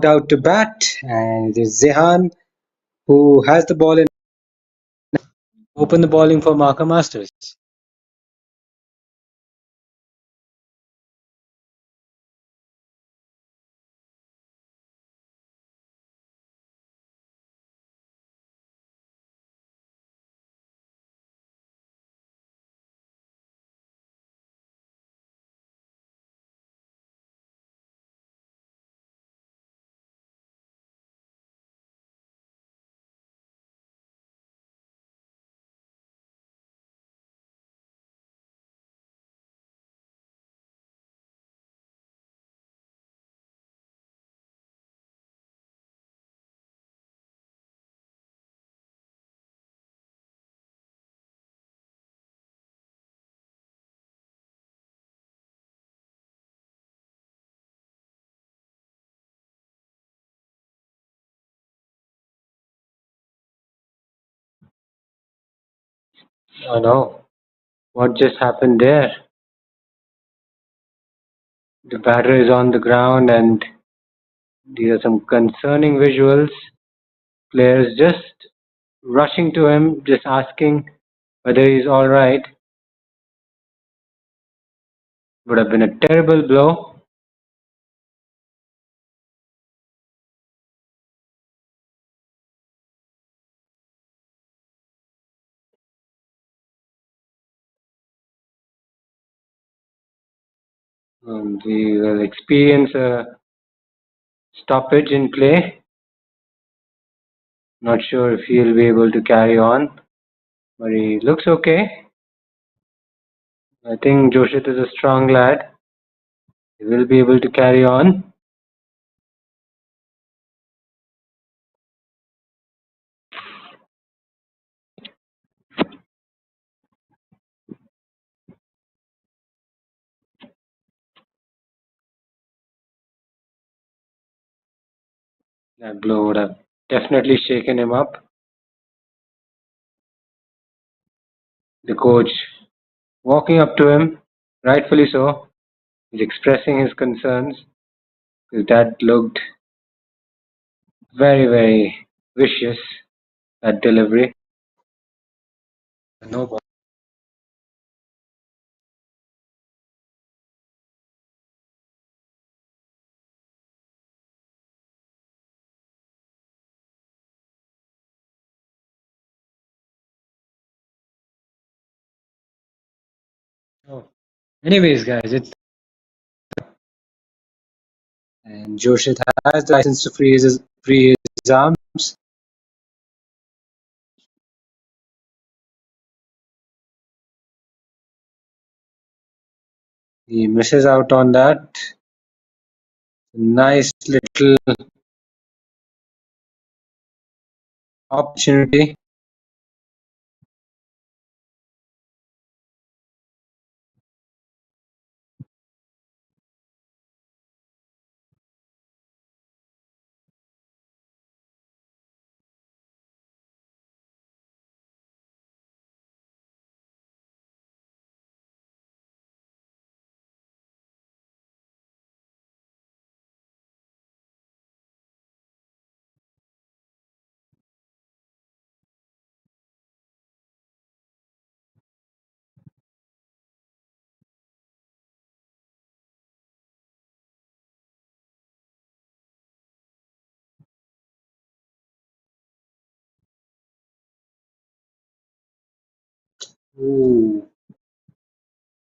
out to bat, and it is Zehan who has the ball and open the bowling for Marker Masters. Oh no, what just happened there? The batter is on the ground, and these are some concerning visuals. Players just rushing to him, just asking whether he's alright. Would have been a terrible blow. We will experience a stoppage in play. Not sure if he'll be able to carry on, but he looks okay. I think Joshit is a strong lad. He will be able to carry on. That blow would have definitely shaken him up. The coach walking up to him, rightfully so. He's expressing his concerns because that looked very, very vicious, that delivery. No ball. Oh. Anyways, guys, it's and Joshit has the license to free his arms. He misses out on that. Nice little opportunity. Ooh,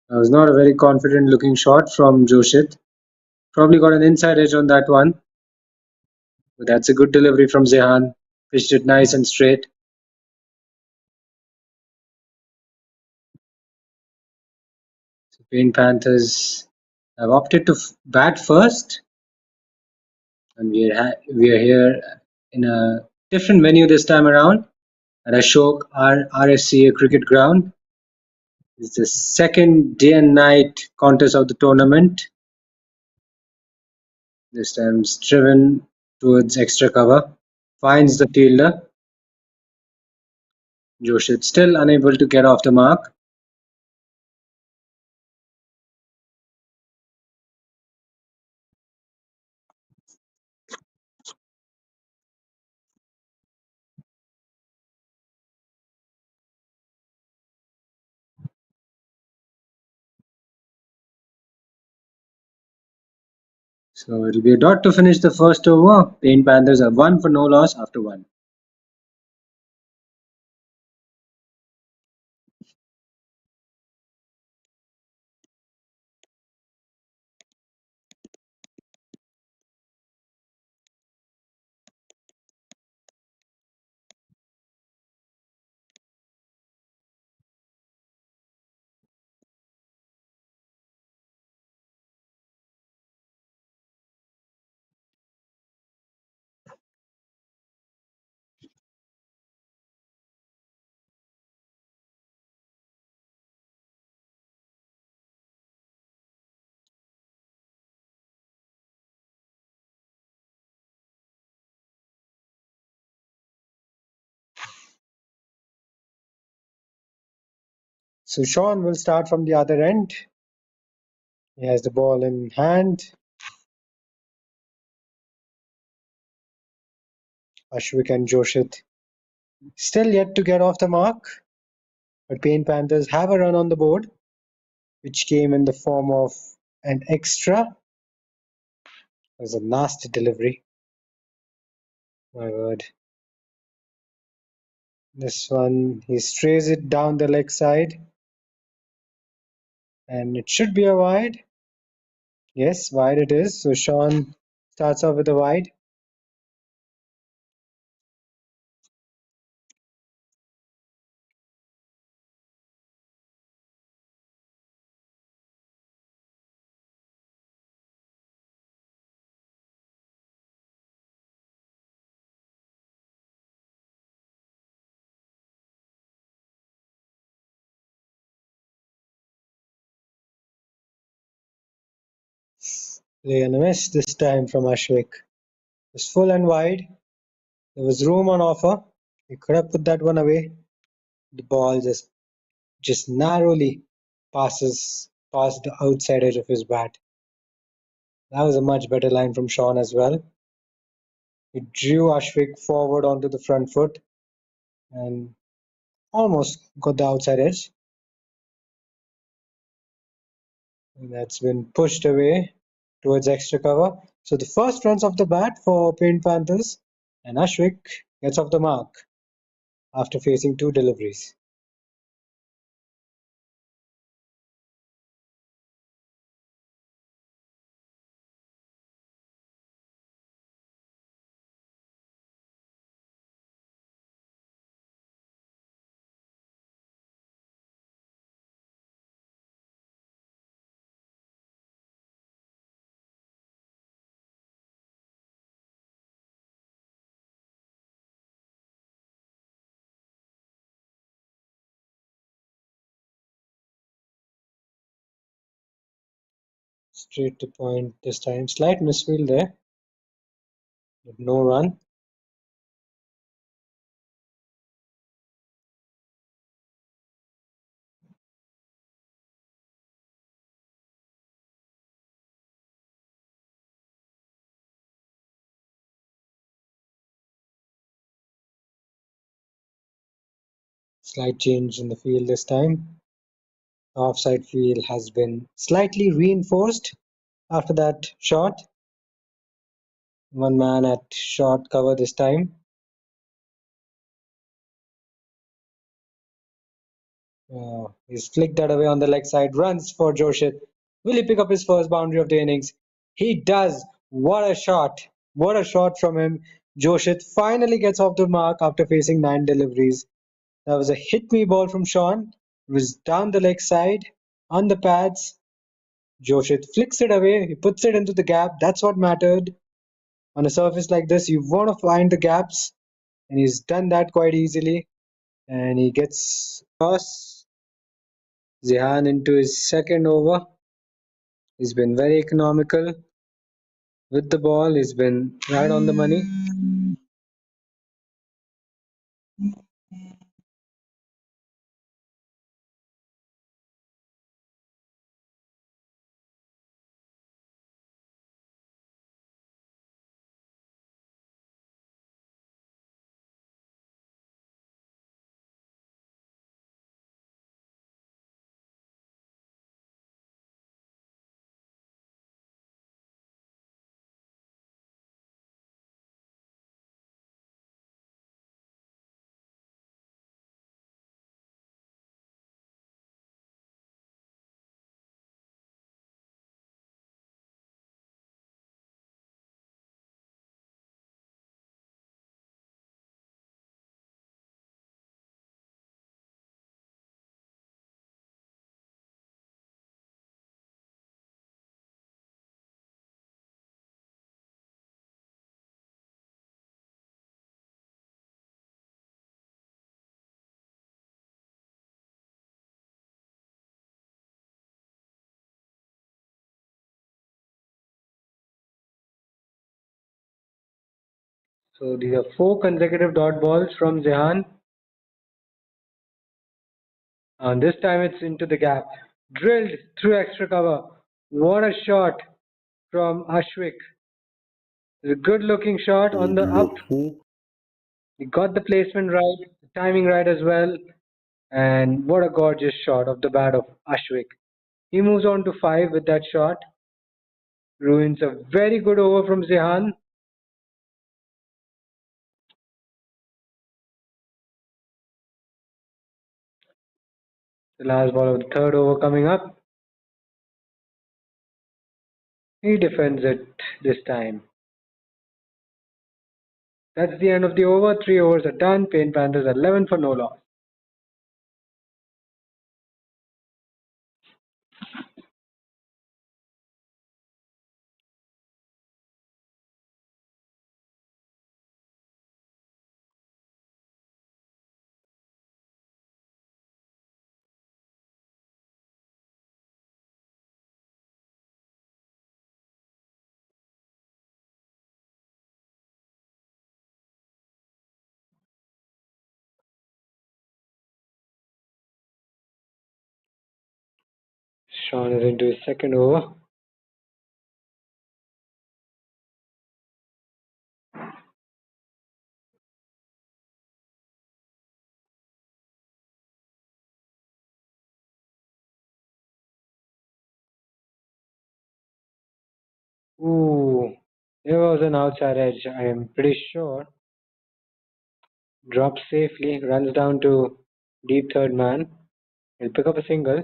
that was not a very confident looking shot from Joshit. Probably got an inside edge on that one. But that's a good delivery from Zehan. Pitched it nice and straight. Spain Panthers have opted to bat first, and we are here in a different venue this time around at Ashok Rsca cricket ground. It's the second day and night contest of the tournament. This time it's driven towards extra cover. Finds the fielder. Joshit still unable to get off the mark. So it'll be a dot to finish the first over. Paint Panthers are 1 for no loss after 1. So Sean will start from the other end. He has the ball in hand. Ashwik and Joshit still yet to get off the mark. But Paint Panthers have a run on the board, which came in the form of an extra. It was a nasty delivery. My word. This one, he strays it down the leg side. And it should be a wide. Yes, wide it is. So Sean starts off with a wide. Play and a miss this time from Ashwik. It was full and wide. There was room on offer. He could have put that one away. The ball just narrowly passes past the outside edge of his bat. That was a much better line from Sean as well. He drew Ashwik forward onto the front foot and almost got the outside edge. And that's been pushed away towards extra cover. So the first runs off the bat for Paint Panthers, and Ashwik gets off the mark after facing 2 deliveries. Straight to point this time. Slight misfield there, but no run. Slight change in the field this time. The offside field has been slightly reinforced after that shot. One man at short cover this time. He's flicked that away on the leg side. Runs for Joshit. Will he pick up his first boundary of the innings? He does. What a shot. What a shot from him. Joshit finally gets off the mark after facing 9 deliveries. That was a hit me ball from Sean. It was down the leg side on the pads. Joshit flicks it away. He puts it into the gap. That's what mattered. On a surface like this, you want to find the gaps. And he's done that quite easily. And he gets across Zihan into his second over. He's been very economical with the ball. He's been right on the money. So these are four consecutive dot balls from Zehan. And this time it's into the gap. Drilled through extra cover. What a shot from Ashwik. It's a good looking shot on the up. He got the placement right, the timing right as well. And what a gorgeous shot of the bat of Ashwik. He moves on to 5 with that shot. Ruins a very good over from Zehan. The last ball of the third over coming up. He defends it this time. That's the end of the over. 3 overs are done. Pain Panthers are 11 for no loss. Sean is into his second over. Ooh, there was an outside edge, I am pretty sure. Drops safely, runs down to deep third man. He'll pick up a single.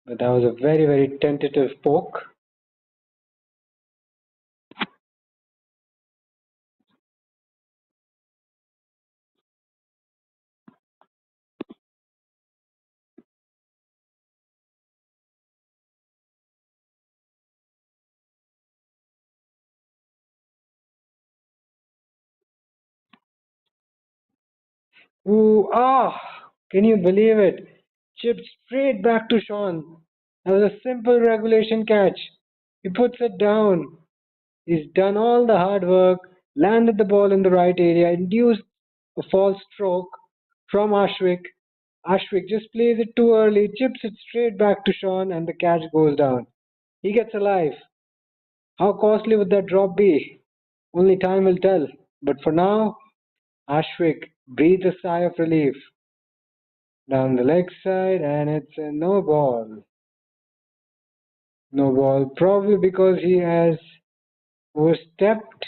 But that was a very, very tentative poke. Ooh, can you believe it? Chipped straight back to Sean. That was a simple regulation catch. He puts it down. He's done all the hard work, landed the ball in the right area, induced a false stroke from Ashwik. Ashwik just plays it too early, chips it straight back to Sean, and the catch goes down. He gets alive. How costly would that drop be? Only time will tell. But for now, Ashwik breathes a sigh of relief down the leg side, and it's a no ball. No ball, probably because he has overstepped.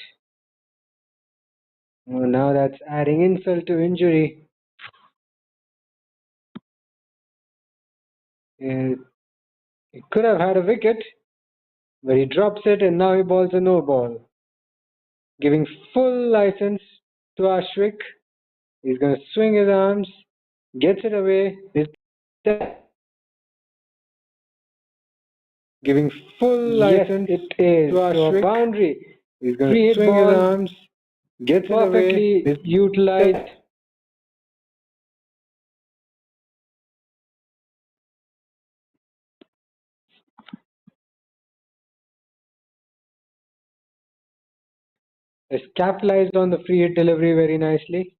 Oh, now that's adding insult to injury. Uh, he could have had a wicket, but he drops it and now he balls a no ball, giving full license to Ashwik. He's going to swing his arms, gets it away, giving full license. Yes, it is to Ashwik. A boundary. He's going to swing his arms, gets it away, perfectly utilized. Has capitalized on the free hit delivery very nicely.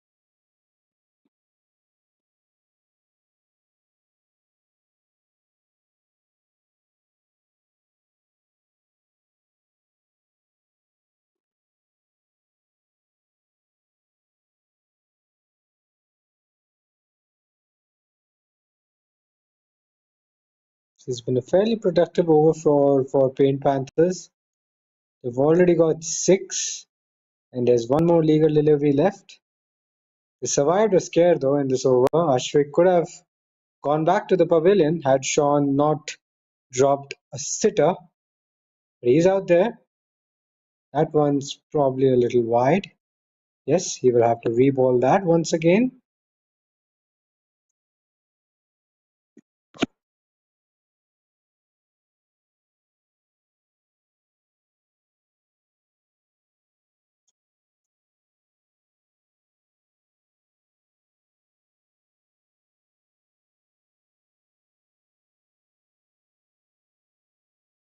It's been a fairly productive over for Paint Panthers. They've already got 6, and there's one more legal delivery left. They survived a scare though in this over. Ashwik could have gone back to the pavilion had Sean not dropped a sitter. But he's out there. That one's probably a little wide. Yes, he will have to reball that once again.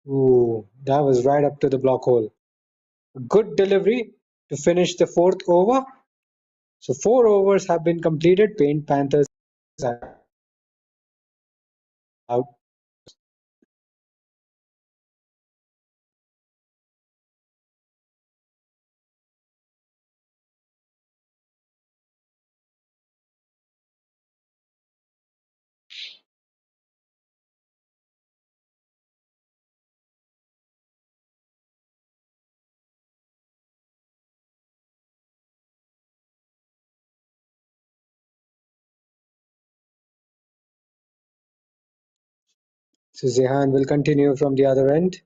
Ooh, that was right up to the block hole. A good delivery to finish the fourth over. So 4 overs have been completed. Paint Panthers are out. So Zehan will continue from the other end.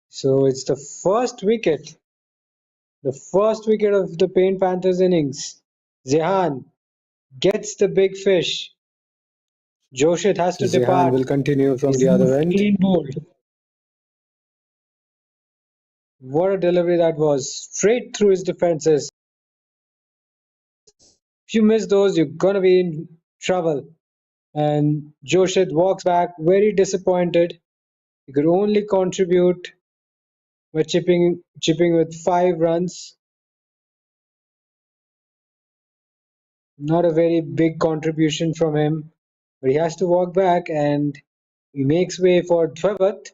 So it's the first wicket of the Paint Panthers innings. Zehan gets the big fish. Joshit has So to Zihan depart. will continue from He's the now other end. clean bowled. What a delivery that was. Straight through his defenses. If you miss those, you're gonna be in trouble. And Joshit walks back very disappointed. He could only contribute by chipping with 5 runs. Not a very big contribution from him, but he has to walk back and he makes way for Dwevat,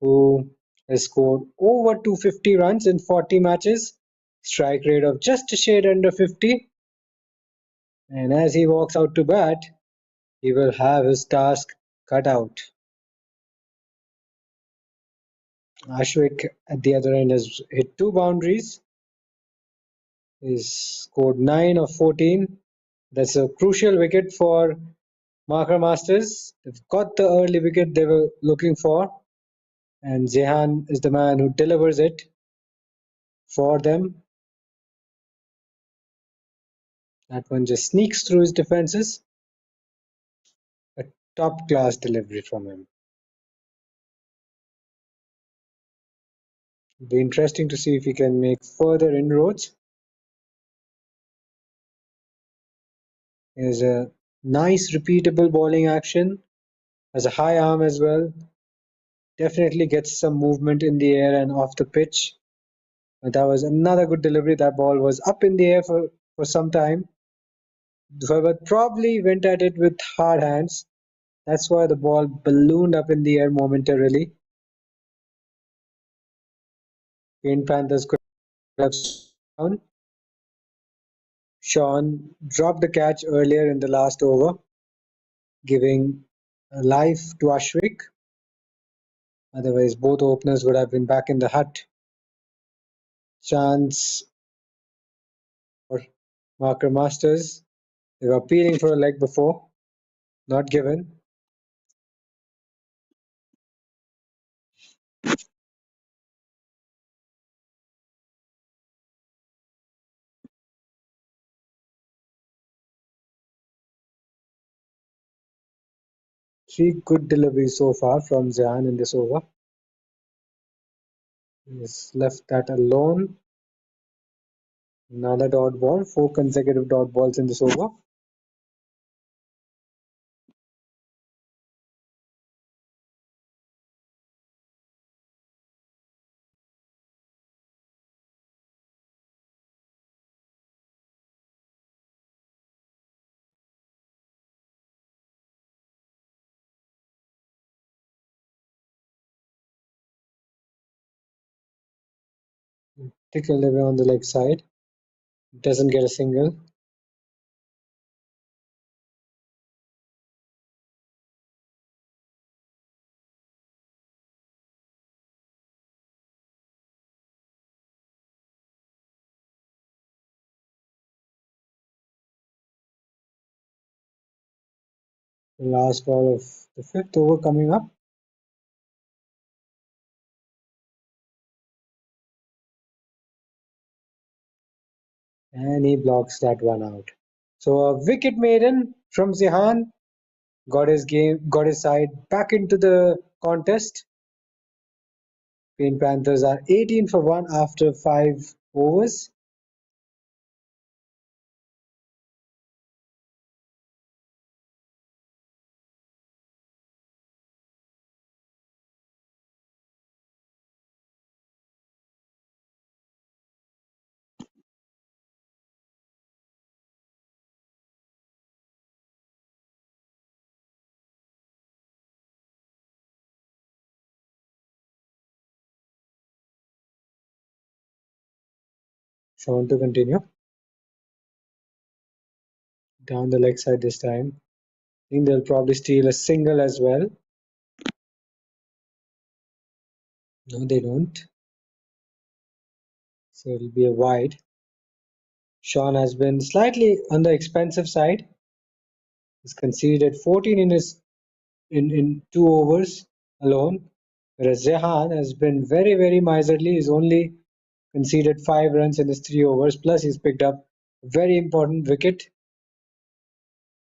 who has scored over 250 runs in 40 matches, strike rate of just a shade under 50. And as he walks out to bat, he will have his task cut out. Ashwik at the other end has hit 2 boundaries. He's scored 9 of 14. That's a crucial wicket for Marker Masters. They've got the early wicket they were looking for, and Zehan is the man who delivers it for them. That one just sneaks through his defenses. A top class delivery from him. It'll be interesting to see if he can make further inroads. Here's a nice repeatable bowling action. Has a high arm as well. Definitely gets some movement in the air and off the pitch. And that was another good delivery. That ball was up in the air for some time. Whoever probably went at it with hard hands. That's why the ball ballooned up in the air momentarily. Paint Panthers could have down. Sean dropped the catch earlier in the last over, giving life to Ashwik. Otherwise, both openers would have been back in the hut. Chance for Marker Masters. They were appealing for a leg before, not given. Three good deliveries so far from Zian in this over. He's left that alone. Another dot ball, 4 consecutive dot balls in this over. Tickle away on the leg side. Doesn't get a single. The last ball of the fifth over coming up. And he blocks that one out. So a wicket maiden from Zihan got his side back into the contest. Paint Panthers are 18 for 1 after 5 overs. Sean to continue. Down the leg side this time. I think they'll probably steal a single as well. No, they don't. So it'll be a wide. Sean has been slightly on the expensive side. He's conceded 14 in 2 overs alone, whereas Zehan has been very miserly. He's only conceded 5 runs in his 3 overs. Plus, he's picked up a very important wicket.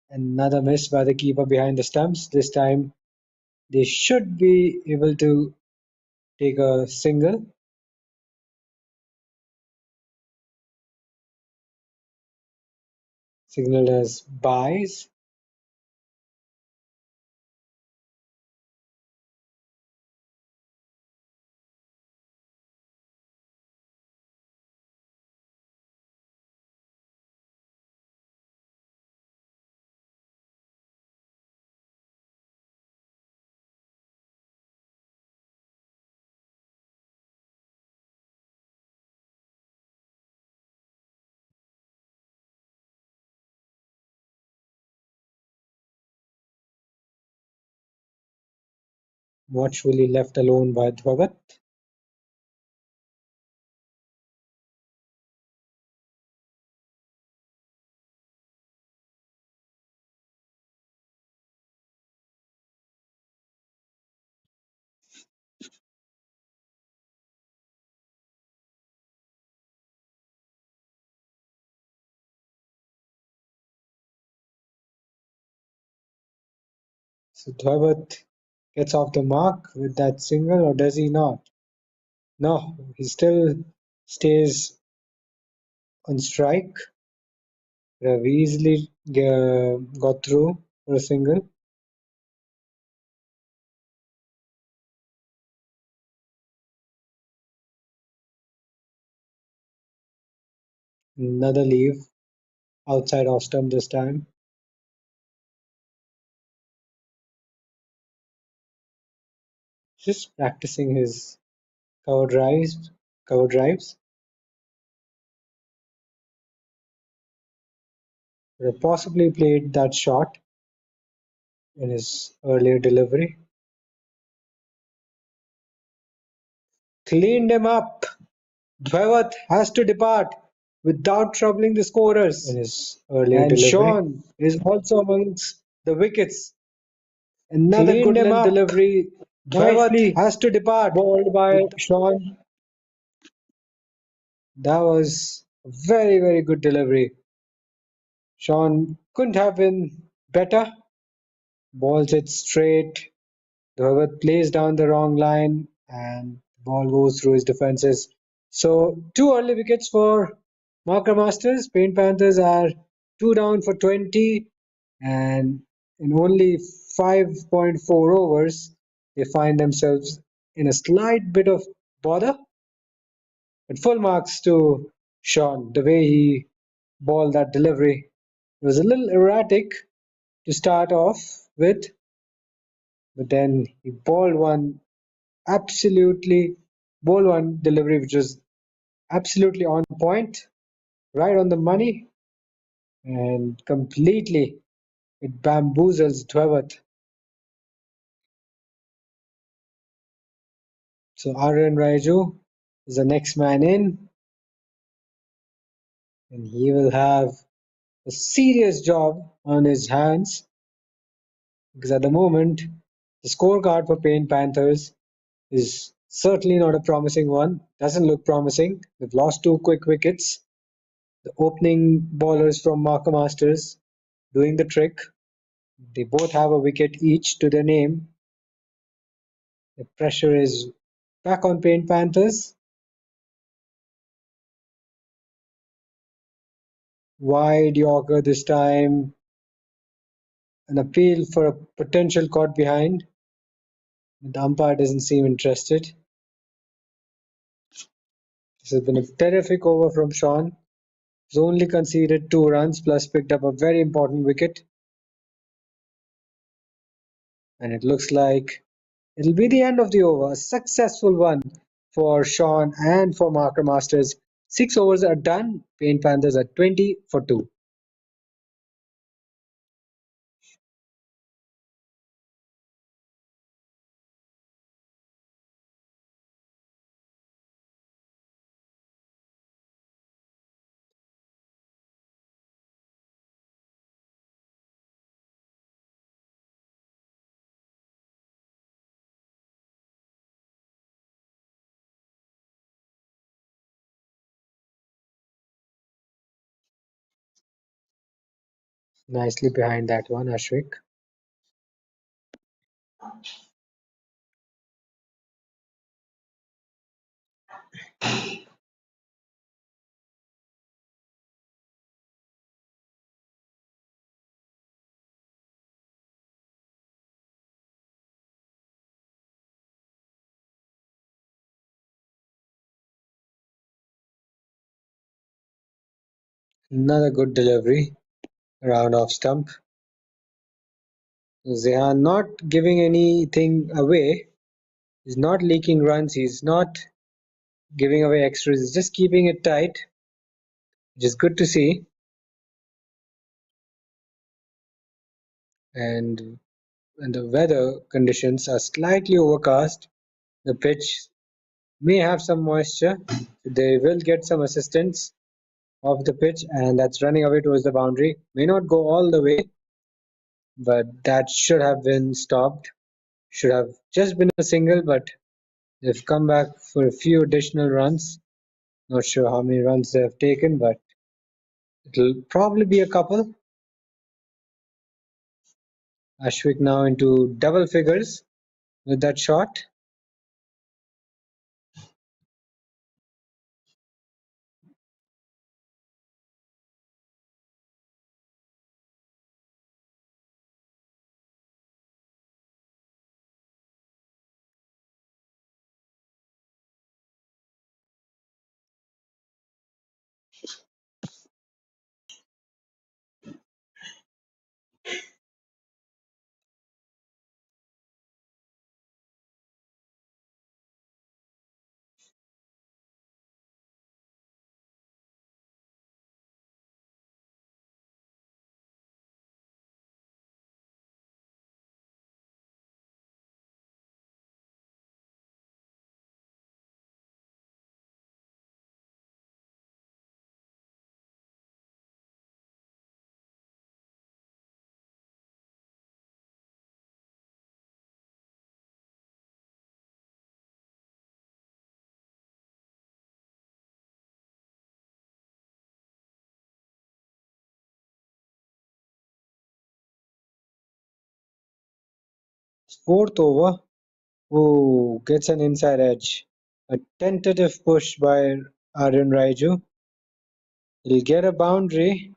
Another miss by the keeper behind the stumps. This time, they should be able to take a single. Signaled as byes. Watchfully left alone by Dhwagat. So Dhwagat gets off the mark with that single, or does he not? No, he still stays on strike. Have easily got through for a single. Another leave outside off stump this time. Just practicing his cover drives. Could have possibly played that shot in his earlier delivery. Cleaned him up. Dhwavat has to depart without troubling the scorers. In his earlier and delivery. Sean is also amongst the wickets. Another good length delivery. Dhwavat has to depart. Bowled by Sean. That was a very good delivery. Sean couldn't have been better. Balls it straight. Dhawat plays down the wrong line and the ball goes through his defenses. So 2 early wickets for Marker Masters. Paint Panthers are 2 down for 20, and in only 5.4 overs, they find themselves in a slight bit of bother. But full marks to Sean, the way he balled that delivery. It was a little erratic to start off with, but then he absolutely bowled one delivery which was absolutely on point, right on the money, and completely it bamboozles Dhawat. So Aryan Raiju is the next man in, and he will have a serious job on his hands because at the moment the scorecard for Paint Panthers is certainly not a promising one. Doesn't look promising. They've lost 2 quick wickets. The opening bowlers from Marker Masters doing the trick. They both have a wicket each to their name. The pressure is back on Paint Panthers. Wide Yorker this time. An appeal for a potential caught behind. The umpire doesn't seem interested. This has been a terrific over from Sean. He's only conceded 2 runs plus picked up a very important wicket. And it looks like it'll be the end of the over. A successful one for Sean and for Marker Masters. 6 overs are done. Paint Panthers are 20 for 2. Nicely behind that one, Ashwik. Another good delivery. Round off stump. They are not giving anything away. He's not leaking runs. He's not giving away extras. He's just keeping it tight, which is good to see. And when the weather conditions are slightly overcast, the pitch may have some moisture. They will get some assistance of the pitch, and that's running away towards the boundary. May not go all the way, but that should have been stopped. Should have just been a single, but they've come back for a few additional runs. Not sure how many runs they have taken, but it'll probably be a couple. Ashwik now into double figures with that shot. Fourth over. Oh, gets an inside edge. A tentative push by Aryan Raiju. He'll get a boundary,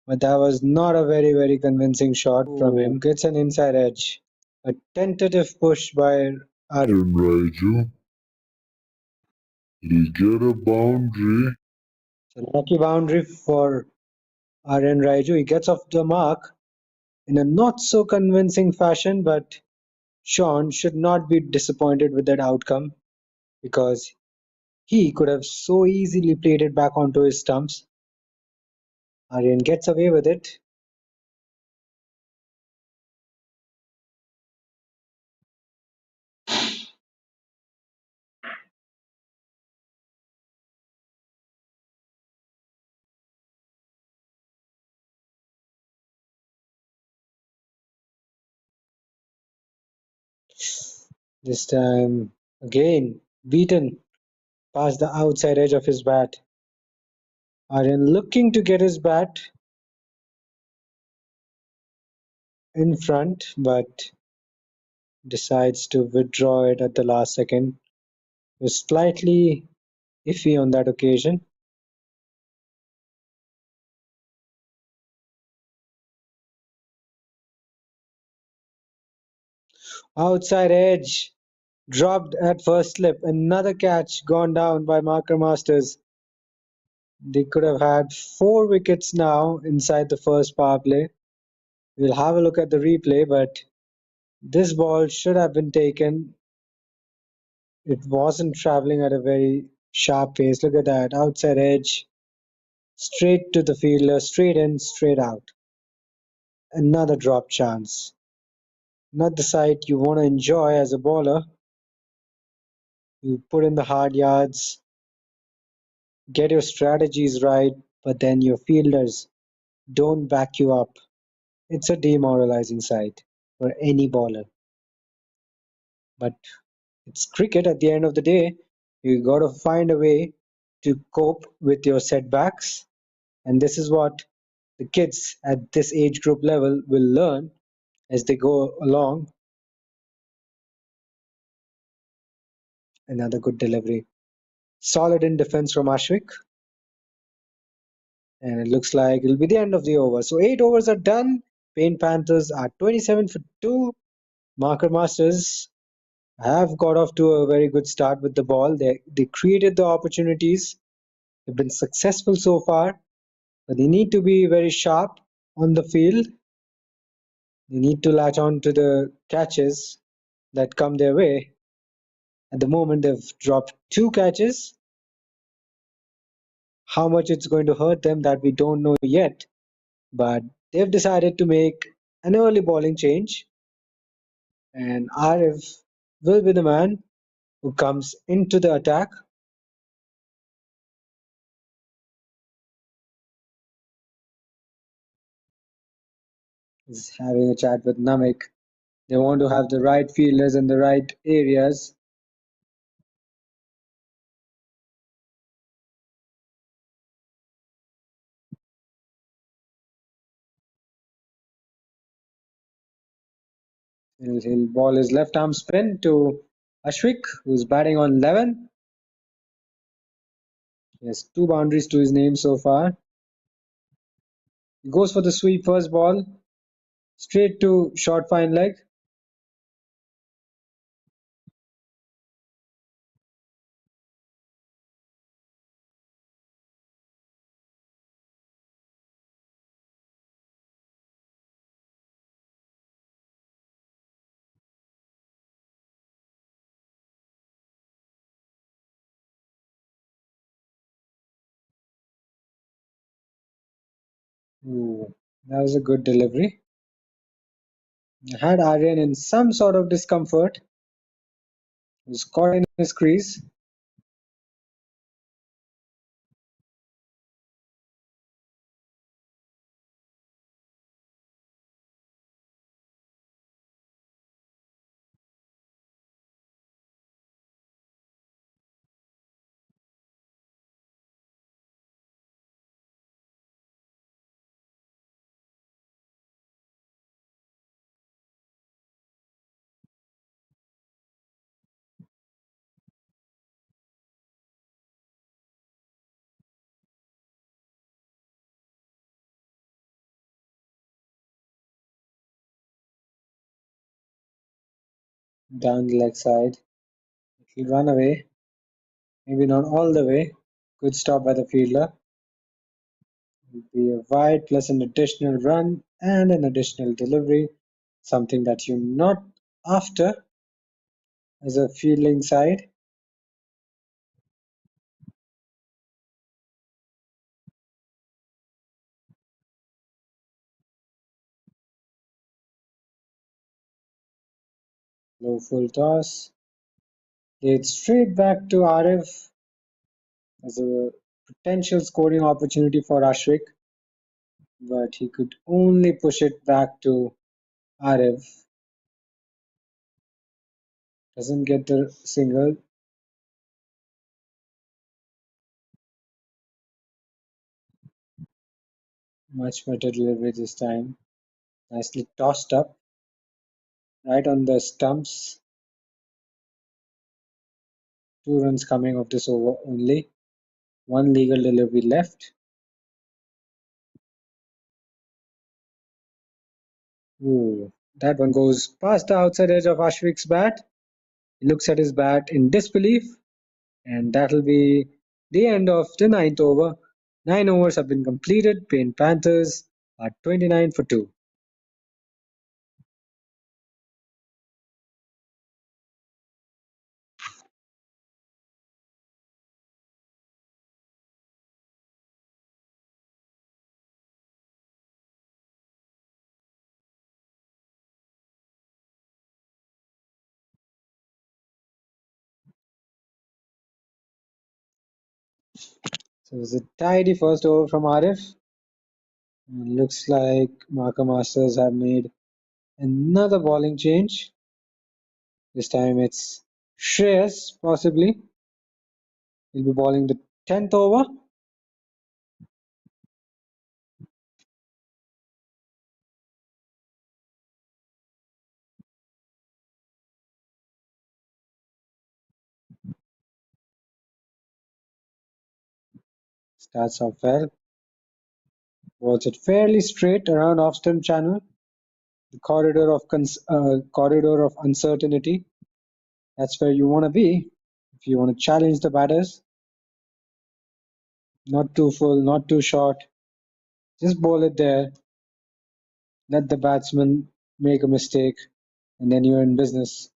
but that was not a very convincing shot from him. Gets an inside edge. A tentative push by Aryan Raiju. He'll get a boundary. It's a lucky boundary for Aryan Raiju. He gets off the mark in a not so convincing fashion, but Sean should not be disappointed with that outcome because he could have so easily played it back onto his stumps. Aryan gets away with it. This time, again, beaten past the outside edge of his bat. Aryan looking to get his bat in front, but decides to withdraw it at the last second. Was slightly iffy on that occasion. Outside edge, dropped at first slip. Another catch gone down by Marker Masters. They could have had 4 wickets now inside the first power play. We'll have a look at the replay, but this ball should have been taken. It wasn't traveling at a very Sharp pace, look at that. Outside edge, straight to the fielder, straight in, straight out. Another drop chance. Not the sight you want to enjoy as a bowler. You put in the hard yards, get your strategies right, but then your fielders don't back you up. It's a demoralizing sight for any bowler. But it's cricket at the end of the day. You got to find a way to cope with your setbacks. And this is what the kids at this age group level will learn as they go along. Another good delivery. Solid in defense from Ashwik. And it looks like it'll be the end of the over. So 8 overs are done. Pain Panthers are 27 for 2. Marker Masters have got off to a very good start with the ball. They created the opportunities. They've been successful so far, but they need to be very sharp on the field. They need to latch on to the catches that come their way. At the moment, they've dropped 2 catches. How much it's going to hurt them, that we don't know yet. But they've decided to make an early bowling change, and Arif will be the man who comes into the attack. He's having a chat with Namik. They want to have the right fielders in the right areas. He'll ball his left arm spin to Ashwik, who's batting on 11. He has 2 boundaries to his name so far. He goes for the sweep first ball, straight to short fine leg. Ooh, that was a good delivery. Had Aryan in some sort of discomfort. He was caught in his crease. Down the leg side. He'll run away. Maybe not all the way. Good stop by the fielder. It'll be a wide plus an additional run and an additional delivery. Something that you're not after as a fielding side. Low full toss. Played straight back to Arif as a potential scoring opportunity for Ashwik, but he could only push it back to Arif. Doesn't get the single. Much better delivery this time. Nicely tossed up right on the stumps. 2 runs coming off this over only. One legal delivery left. Ooh, that one goes past the outside edge of Ashwik's bat. He looks at his bat in disbelief, and that'll be the end of the ninth over. 9 overs have been completed. Pain Panthers are 29 for 2. So it's a tidy first over from Arif. And looks like Marker Masters have made another bowling change. This time it's Shreyas, possibly. He'll be bowling the 10th over. Starts off well. Bowls it fairly straight around off stump channel. The corridor of uncertainty. That's where you want to be if you want to challenge the batters. Not too full, not too short. Just bowl it there. Let the batsman make a mistake, and then you're in business.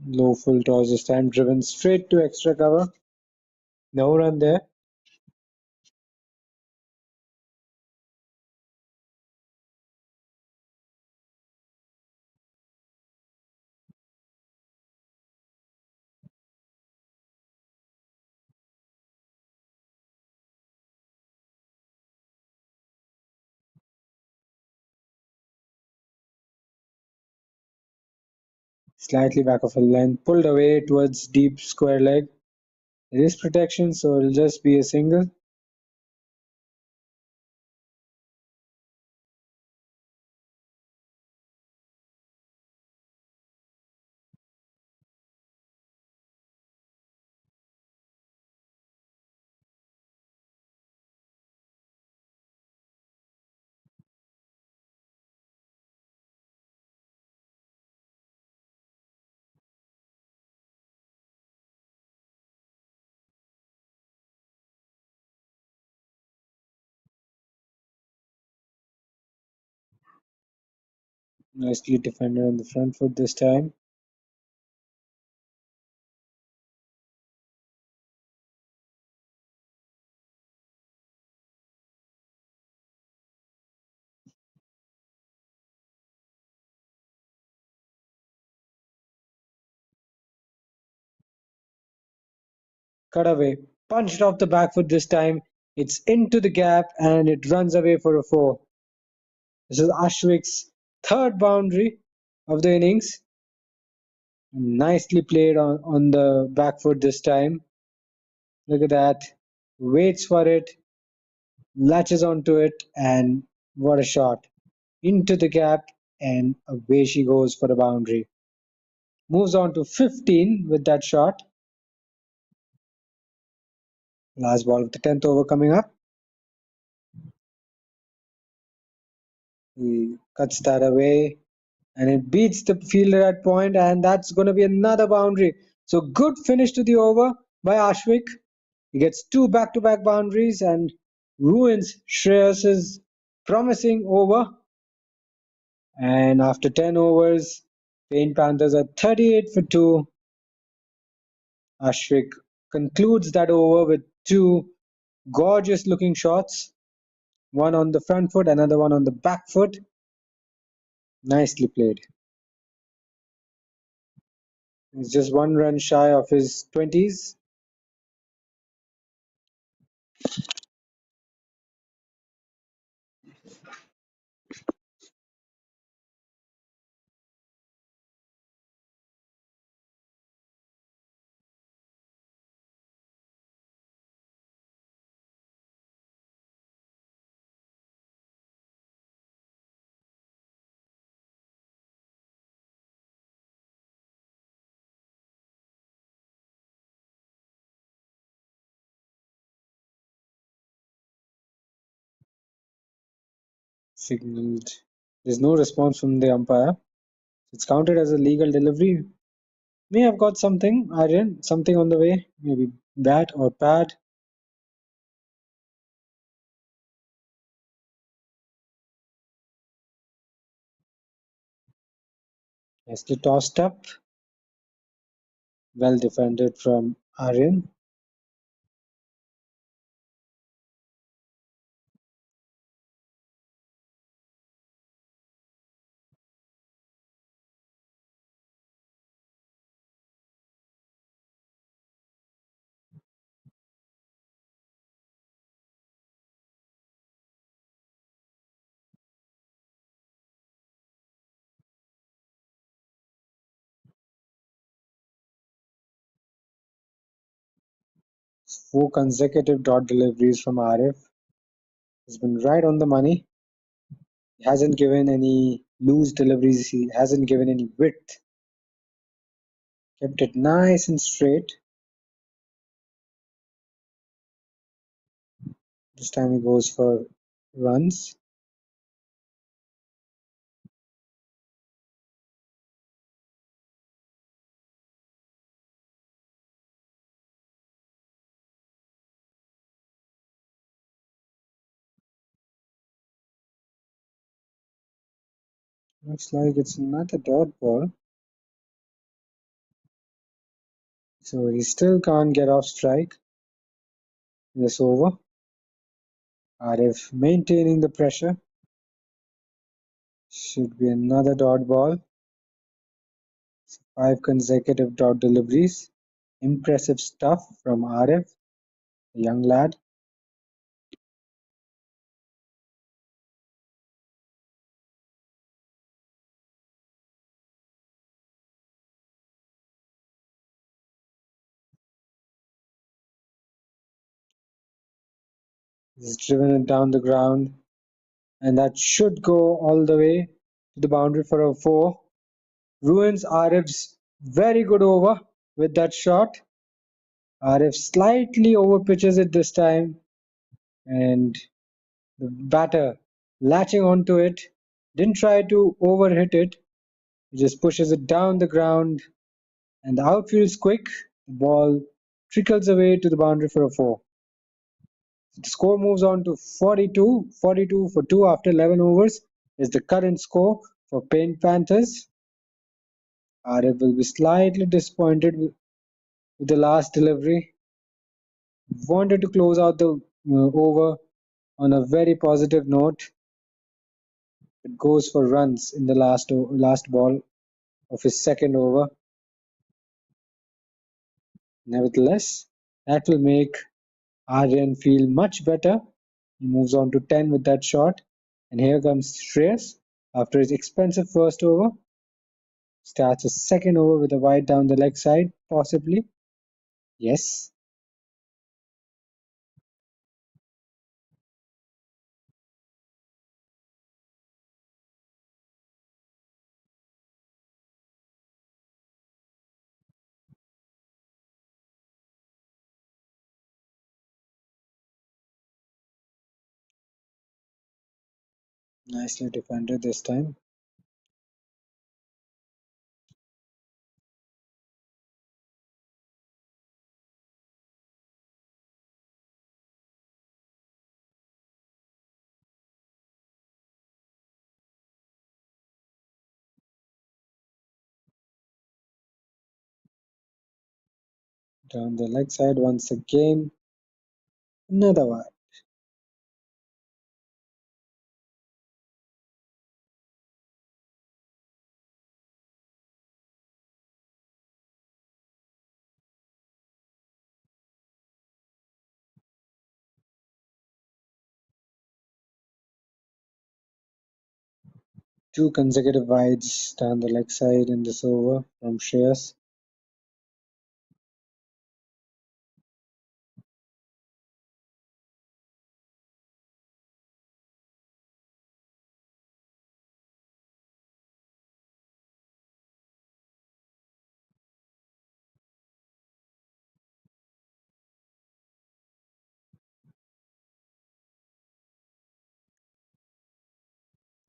Low full toss this time, driven straight to extra cover. No run there. Slightly back of a length, pulled away towards deep square leg. It is protection, so it'll just be a single. Nicely defended on the front foot this time. Cut away. Punched off the back foot this time. It's into the gap and it runs away for a four. This is Ashwik's third boundary of the innings. Nicely played on the back foot this time. Look at that. Waits for it, latches onto it, and what a shot. Into the gap, and away she goes for a boundary. Moves on to 15 with that shot. Last ball of the 10th over coming up. He cuts that away, and it beats the fielder at point, and that's going to be another boundary. So good finish to the over by Ashwik. He gets two back-to-back boundaries and ruins Shreyas's promising over. And after 10 overs, Payne Panthers are 38 for 2. Ashwik concludes that over with two gorgeous looking shots. One on the front foot, another one on the back foot. Nicely played. He's just one run shy of his 20s. Signaled. There's no response from the umpire. It's counted as a legal delivery. May have got something, Aryan, something on the way. Maybe bat or pad. Nicely tossed up. Well defended from Aryan. Four consecutive dot deliveries from Arif. He's been right on the money. He hasn't given any loose deliveries. He hasn't given any width. Kept it nice and straight. This time he goes for runs. Looks like it's another dot ball. So he still can't get off strike in this over. Arif maintaining the pressure. Should be another dot ball. Five consecutive dot deliveries. Impressive stuff from Arif, a young lad. He's driven it down the ground, and that should go all the way to the boundary for a four. Ruins Arif's very good over with that shot. Arif slightly over pitches it this time, and the batter latching onto it, didn't try to overhit it, he just pushes it down the ground, and the outfield's quick. The ball trickles away to the boundary for a four. The score moves on to 42. 42 for 2 after 11 overs is the current score for Panthers. Arif will be slightly disappointed with the last delivery. Wanted to close out the over on a very positive note. It goes for runs in the last ball of his second over. Nevertheless, that will make Aryan feel much better. He moves on to 10 with that shot. And here comes Shreyas after his expensive first over. Starts his second over with a wide down the leg side, possibly. Yes. Nicely defended this time. Down the leg side once again. Another one. Two consecutive wides down the leg side in this over from Shreyas.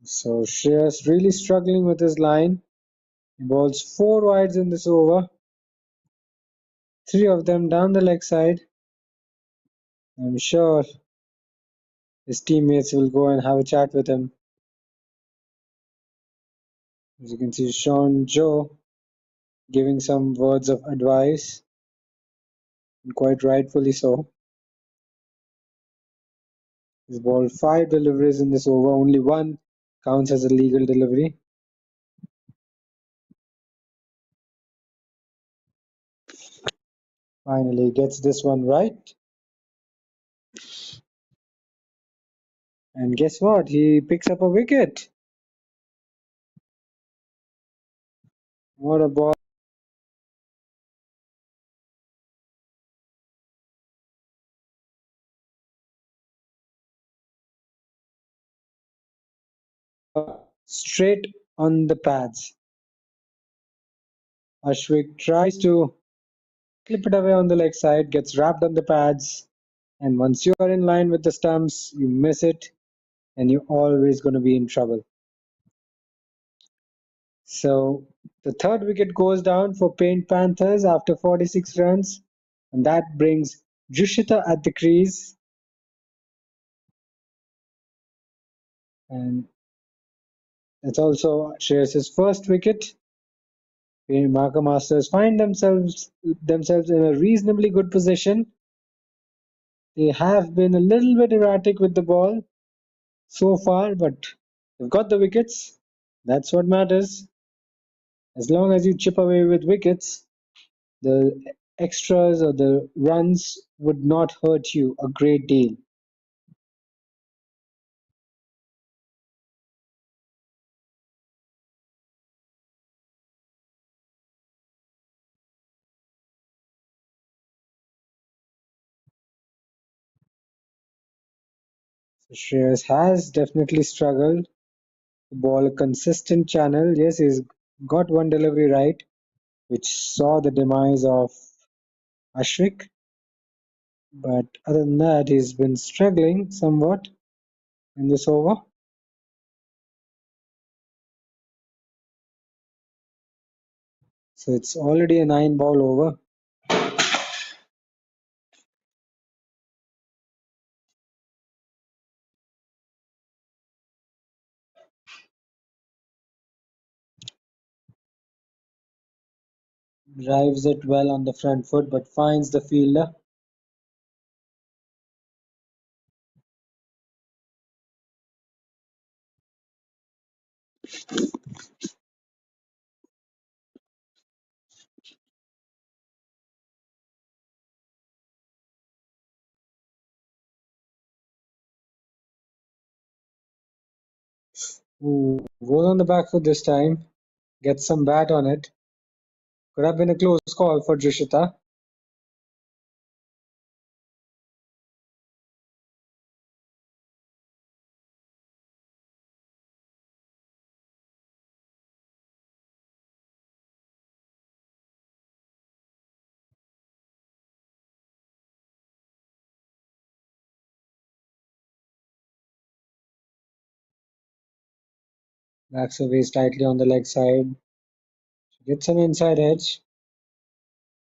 So Shreyas really struggling with his line. He bowls four wides in this over. Three of them down the leg side. I'm sure his teammates will go and have a chat with him. As you can see, Sean Joe giving some words of advice, and quite rightfully so. He's bowled five deliveries in this over. Only one counts as a legal delivery. Finally gets this one right. And guess what? He picks up a wicket. What a ball. straight on the pads. Ashwik tries to clip it away on the leg side, gets wrapped on the pads, and once you are in line with the stumps, you miss it, and you're always going to be in trouble. So the third wicket goes down for Paint Panthers after 46 runs, and that brings Jushita at the crease, and it's also Shreyas's first wicket. Marker Masters find themselves in a reasonably good position. They have been a little bit erratic with the ball so far, but they've got the wickets. That's what matters. As long as you chip away with wickets, the extras or the runs would not hurt you a great deal. So Shreyas has definitely struggled to ball a consistent channel. Yes, he's got one delivery right, which saw the demise of Ashwik. But other than that, he's been struggling somewhat in this over. So it's already a 9-ball over. Drives it well on the front foot, but finds the fielder. Who goes on the back foot this time. Gets some bat on it. Could have been a close call for Drishita. Backs away slightly on the leg side. Gets an inside edge.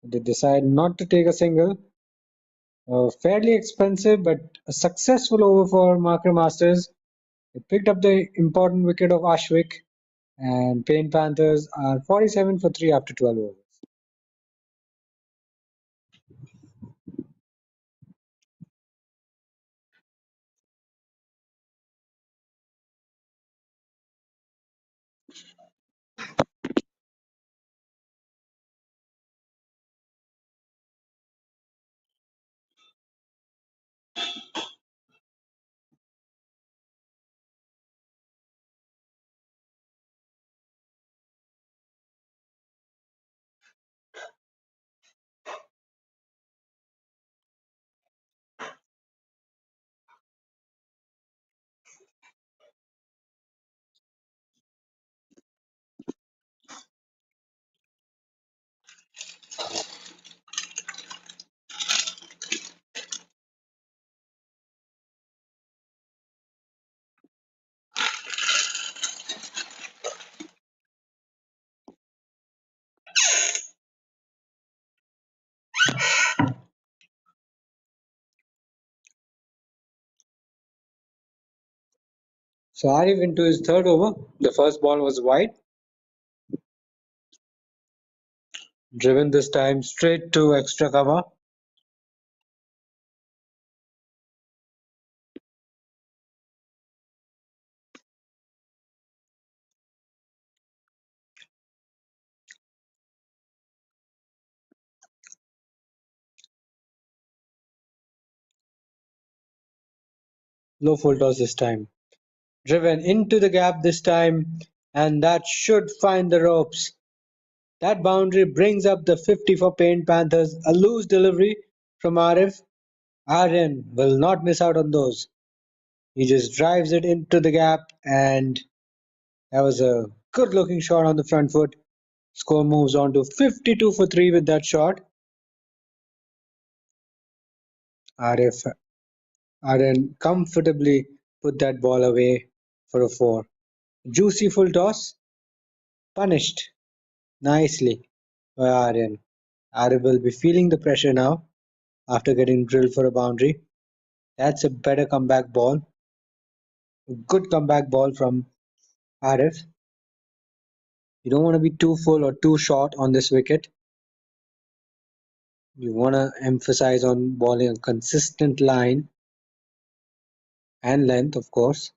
They decide not to take a single. Fairly expensive, but a successful over for Marker Masters. They picked up the important wicket of Ashwik, and Paint Panthers are 47 for 3 after 12 overs. So Arif into his third over. The first ball was wide. Driven this time straight to extra cover. Low full toss this time. Driven into the gap this time, and that should find the ropes. That boundary brings up the 50 for Paint Panthers. A loose delivery from Arif. Aryan will not miss out on those. He just drives it into the gap, and That was a good looking shot on the front foot. Score moves on to 52 for 3 with that shot. Arif Aaron comfortably put that ball away for a 4. Juicy full toss, punished nicely by Aryan. Arif will be feeling the pressure now after getting drilled for a boundary. That's a better comeback ball. A good comeback ball from Arif. You don't want to be too full or too short on this wicket. You want to emphasize on bowling a consistent line and length, of course.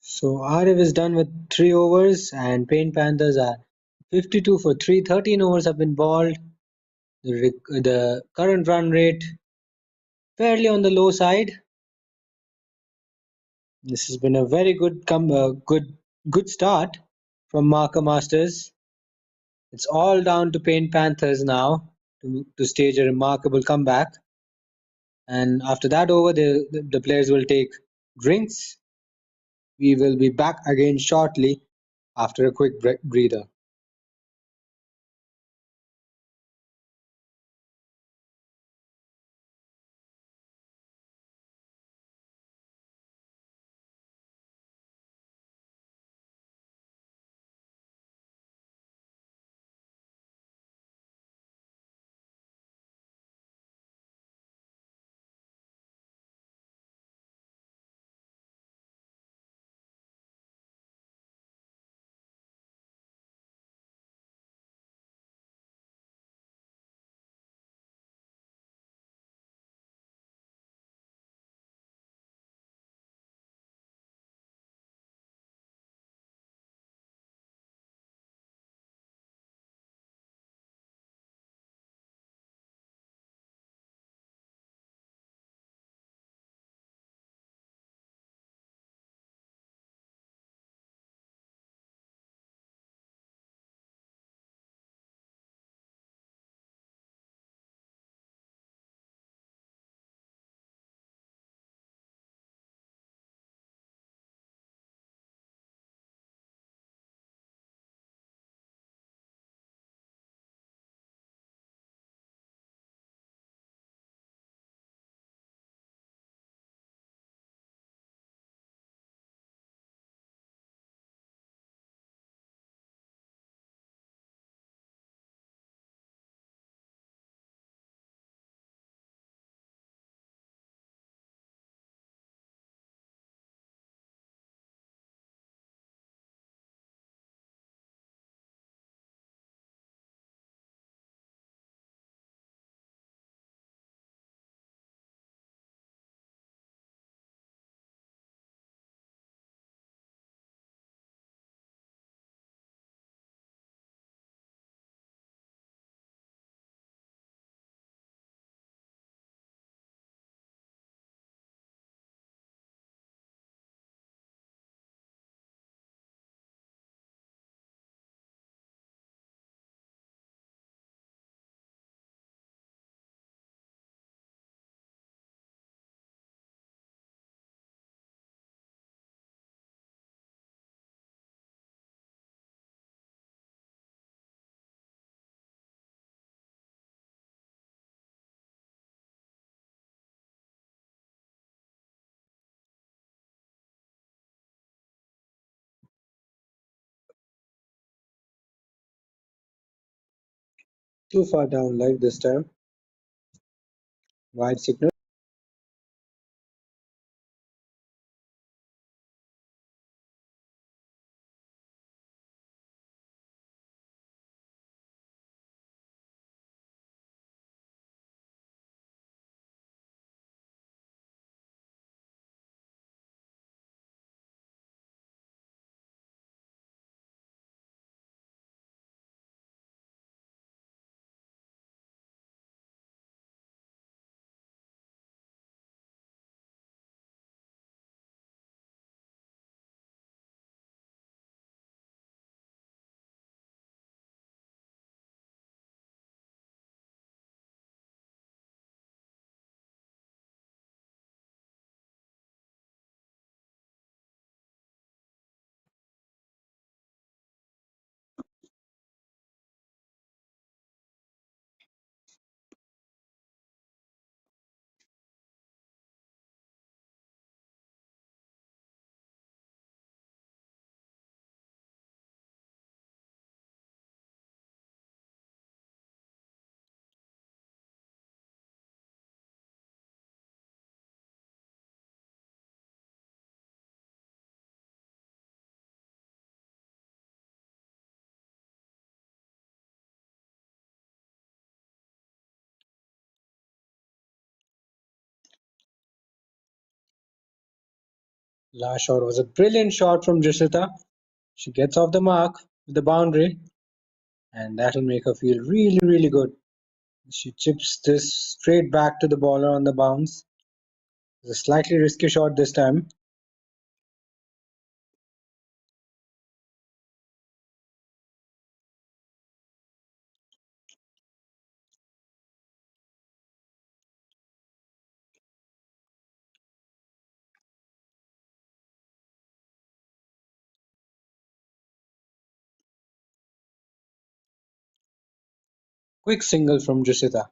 So Arif is done with 3 overs and Paint Panthers are 52 for 3. 13 overs have been bowled. The current run rate fairly on the low side. This has been a very good start from Marker Masters. It's all down to Paint Panthers now to stage a remarkable comeback. And after that over, the players will take drinks. We will be back again shortly after a quick breather. Too far down leg this time. Wide signal. Last shot was a brilliant shot from Jishita. She gets off the mark with the boundary, and that'll make her feel really, really good. She chips this straight back to the bowler on the bounce. It's a slightly risky shot this time. Quick single from Jishita.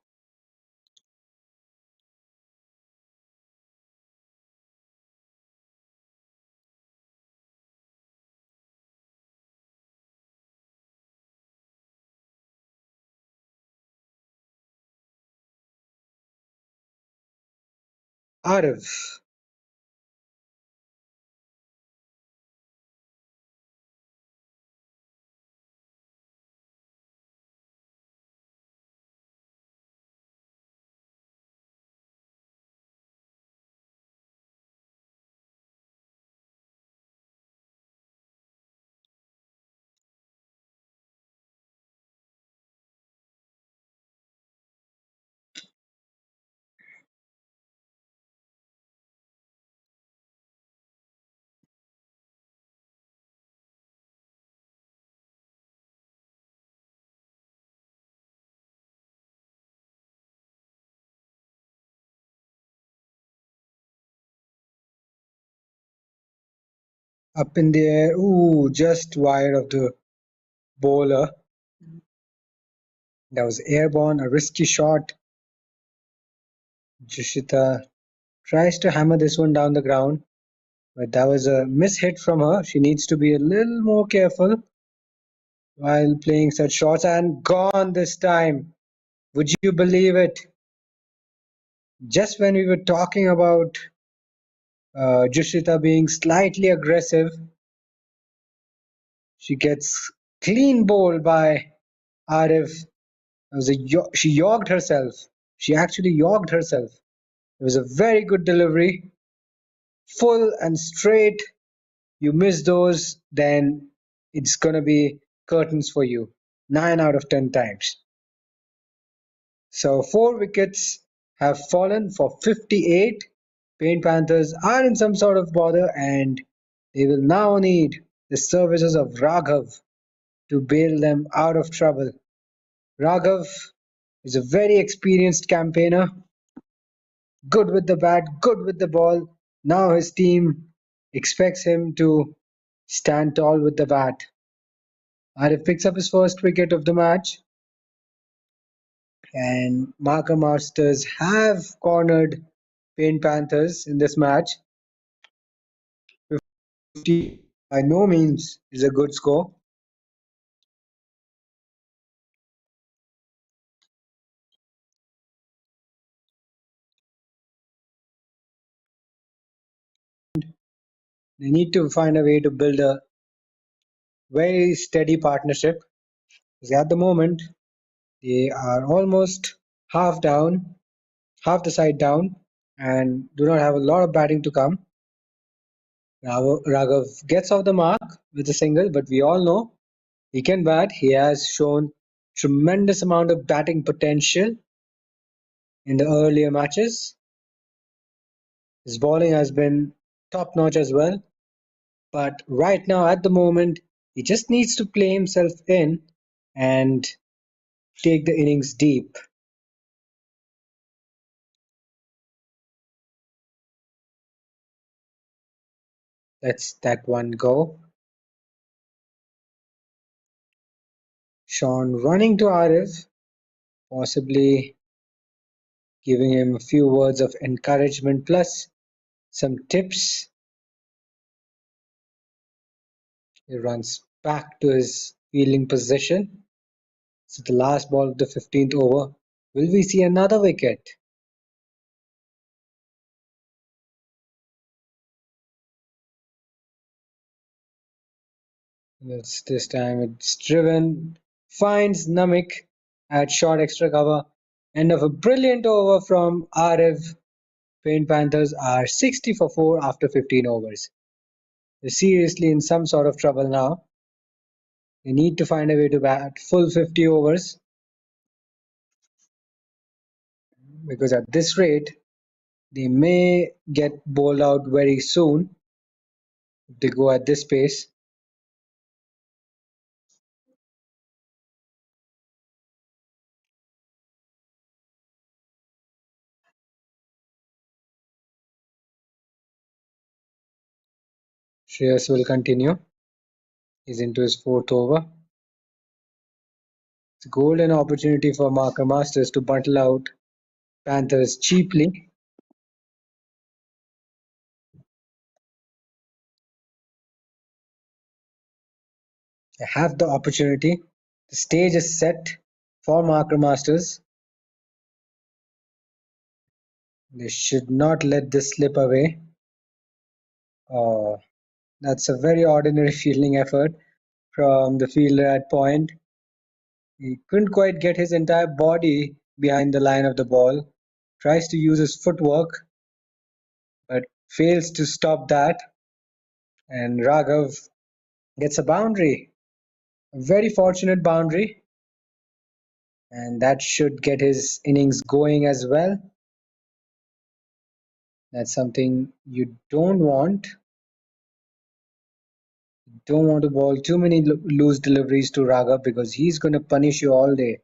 Arif. Up in the air. Ooh, just wide of the bowler. That was airborne, a risky shot. Jishita tries to hammer this one down the ground, but that was a mishit from her. She needs to be a little more careful while playing such shots, and gone this time. Would you believe it? Just when we were talking about Jishita being slightly aggressive, she gets clean bowled by Arif. It was she yogged herself. She actually yogged herself. It was a very good delivery, full and straight. You miss those, then it's gonna be curtains for you. 9 out of 10 times. So 4 wickets have fallen for 58. Paint Panthers are in some sort of bother, and they will now need the services of Raghav to bail them out of trouble. Raghav is a very experienced campaigner, good with the bat, good with the ball. Now his team expects him to stand tall with the bat. Arif picks up his first wicket of the match, and Markham Masters have cornered Paint Panthers in this match. 50 by no means is a good score. They need to find a way to build a very steady partnership. Because at the moment, they are almost half down, half the side down, and do not have a lot of batting to come. Raghav gets off the mark with a single, but we all know he can bat. He has shown tremendous amount of batting potential in the earlier matches. His bowling has been top notch as well. But right now, at the moment, he just needs to play himself in and take the innings deep. Let's that one go. Sean running to Arif, possibly giving him a few words of encouragement plus some tips. He runs back to his fielding position. So the last ball of the 15th over. Will we see another wicket? This time it's driven, finds Namik at short extra cover. End of a brilliant over from Arif. Paint Panthers are 60 for 4 after 15 overs. They're seriously in some sort of trouble now. They need to find a way to bat full 50 overs because at this rate, they may get bowled out very soon if they go at this pace. Shreyas will continue. He's into his fourth over. It's a golden opportunity for Marker Masters to bundle out Panthers cheaply. They have the opportunity. The stage is set for Marker Masters. They should not let this slip away. Oh, that's a very ordinary fielding effort from the fielder at point. He couldn't quite get his entire body behind the line of the ball. Tries to use his footwork, but fails to stop that. And Raghav gets a boundary. A very fortunate boundary. And that should get his innings going as well. That's something you don't want. Don't want to bowl too many loose deliveries to Raghav because he's going to punish you all day.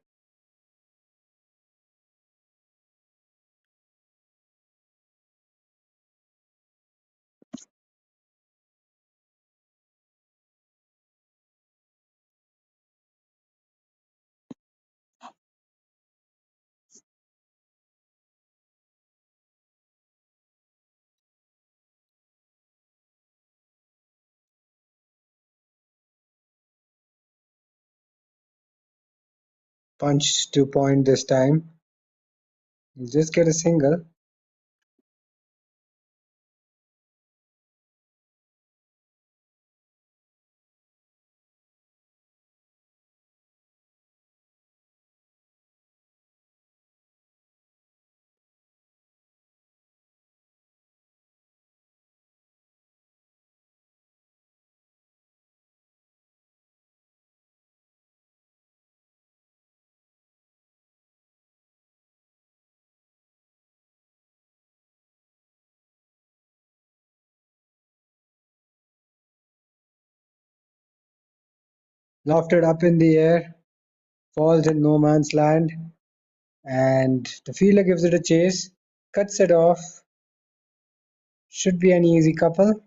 Punch to point this time. He'll just get a single. Lofted up in the air. Falls in no man's land. And the fielder gives it a chase. Cuts it off. Should be an easy couple.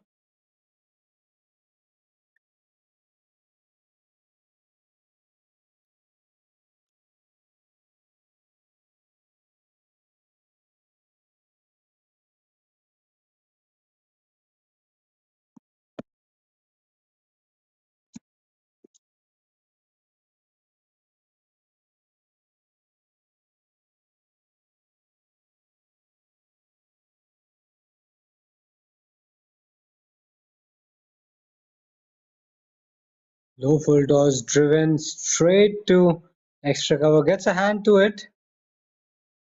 Low full toss driven straight to extra cover. Gets a hand to it.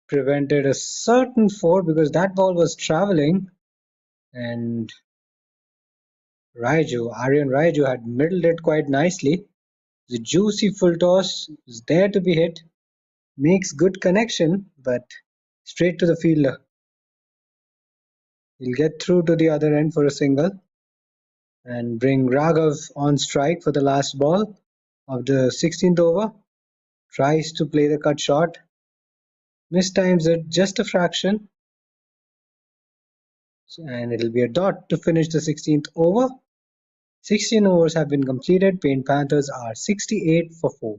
Prevented a certain four because that ball was traveling. And Aryan Raiju had middled it quite nicely. The juicy full toss is there to be hit. Makes good connection, but straight to the fielder. He'll get through to the other end for a single and bring Raghav on strike for the last ball of the 16th over. Tries to play the cut shot. Mistimes it just a fraction. And it'll be a dot to finish the 16th over. 16 overs have been completed. Paint Panthers are 68 for 4.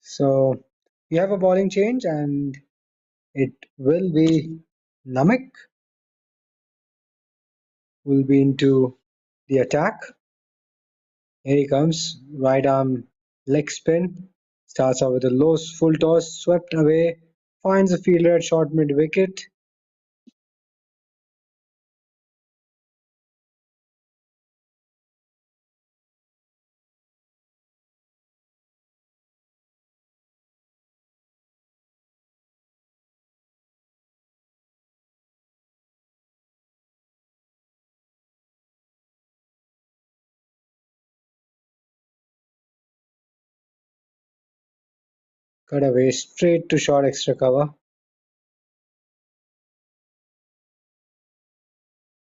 So we have a bowling change and it will be Namik will be into the attack. Here he comes, right arm leg spin. Starts off with a low full toss, swept away, finds a fielder at short mid wicket. Cut away straight to short extra cover.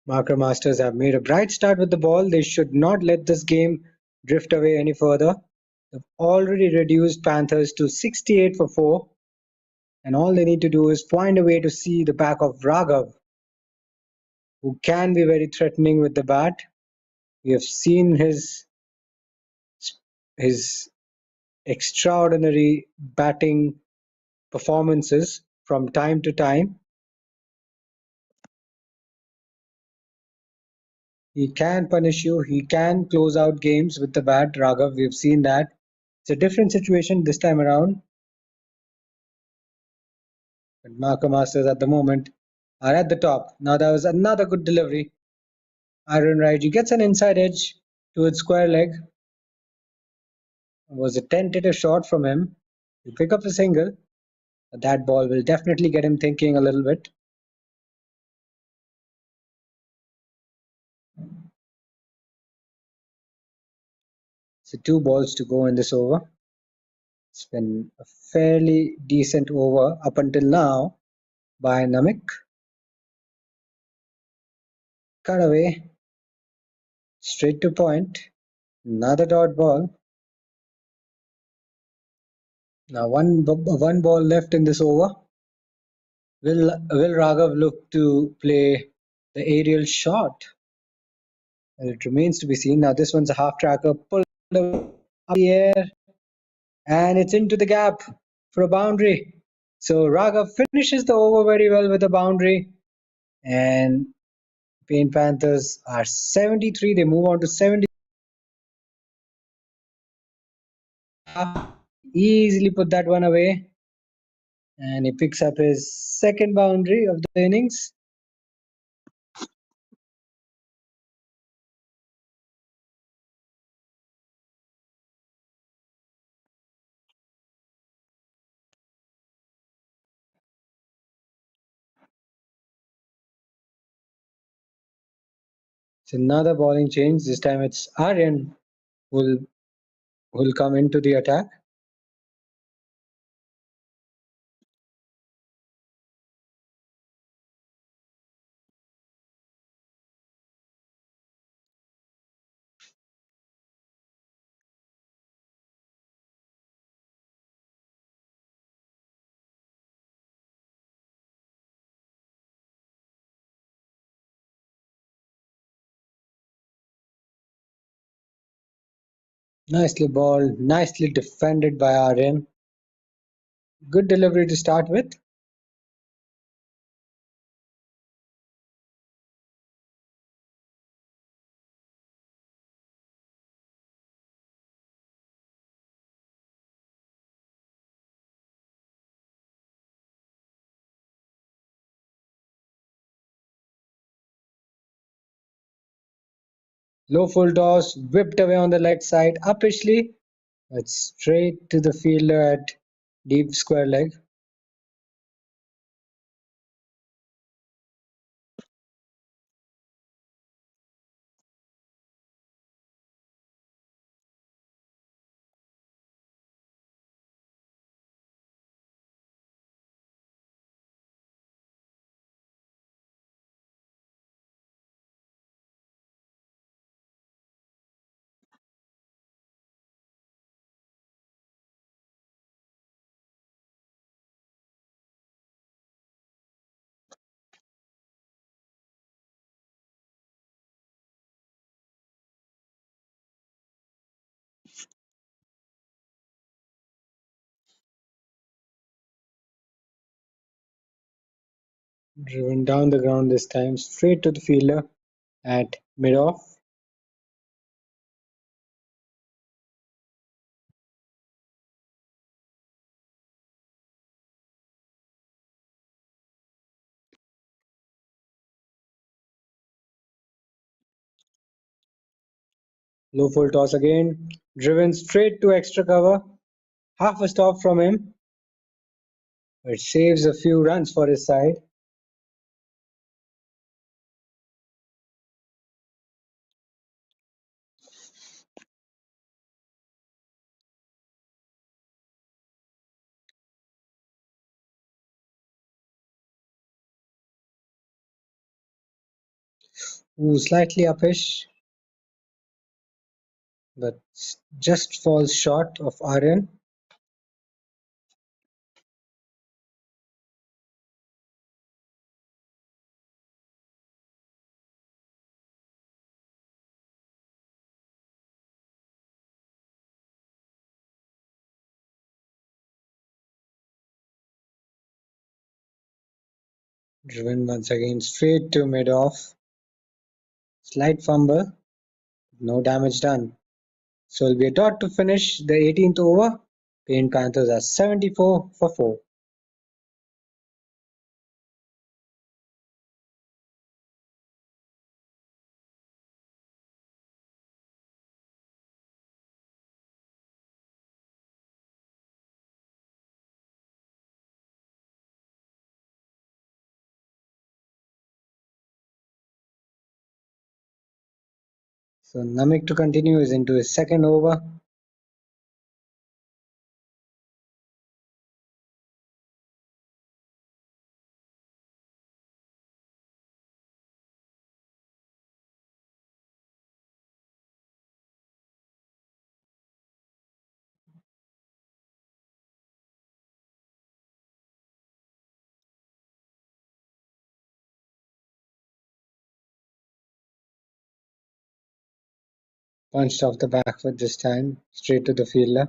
Marker Masters have made a bright start with the ball. They should not let this game drift away any further. They've already reduced Panthers to 68 for 4. And all they need to do is find a way to see the back of Raghav, who can be very threatening with the bat. We have seen his extraordinary batting performances from time to time. He can punish you. He can close out games with the bat, Raghav. We've seen that. It's a different situation this time around. But Marker Masters at the moment are at the top. Now that was another good delivery. Aaron Raiji gets an inside edge to its square leg. It was a tentative shot from him. He'll pick up a single. But that ball will definitely get him thinking a little bit. So 2 balls to go in this over. It's been a fairly decent over up until now by Namik. Cut away. Straight to point. Another dot ball. Now one ball left in this over. Will Raghav look to play the aerial shot? It remains to be seen. Now this one's a half tracker. Pulled up the air. And it's into the gap for a boundary. So Raghav finishes the over very well with a boundary. And Paint Panthers are 73. They move on to 70. Easily put that one away. And he picks up his second boundary of the innings. It's another bowling change. This time it's Aryan who'll come into the attack. Nicely balled, nicely defended by RM. Good delivery to start with. Low full toss, whipped away on the leg side, uppishly, but straight to the fielder at deep square leg. Driven down the ground this time, straight to the fielder at mid-off. Low full toss again, driven straight to extra cover. Half a stop from him, but saves a few runs for his side. Ooh, slightly uppish, but just falls short of Aryan. Driven once again straight to mid-off. Slight fumble, no damage done. So it'll be a dot to finish the 18th over. Paint Panthers are 74 for 4. So Namik to continue is into his second over. Punched off the back foot this time, straight to the fielder.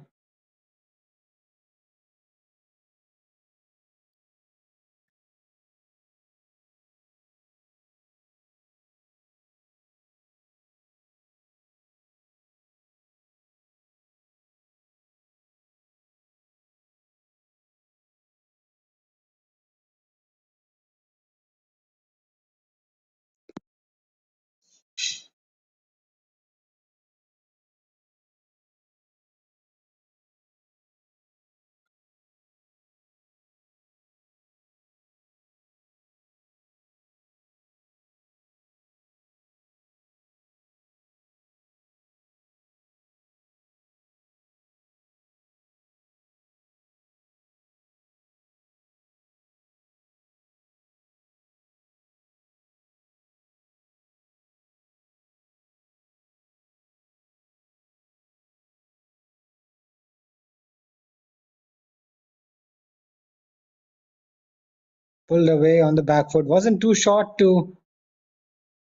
Pulled away on the back foot. Wasn't too short to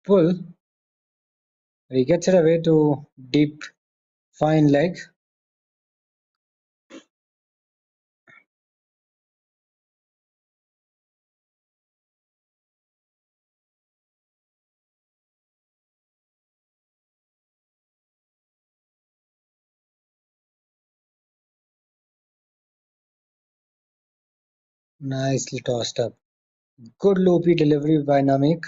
pull. He gets it away to deep Fine leg. Nicely tossed up. Good loopy delivery by Namik.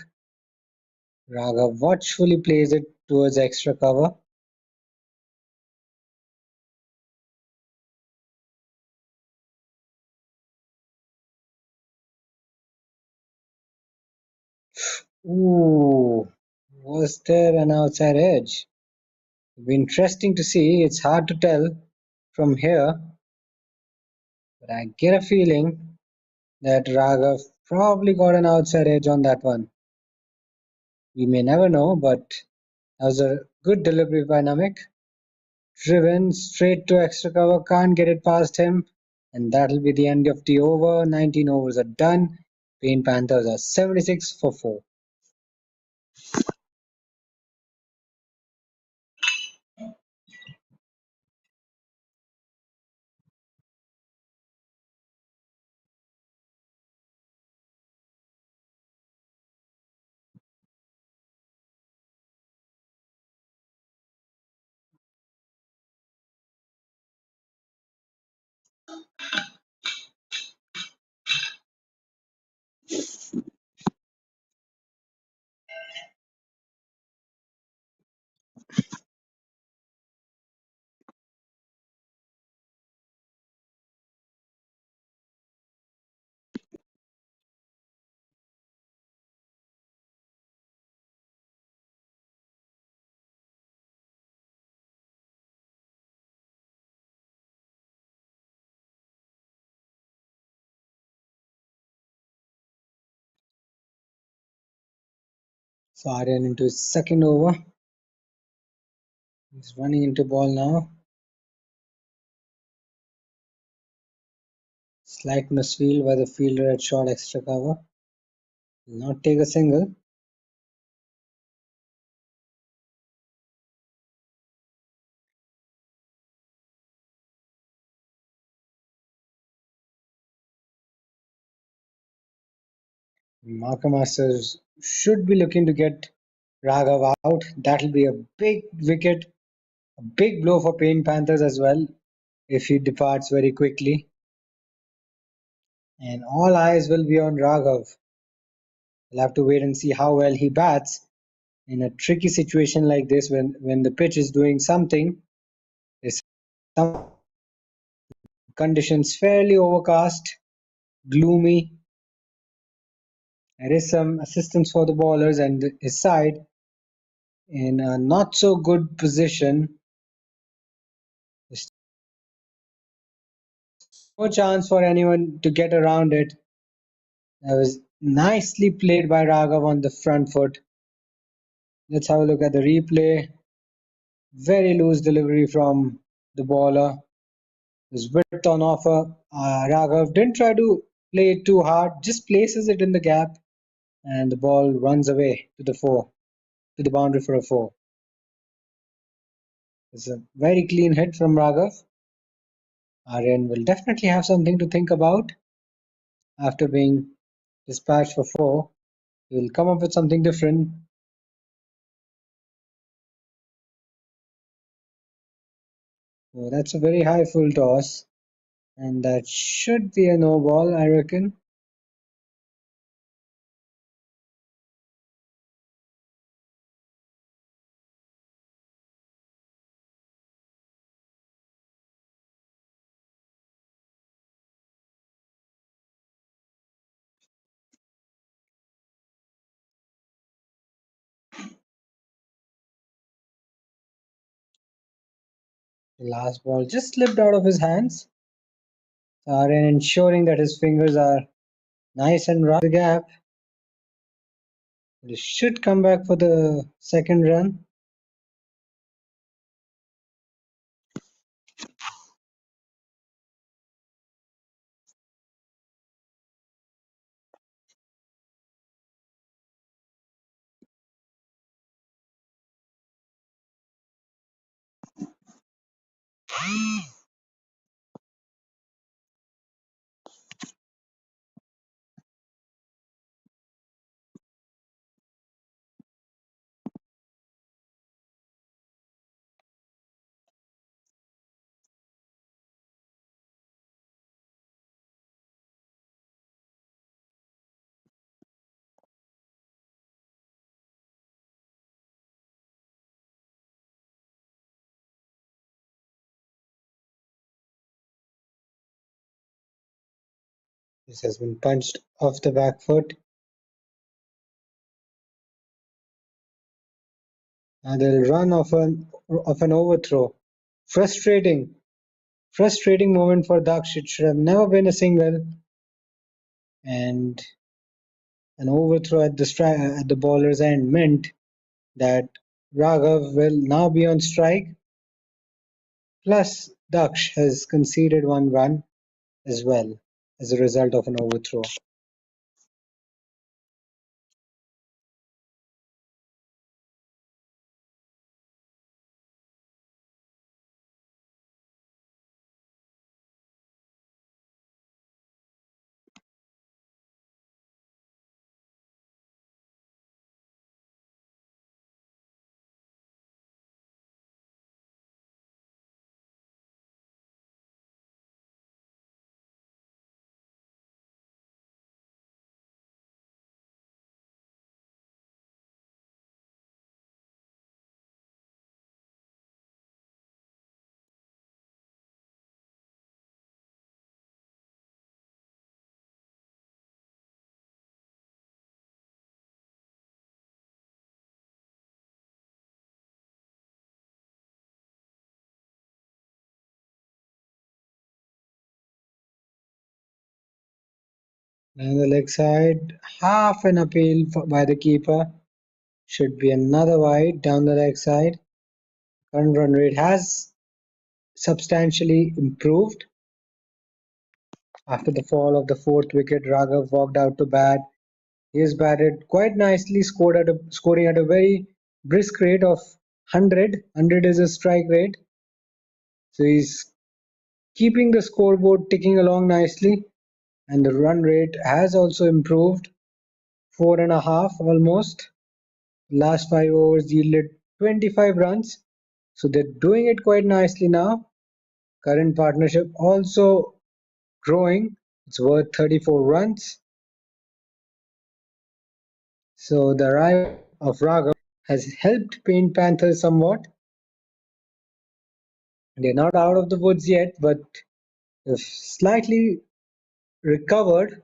Raghav watchfully plays it towards extra cover. Ooh, was there an outside edge? It'll be interesting to see. It's hard to tell from here, but I get a feeling that Raghav probably got an outside edge on that one. We may never know, but that was a good delivery by Namik. Driven straight to extra cover, can't get it past him, and that'll be the end of the over. 19 overs are done. Pain Panthers are 76 for 4. So Aryan into his second over. He's running into ball now. Slight misfield by the fielder at short extra cover. Will not take a single. Marker Masters should be looking to get Raghav out. That'll be a big wicket, a big blow for Pain Panthers as well if he departs very quickly. And all eyes will be on Raghav. We'll have to wait and see how well he bats in a tricky situation like this when the pitch is doing something. There's some conditions fairly overcast, gloomy. There is some assistance for the bowlers and his side in a not so good position. There's no chance for anyone to get around it. That was nicely played by Raghav on the front foot. Let's have a look at the replay. Very loose delivery from the bowler. There's width on offer. Raghav didn't try to play it too hard, just places it in the gap, and the ball runs away to the four, to the boundary for a four. It's a very clean hit from Raghav. Aryan will definitely have something to think about after being dispatched for four. He will come up with something different. So that's a very high full toss, and that should be a no ball, I reckon. The last ball just slipped out of his hands. Aryan ensuring that his fingers are nice and rough the gap. He should come back for the second run. This has been punched off the back foot. And they'll run of an overthrow. Frustrating. Frustrating moment for Daksh. It should have never been a single. And an overthrow at the bowler's end meant that Raghav will now be on strike. Plus, Daksh has conceded one run as well as a result of an overthrow. And the leg side, half an appeal by the keeper. Should be another wide down the leg side. Current run rate has substantially improved. After the fall of the fourth wicket, Raghav walked out to bat. He has batted quite nicely, scoring at a very brisk rate of 100. 100 is his strike rate. So he's keeping the scoreboard ticking along nicely. And the run rate has also improved. 4.5 almost. Last 5 overs yielded 25 runs. So they're doing it quite nicely now. Current partnership also growing. It's worth 34 runs. So the arrival of Raghav has helped paint Panthers somewhat. They're not out of the woods yet, but they've slightly recovered.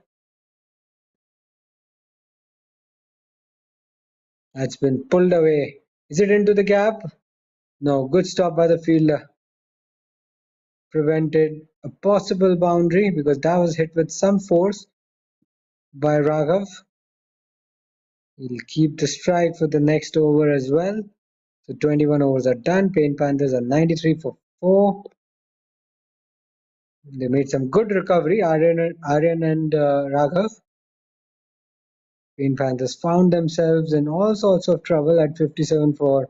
That's been pulled away. Is it into the gap? No, good stop by the fielder. Prevented a possible boundary because that was hit with some force by Raghav. He'll keep the strike for the next over as well. So 21 overs are done. Paint Panthers are 93 for 4. They made some good recovery, Aryan and Raghav. Paint Panthers found themselves in all sorts of trouble at 57 for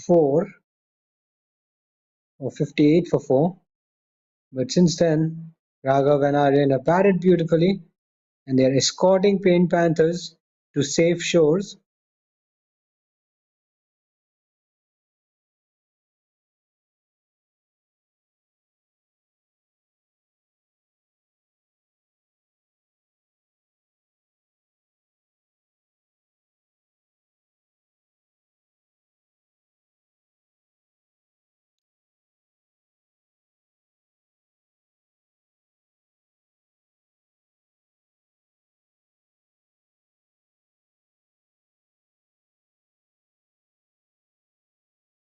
4 or 58 for 4. But since then, Raghav and Aryan have batted beautifully and they are escorting Paint Panthers to safe shores.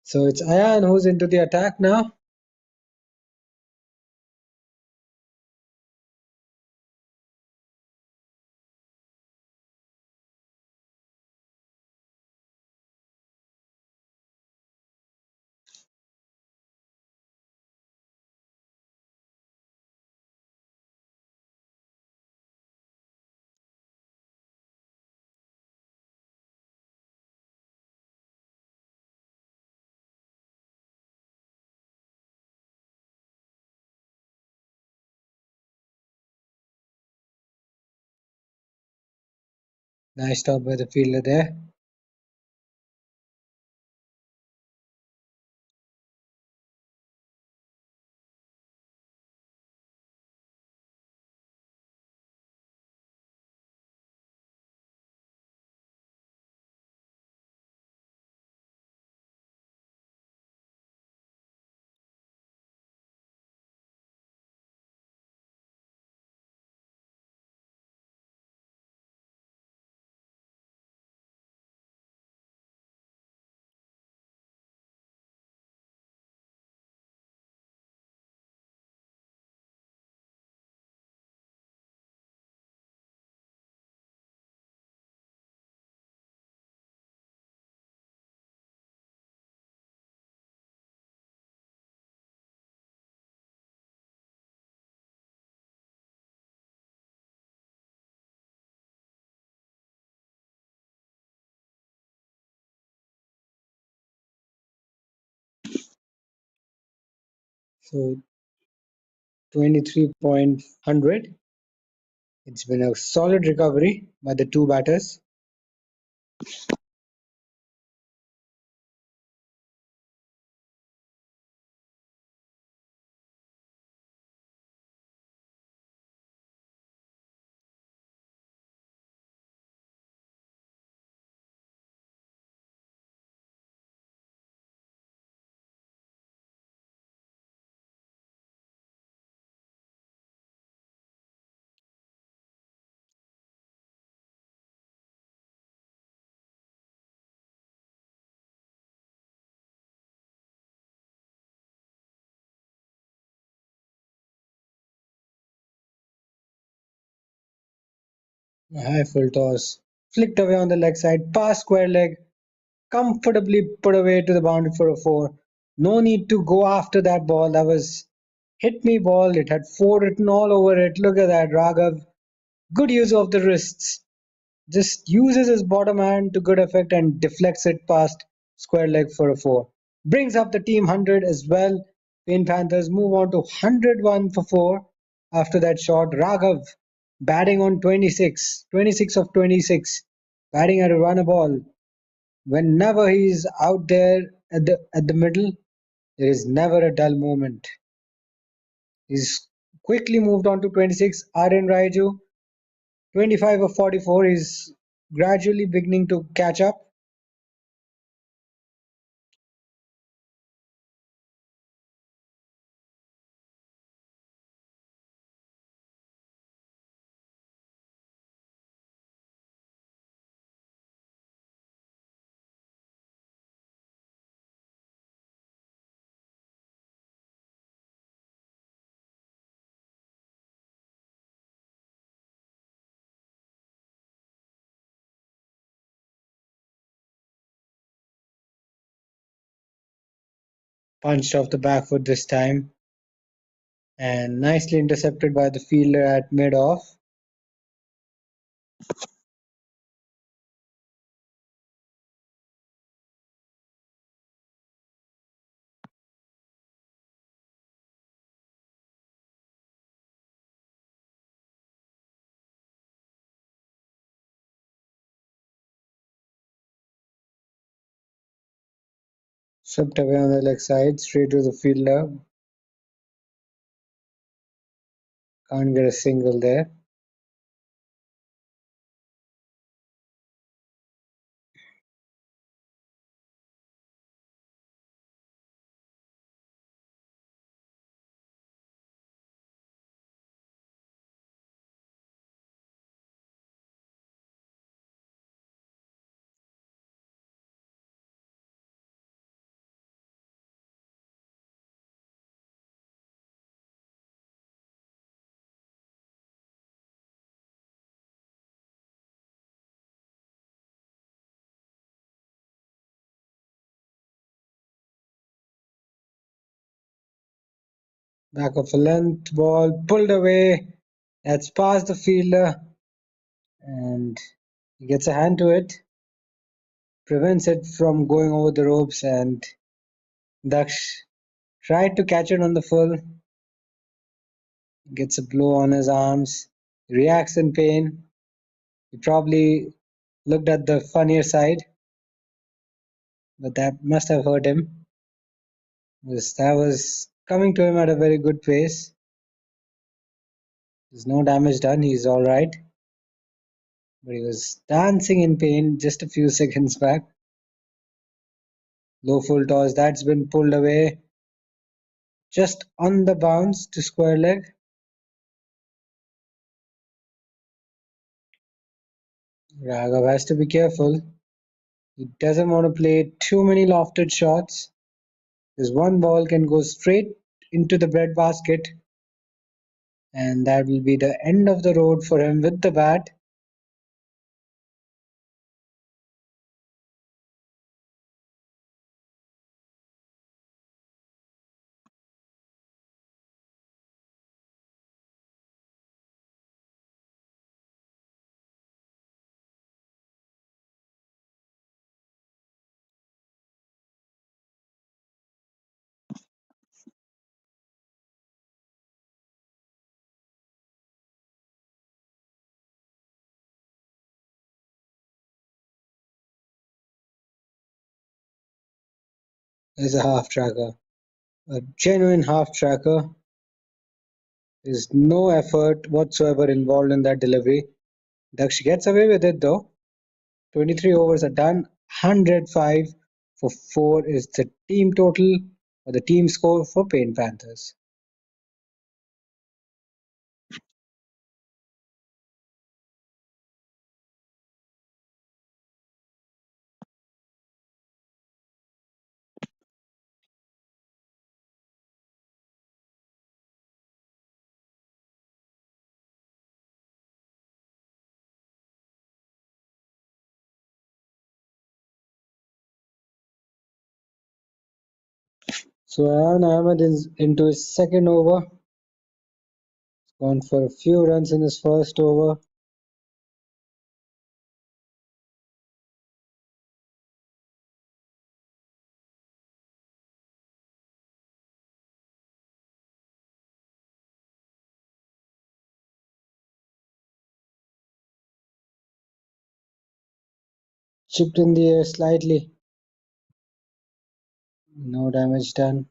So it's Ayan who's into the attack now. Nice stop by the fielder there. So 23.100. It's been a solid recovery by the two batters. A high full toss. Flicked away on the leg side. Past square leg. Comfortably put away to the boundary for a four. No need to go after that ball. That was hit me ball. It had four written all over it. Look at that, Raghav. Good use of the wrists. Just uses his bottom hand to good effect and deflects it past square leg for a four. Brings up the team 100 as well. Panthers move on to 101 for four after that shot. Raghav batting on 26, 26 of 26, batting at a run a ball. Whenever he is out there at the middle, there is never a dull moment. He's quickly moved on to 26. Aaron Raiju, 25 of 44, is gradually beginning to catch up. Punched off the back foot this time and nicely intercepted by the fielder at mid-off. Swept away on the leg side, straight to the fielder. Can't get a single there. Back of a length ball, pulled away. That's past the fielder and he gets a hand to it. Prevents it from going over the ropes and Daksh tried to catch it on the full. Gets a blow on his arms. Reacts in pain. He probably looked at the funnier side, but that must have hurt him. Because that was coming to him at a very good pace. There's no damage done, he's alright. But he was dancing in pain just a few seconds back. Low full toss, that's been pulled away. Just on the bounce to square leg. Raghav has to be careful. He doesn't want to play too many lofted shots. This one ball can go straight into the breadbasket, and that will be the end of the road for him with the bat. Is a half tracker, a genuine half tracker. There's no effort whatsoever involved in that delivery. Daksh gets away with it though. 23 overs are done. 105 for 4 is the team total or the team score for Paint Panthers. So Ayan Ahmed is into his second over. Gone for a few runs in his first over. Chipped in the air slightly. No damage done.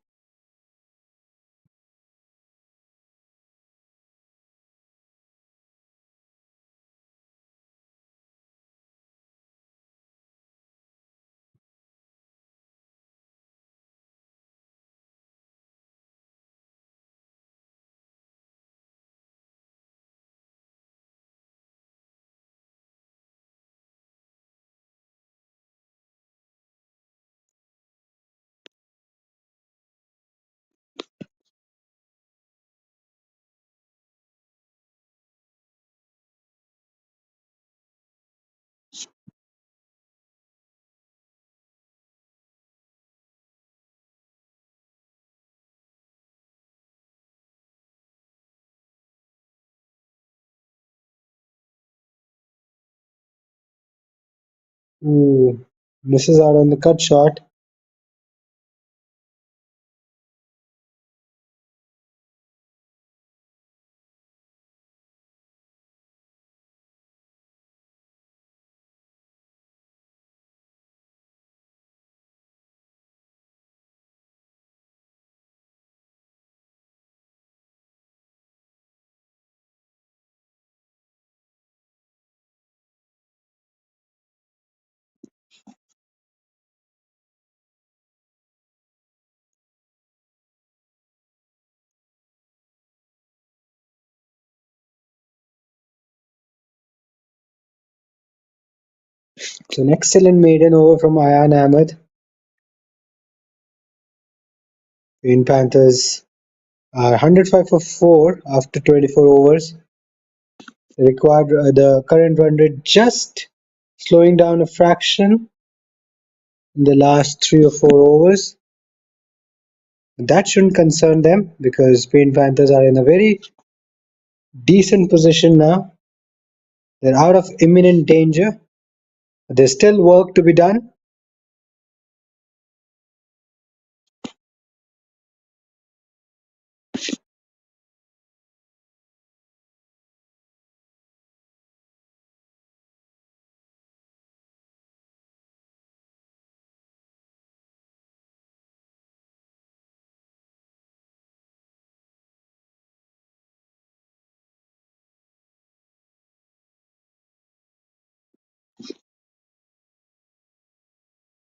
Ooh, misses out on the cut shot. So an excellent maiden over from Ayan Ahmed. Green Panthers are 105 for 4 after 24 overs. They required the current run rate just slowing down a fraction in the last 3 or 4 overs. That shouldn't concern them because Paint Panthers are in a very decent position now. They're out of imminent danger. There's still work to be done.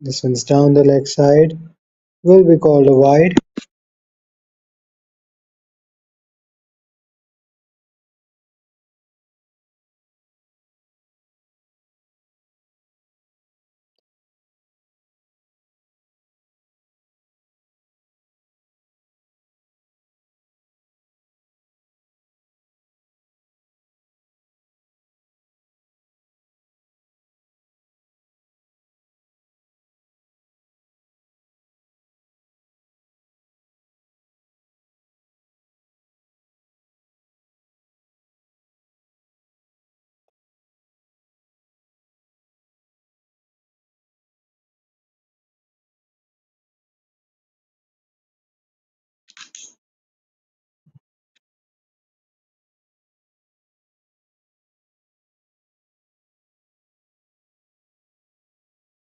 This one's down the leg side. Will be called a wide.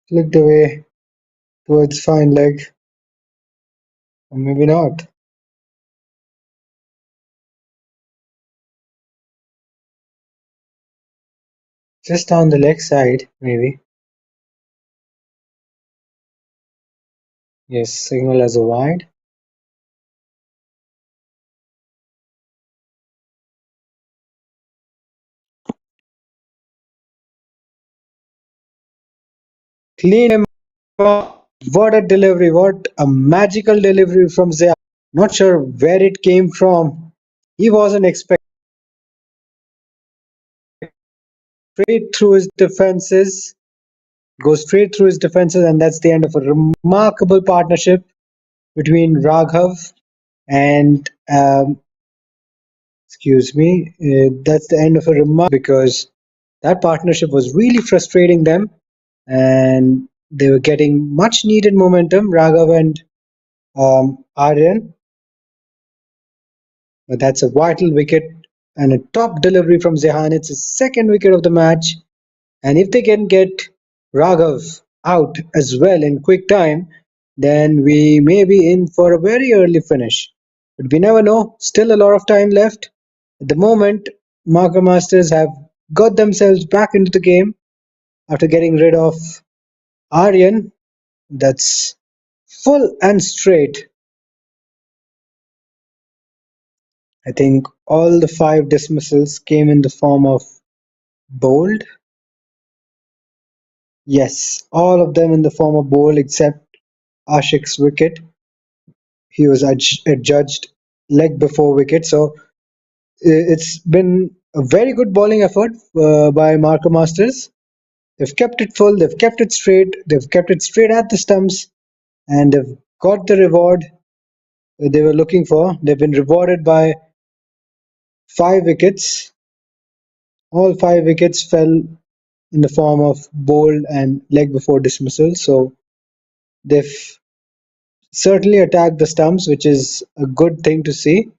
Flicked away towards fine leg. Or maybe not. Just down the leg side, maybe. Yes, signal as a wide. Clean him up. What a delivery. What a magical delivery from Zia. Not sure where it came from. He wasn't expecting straight through his defenses. Goes straight through his defenses, and that's the end of a remarkable partnership between Raghav and excuse me. That's the end of a remark because that partnership was really frustrating them, and they were getting much needed momentum. Raghav and Aryan, but that's a vital wicket and a top delivery from Zehan. It's his second wicket of the match. And if they can get Raghav out as well in quick time, then we may be in for a very early finish. But we never know. Still a lot of time left. At the moment, Marker Masters have got themselves back into the game after getting rid of Aryan. That's full and straight. I think all the five dismissals came in the form of bold. Yes, all of them in the form of bold except Ashik's wicket. He was adjudged leg before wicket. So it's been a very good bowling effort by Marco Masters. They've kept it full, they've kept it straight, they've kept it straight at the stumps, and they've got the reward they were looking for. They've been rewarded by 5 wickets. All 5 wickets fell in the form of bowled and leg before dismissal. So they've certainly attacked the stumps, which is a good thing to see.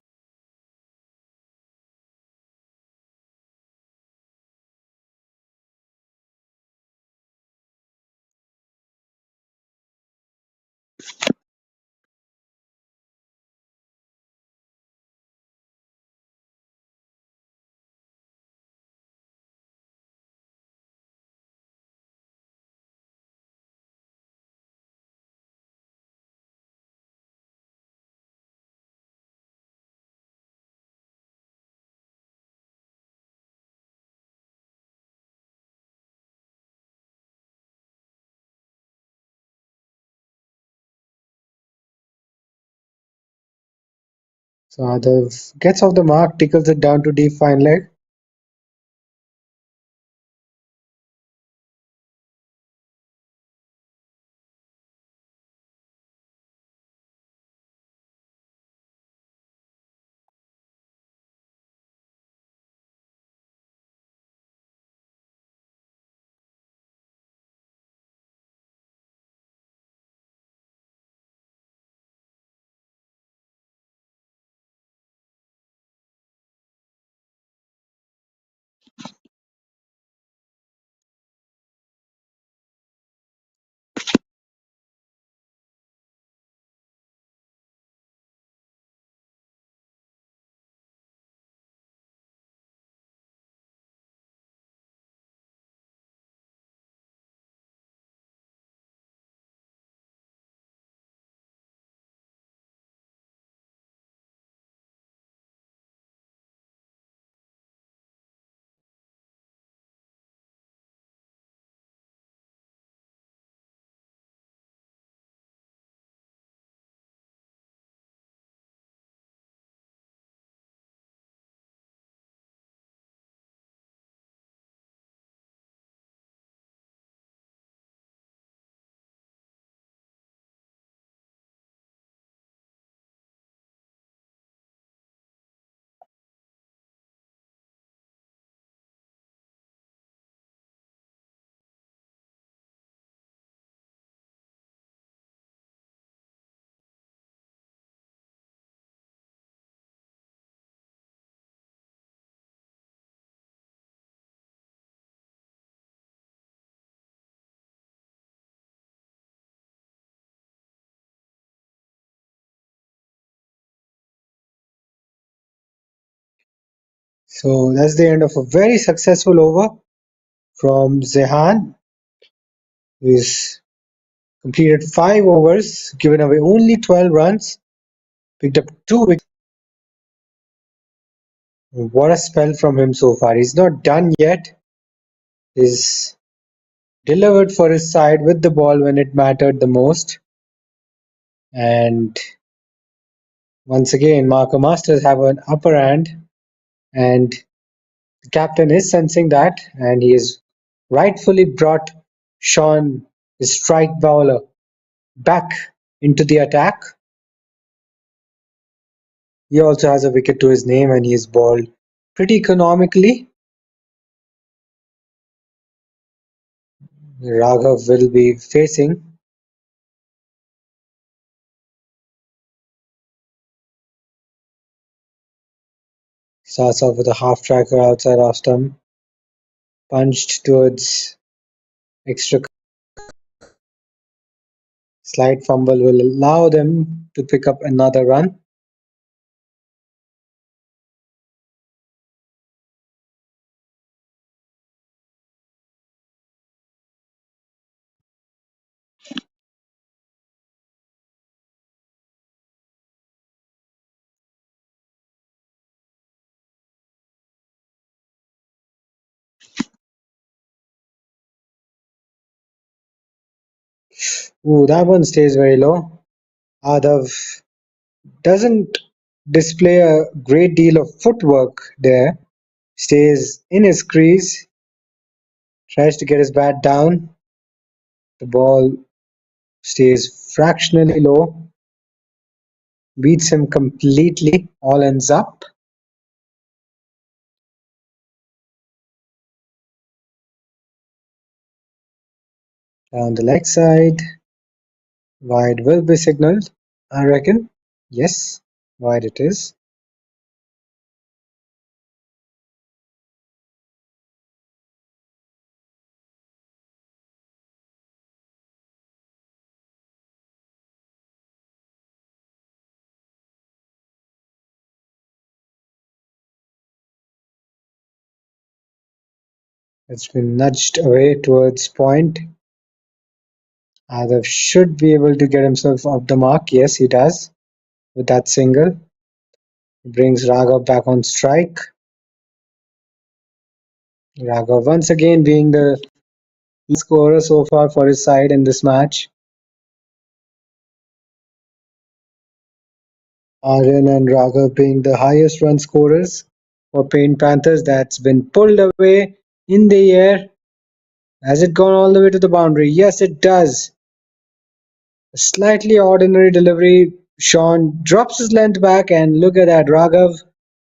So Adav gets off the mark, tickles it down to deep fine leg. So that's the end of a very successful over from Zehan, who's completed 5 overs, given away only 12 runs, picked up 2 wickets. What a spell from him so far. He's not done yet. He's delivered for his side with the ball when it mattered the most. And once again, Marco Masters have an upper hand, and the captain is sensing that, and he has rightfully brought Sean, his strike bowler, back into the attack. He also has a wicket to his name, and he is bowled pretty economically. Raghav will be facing. Starts off with a half tracker outside off stump, punched towards extra. Slight fumble will allow them to pick up another run. Ooh, that one stays very low. Adav doesn't display a great deal of footwork there. Stays in his crease, tries to get his bat down. The ball stays fractionally low, beats him completely, all ends up. Down the leg side, wide will be signaled, I reckon. Yes, wide it is. It's been nudged away towards point. Adav should be able to get himself off the mark. Yes, he does with that single. He brings Raghav back on strike. Raghav once again being the scorer so far for his side in this match. Aryan and Raghav being the highest run scorers for Paint Panthers. That's been pulled away in the air. Has it gone all the way to the boundary? Yes, it does. A slightly ordinary delivery. Sean drops his length back, and look at that. Raghav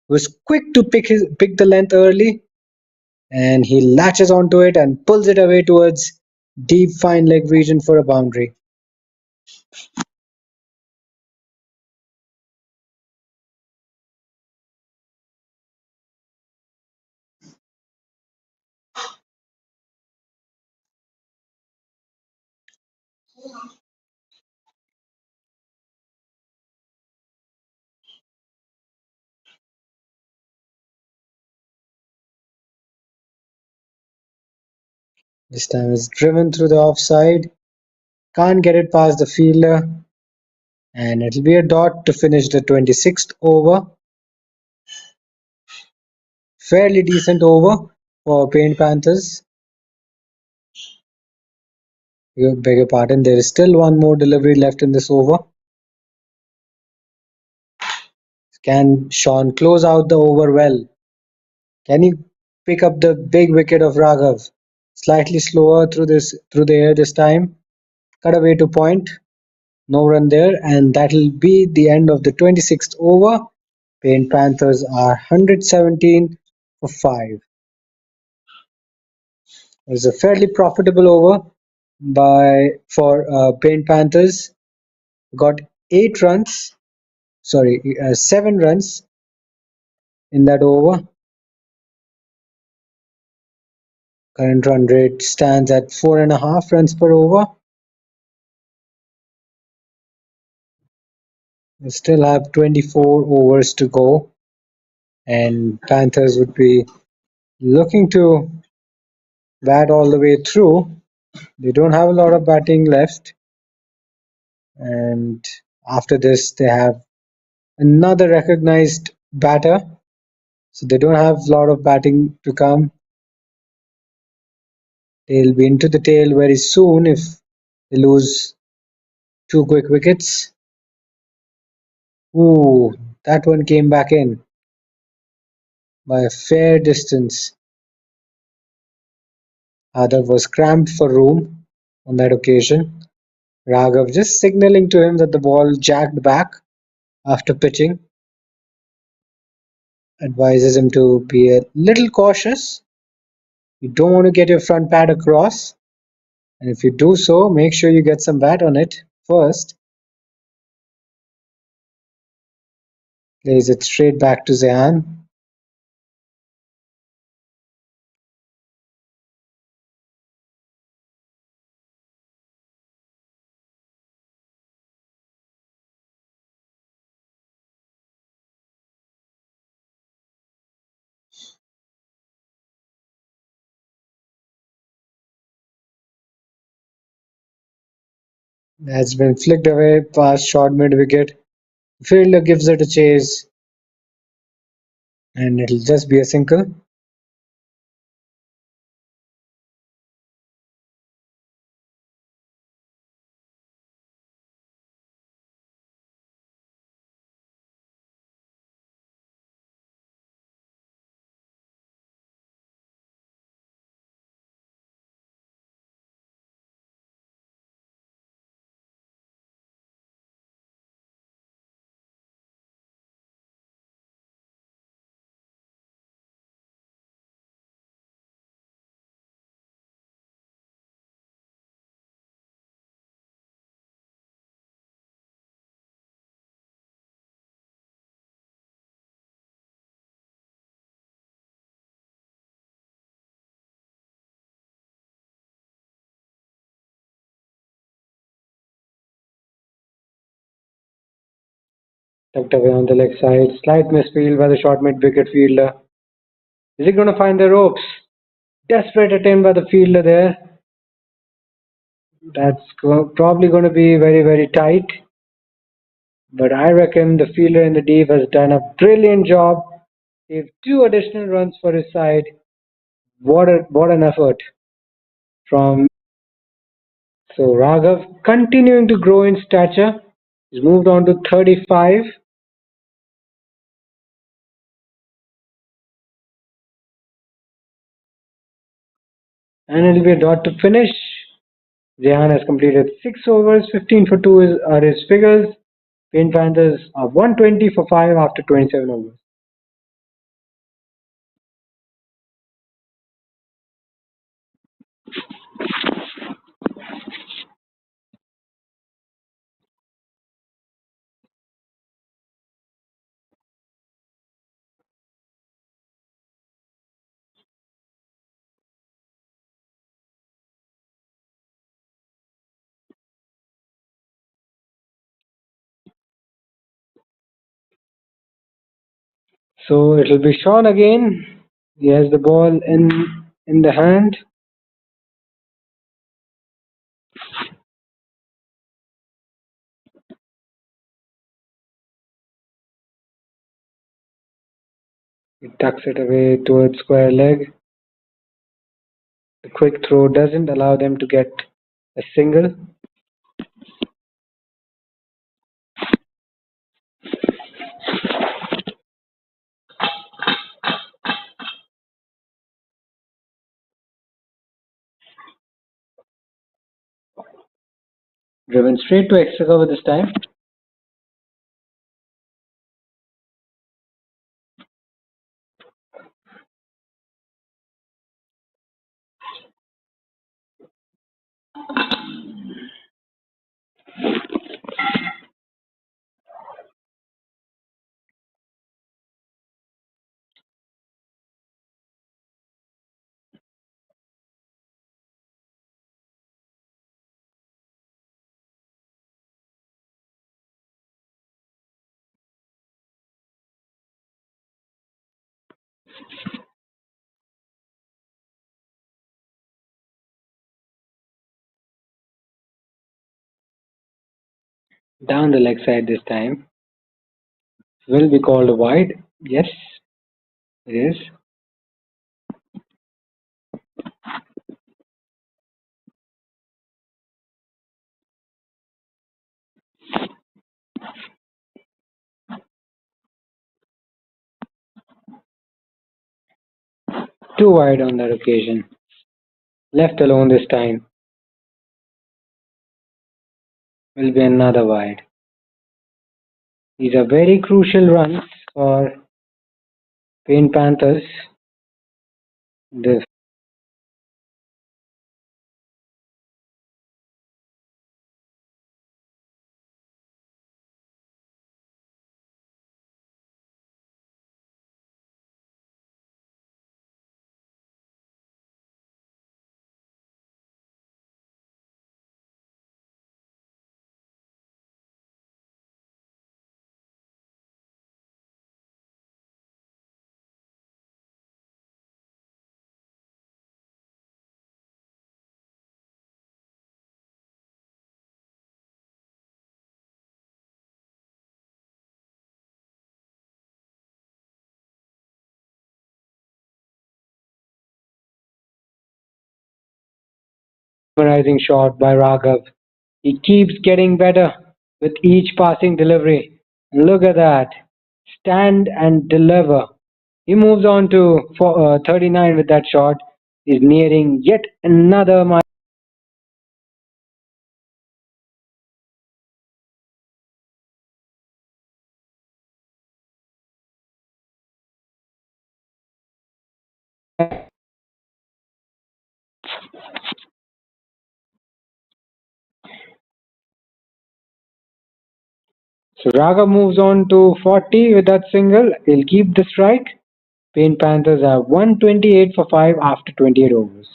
was quick to pick the length early, and he latches onto it and pulls it away towards deep fine leg region for a boundary. This time it's driven through the offside. Can't get it past the fielder. And it'll be a dot to finish the 26th over. Fairly decent over for Paint Panthers. You beg your pardon, there is still one more delivery left in this over. Can Sean close out the over well? Can he pick up the big wicket of Raghav? Slightly slower through the air this time. Cut away to point. No run there, and that'll be the end of the 26th over. Paint Panthers are 117 for 5. It was a fairly profitable over for Paint Panthers. Got 7 runs in that over. Current run rate stands at 4.5 runs per over. We still have 24 overs to go. and Panthers would be looking to bat all the way through. They don't have a lot of batting left, and after this, they have another recognized batter, so they don't have a lot of batting to come. They'll be into the tail very soon if they lose two quick wickets. Ooh, that one came back in by a fair distance. Adav was cramped for room on that occasion. Raghav just signaling to him that the ball jagged back after pitching, advises him to be a little cautious. You don't want to get your front pad across, and if you do so, make sure you get some bat on it first. Plays it straight back to Zehan. That's been flicked away past short mid wicket. The fielder gives it a chase, and it'll just be a single. Tucked away on the leg side. Slight misfield by the short mid wicket fielder. Is he going to find the ropes? Desperate attempt by the fielder there. That's probably going to be very, very tight. But I reckon the fielder in the deep has done a brilliant job. Gave two additional runs for his side. What an effort from. So Raghav continuing to grow in stature. He's moved on to 35. And it'll be a dot to finish. Zehan has completed 6 overs, 15 for 2 are his figures. Paint Panthers are 120 for 5 after 27 overs. So it'll be Sean again. He has the ball in the hand. He tucks it away towards square leg. The quick throw doesn't allow them to get a single. Driven straight to extra cover this time. Down the leg side this time. Will be called a wide. Yes, it is. Too wide on that occasion. Left alone this time. Will be another wide. These are very crucial runs for Panthers. The mesmerizing shot by Raghav. He keeps getting better with each passing delivery. Look at that. Stand and deliver. He moves on to 39 with that shot. He's nearing yet another So Raga moves on to 40 with that single. He'll keep the strike. Panthers have 128 for 5 after 28 overs.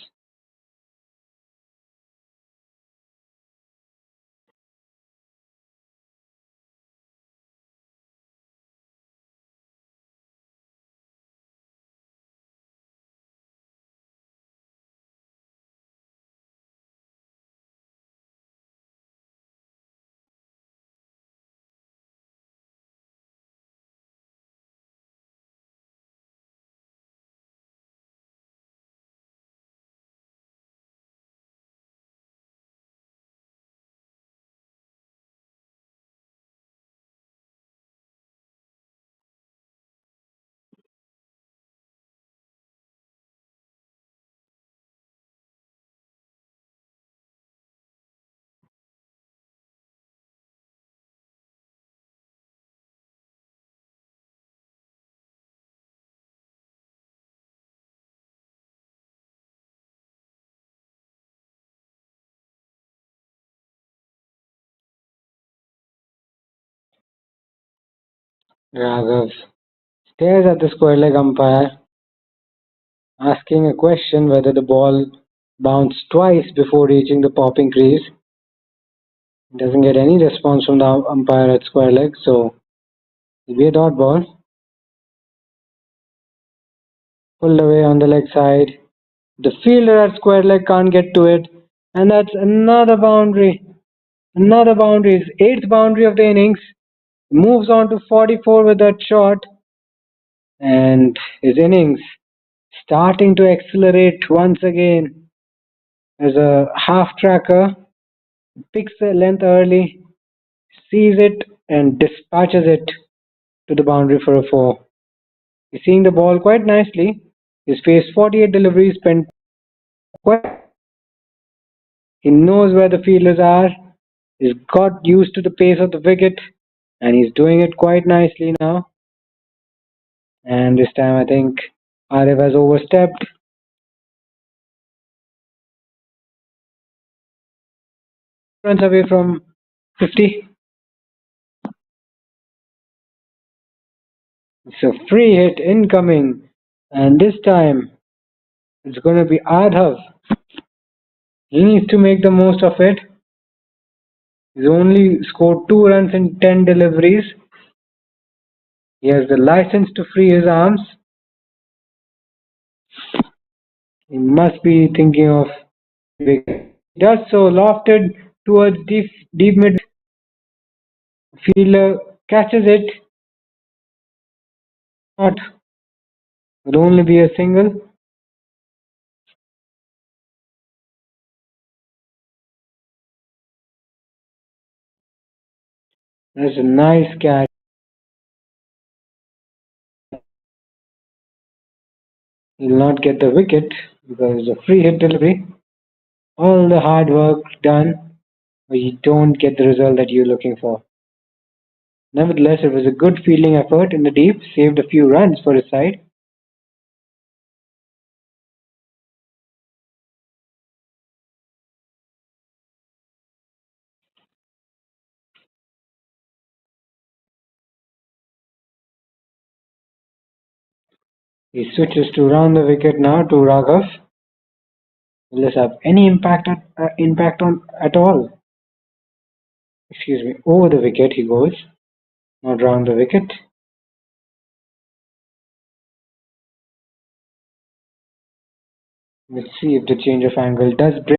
Raghav stares at the square leg umpire, asking a question whether the ball bounced twice before reaching the popping crease. Doesn't get any response from the umpire at square leg, so it'll be a dot ball. Pulled away on the leg side. The fielder at square leg can't get to it, and that's another boundary. Another boundary, his eighth boundary of the innings. Moves on to 44 with that shot, and his innings starting to accelerate once again. As a half tracker, picks the length early, sees it, and dispatches it to the boundary for a 4. He's seeing the ball quite nicely. He's faced 48 deliveries, spent quite. He knows where the fielders are. He's got used to the pace of the wicket, and he's doing it quite nicely now. And this time, I think Arif has overstepped. Runs away from 50. It's a free hit incoming, and this time it's going to be Adhav. He needs to make the most of it. He's only scored 2 runs in 10 deliveries. He has the license to free his arms. He must be thinking of wicket. He does so, lofted towards deep mid. Fielder catches it. Not will only be a single. That's a nice catch. He'll not get the wicket because it's a free hit delivery. All the hard work done, but you don't get the result that you're looking for. Nevertheless, it was a good fielding effort in the deep, saved a few runs for his side. He switches to round the wicket now to Raghav. Will this have any impact on at all? Excuse me, over the wicket he goes, not round the wicket. Let's see if the change of angle does bring.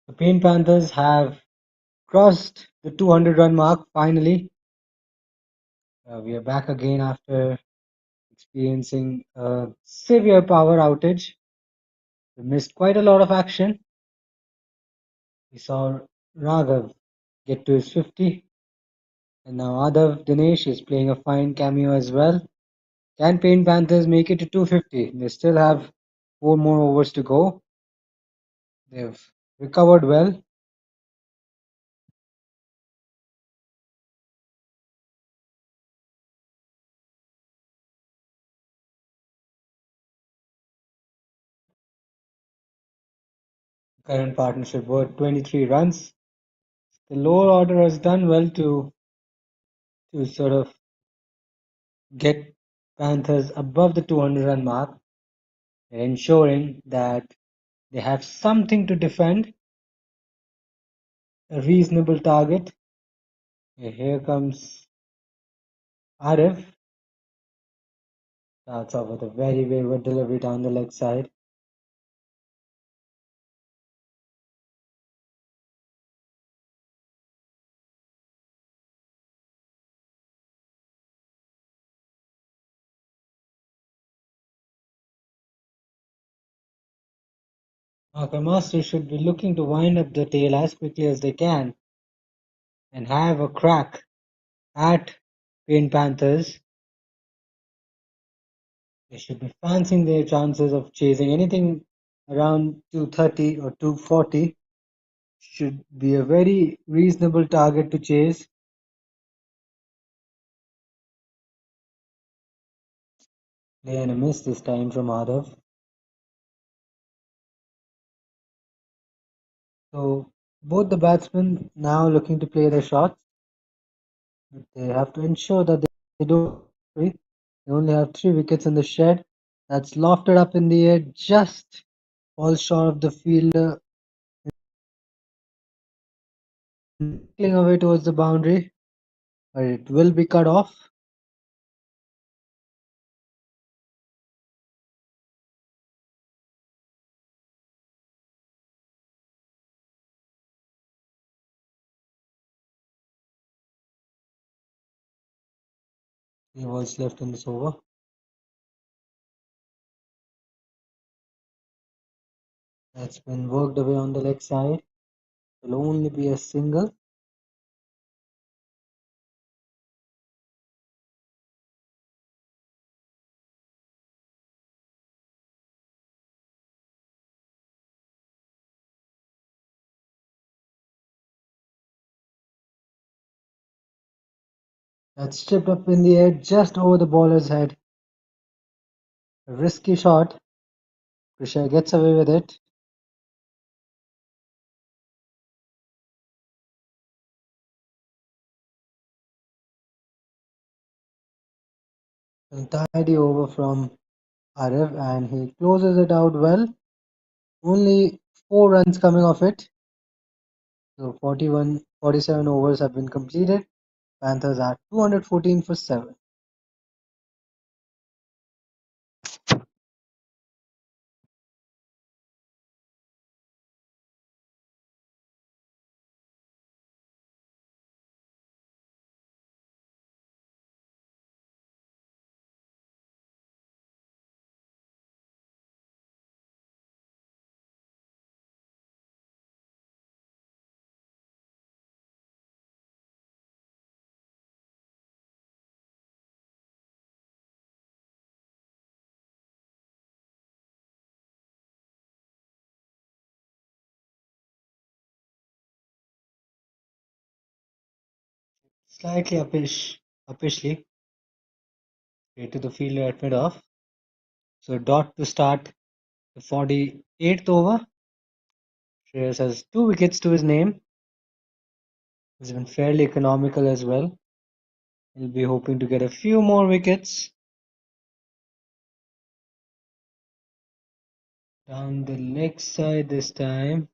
The Pain Panthers have crossed the 200 run mark finally. We are back again after experiencing a severe power outage. We missed quite a lot of action. We saw Raghav get to his 50, and now Adav Dinesh is playing a fine cameo as well. Can Pain Panthers make it to 250? They still have 4 more overs to go. They've recovered well. Current partnership worth 23 runs. The lower order has done well to sort of get Panthers above the 200 run mark, ensuring that They have something to defend, a reasonable target. Here comes Arif. Starts off with a very wayward delivery down the leg side. Our Masters should be looking to wind up the tail as quickly as they can and have a crack at Paint Panthers. They should be fancying their chances of chasing anything around 230 or 240. Should be a very reasonable target to chase. Play and a miss this time from Adav. So both the batsmen now looking to play their shots. But they have to ensure that they don't. They only have 3 wickets in the shed. That's lofted up in the air, just falls short of the fielder, cling away towards the boundary, but it will be cut off. He was left in this over. That's been worked away on the leg side. Will only be a single. That's stripped up in the air just over the bowler's head. A risky shot. Cricsay gets away with it. A tidy over from Arif and he closes it out well. Only 4 runs coming off it. So 47 overs have been completed. Panthers are 214 for 7. Slightly uppishly, straight to the fielder at mid-off. So dot to start the 48th over. Shreyas has 2 wickets to his name. He's been fairly economical as well. He'll be hoping to get a few more wickets. Down the leg side this time.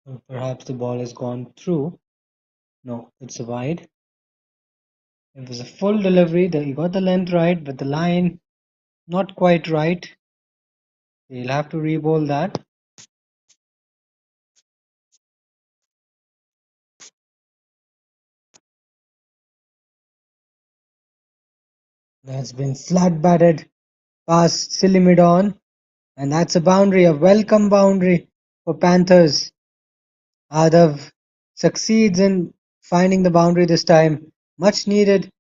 Or perhaps the ball has gone through. No, it's a wide. It was a full delivery. He got the length right, but the line not quite right. He'll have to re-bowl that. That's been flat batted past silly mid-on. And that's a boundary, a welcome boundary for Panthers. Adav succeeds in finding the boundary this time. Much needed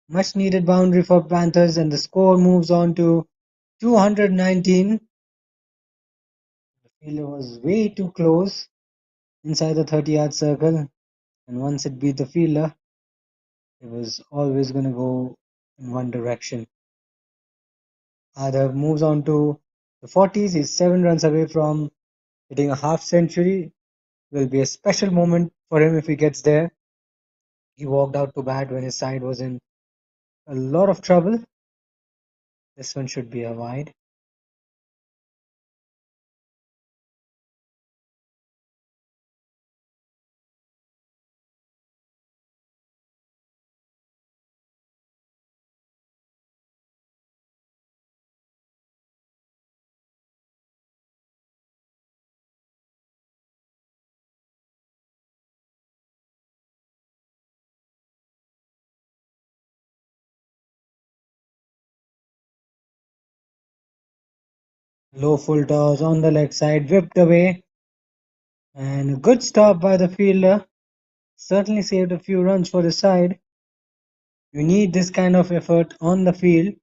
boundary for Panthers, and the score moves on to 219. The fielder was way too close inside the 30-yard circle, and once it beat the fielder, it was always going to go in one direction. Adav moves on to the 40s. He's 7 runs away from hitting a half century. Will be a special moment for him if he gets there. He walked out to bat when his side was in a lot of trouble. This one should be a wide. Low full toss on the leg side, whipped away, and a good stop by the fielder. Certainly saved a few runs for the side. You need this kind of effort on the field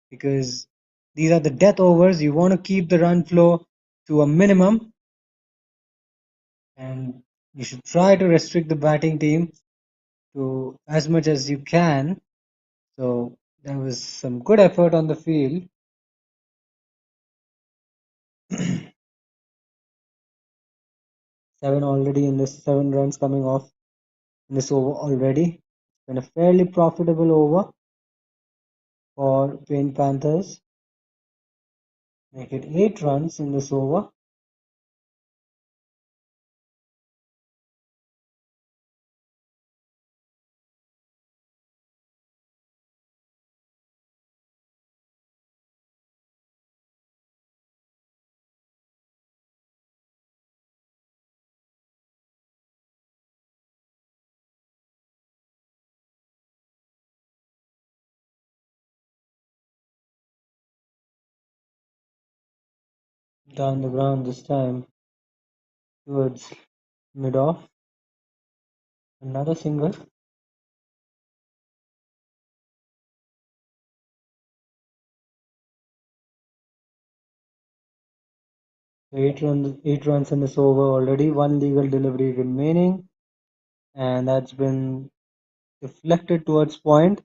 because these are the death overs. You want to keep the run flow to a minimum, and you should try to restrict the batting team to as much as you can. So there was some good effort on the field. 7 runs coming off in this over already. It's been a fairly profitable over for Panthers. Make it 8 runs in this over. Down the ground this time towards mid off. Another single. 8 runs in this over already. One legal delivery remaining, and that's been deflected towards point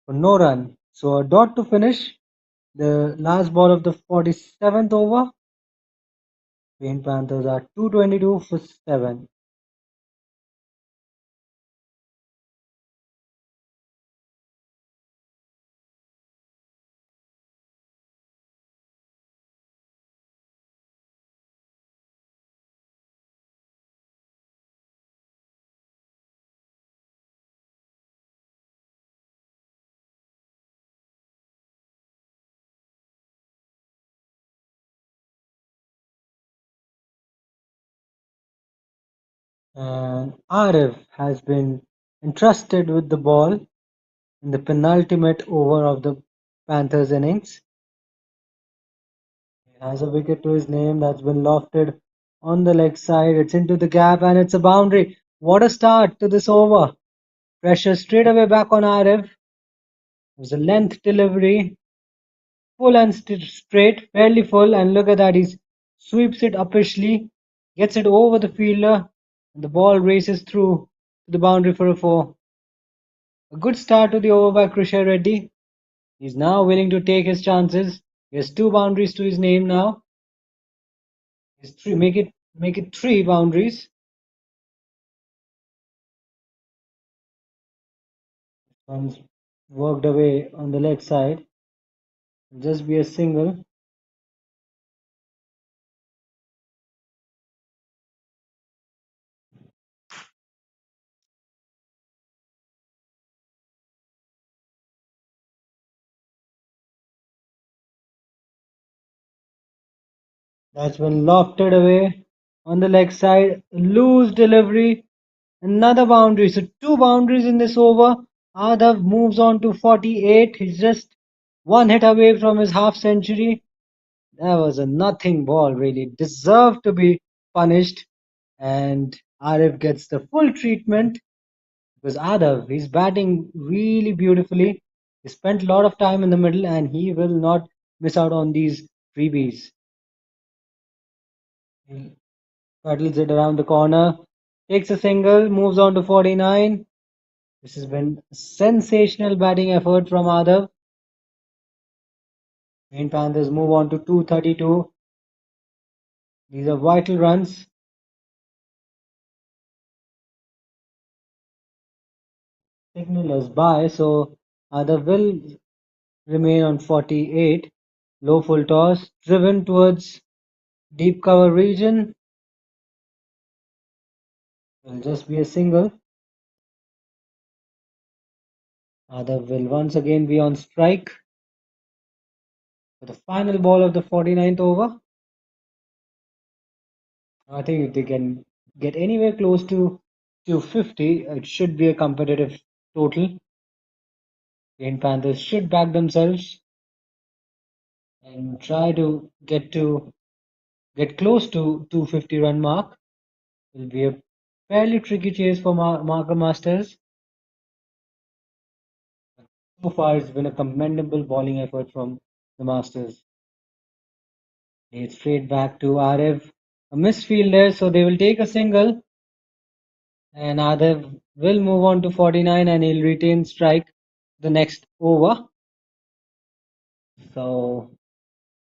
for no run. So a dot to finish the last ball of the 47th over. Panthers are 222 for 7. And Arif has been entrusted with the ball in the penultimate over of the Panthers innings. He has a wicket to his name that's been lofted on the leg side. It's into the gap and it's a boundary. What a start to this over. Pressure straight away back on Arif. It was a length delivery, full and straight, fairly full, and look at that. He sweeps it uppishly, gets it over the fielder, and the ball races through to the boundary for a 4. A good start to the over by Cricsay Reddy. He's now willing to take his chances. He has 2 boundaries to his name now. He's three, make it 3 boundaries. One's worked away on the leg side. Just be a single. That's been lofted away on the leg side. Loose delivery. Another boundary. So 2 boundaries in this over. Adav moves on to 48. He's just one hit away from his half century. That was a nothing ball, really. Deserved to be punished. And Arif gets the full treatment because Adav, he's batting really beautifully. He spent a lot of time in the middle and he will not miss out on these freebies. He paddles it around the corner, takes a single, moves on to 49. This has been a sensational batting effort from Adav. Main Panthers move on to 232. These are vital runs. Signal us by, so Adav will remain on 48. Low full toss, driven towards deep cover region. Will just be a single. Adav will once again be on strike for the final ball of the 49th over. I think if they can get anywhere close to 250, it should be a competitive total. Panthers should back themselves. and try to get close to 250 run mark. Will be a fairly tricky chase for Marker Masters. So far, it's been a commendable bowling effort from the Masters. It's straight back to Arif. A missed fielder, so they will take a single, and Arif will move on to 49 and he'll retain strike the next over. So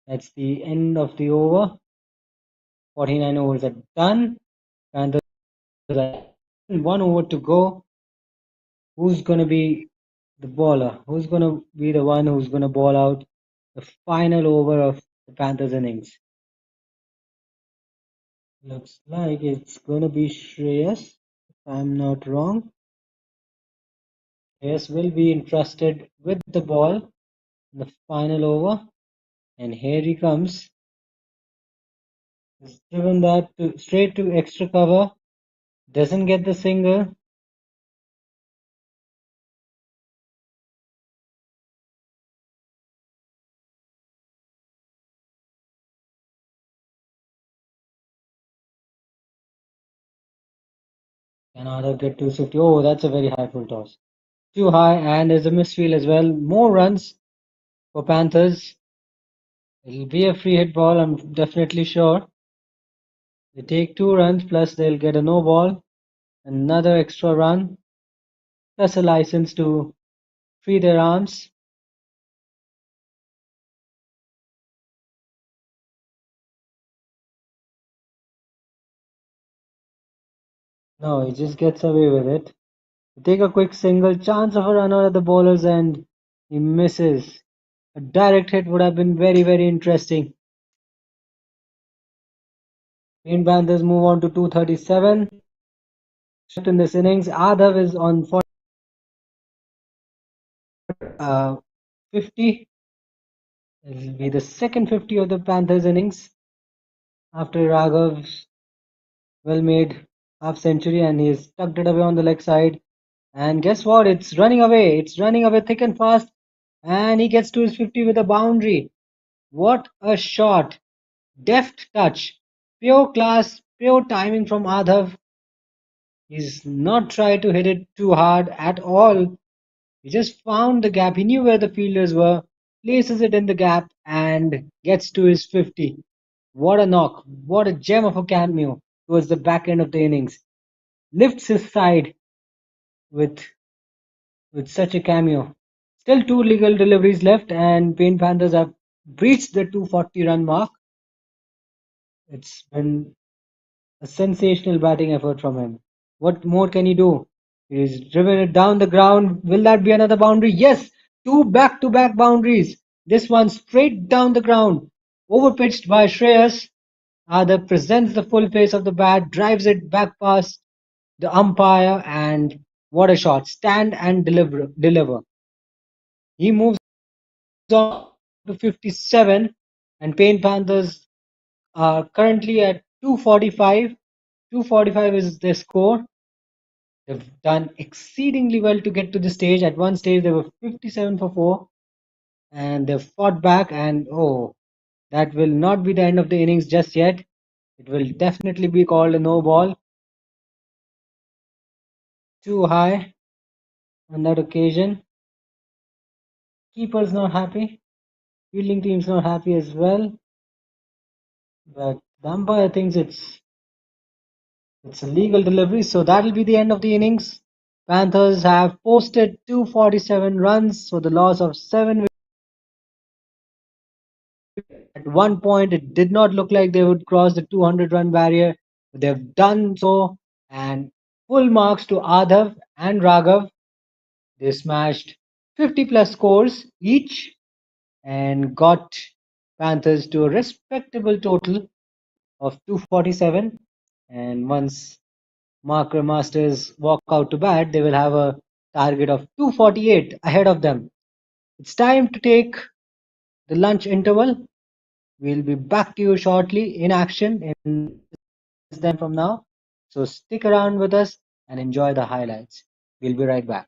that's the end of the over. 49 overs are done. And there's one over to go. Who's going to be the bowler? Who's going to be the one who's going to bowl out the final over of the Panthers innings? Looks like it's going to be Shreyas, if I'm not wrong. Shreyas will be entrusted with the ball in the final over. And here he comes. He's driven that straight to extra cover. Doesn't get the single. Another get 250. Oh, that's a very high full toss. Too high, and there's a misfield as well. More runs for Panthers. It'll be a free hit ball, I'm definitely sure. They take 2 runs, plus they'll get a no ball, another extra run, plus a license to free their arms. No, he just gets away with it. They take a quick single, chance of a run out at the bowlers, and he misses. A direct hit would have been very, very interesting. Green Panthers move on to 237. In this innings, Adav is on 50. It will be the second 50 of the Panthers innings after Raghav's well made half century, and he's tucked it away on the leg side. And guess what? It's running away. It's running away thick and fast. And he gets to his 50 with a boundary. What a shot! Deft touch. Pure class, pure timing from Adhav. He's not tried to hit it too hard at all. He just found the gap. He knew where the fielders were, places it in the gap, and gets to his 50. What a knock. What a gem of a cameo towards the back end of the innings. Lifts his side with such a cameo. Still two legal deliveries left, and Pain Panthers have breached the 240 run mark. It's been a sensational batting effort from him. What more can he do? He's driven it down the ground. Will that be another boundary? Yes! Two back to back boundaries. This one straight down the ground. Overpitched by Shreyas. Adav presents the full face of the bat, drives it back past the umpire, and what a shot. Stand and deliver. He moves on to 57, and Pain Panthers are currently at 245. 245 is their score. They've done exceedingly well to get to this stage. At one stage, they were 57 for 4, and they've fought back. And oh, that will not be the end of the innings just yet. It will definitely be called a no ball. Too high on that occasion. Keeper's not happy. Fielding team's not happy as well. But the umpire thinks it's a legal delivery, so that'll be the end of the innings. Panthers have posted 247 runs for the loss of 7. At one point, it did not look like they would cross the 200 run barrier, but they've done so. And full marks to Adhav and Raghav. They smashed 50 plus scores each and got Panthers to a respectable total of 247. And once Marker Masters walk out to bat, they will have a target of 248 ahead of them. It's time to take the lunch interval. We'll be back to you shortly in action in then from now. So stick around with us and enjoy the highlights. We'll be right back.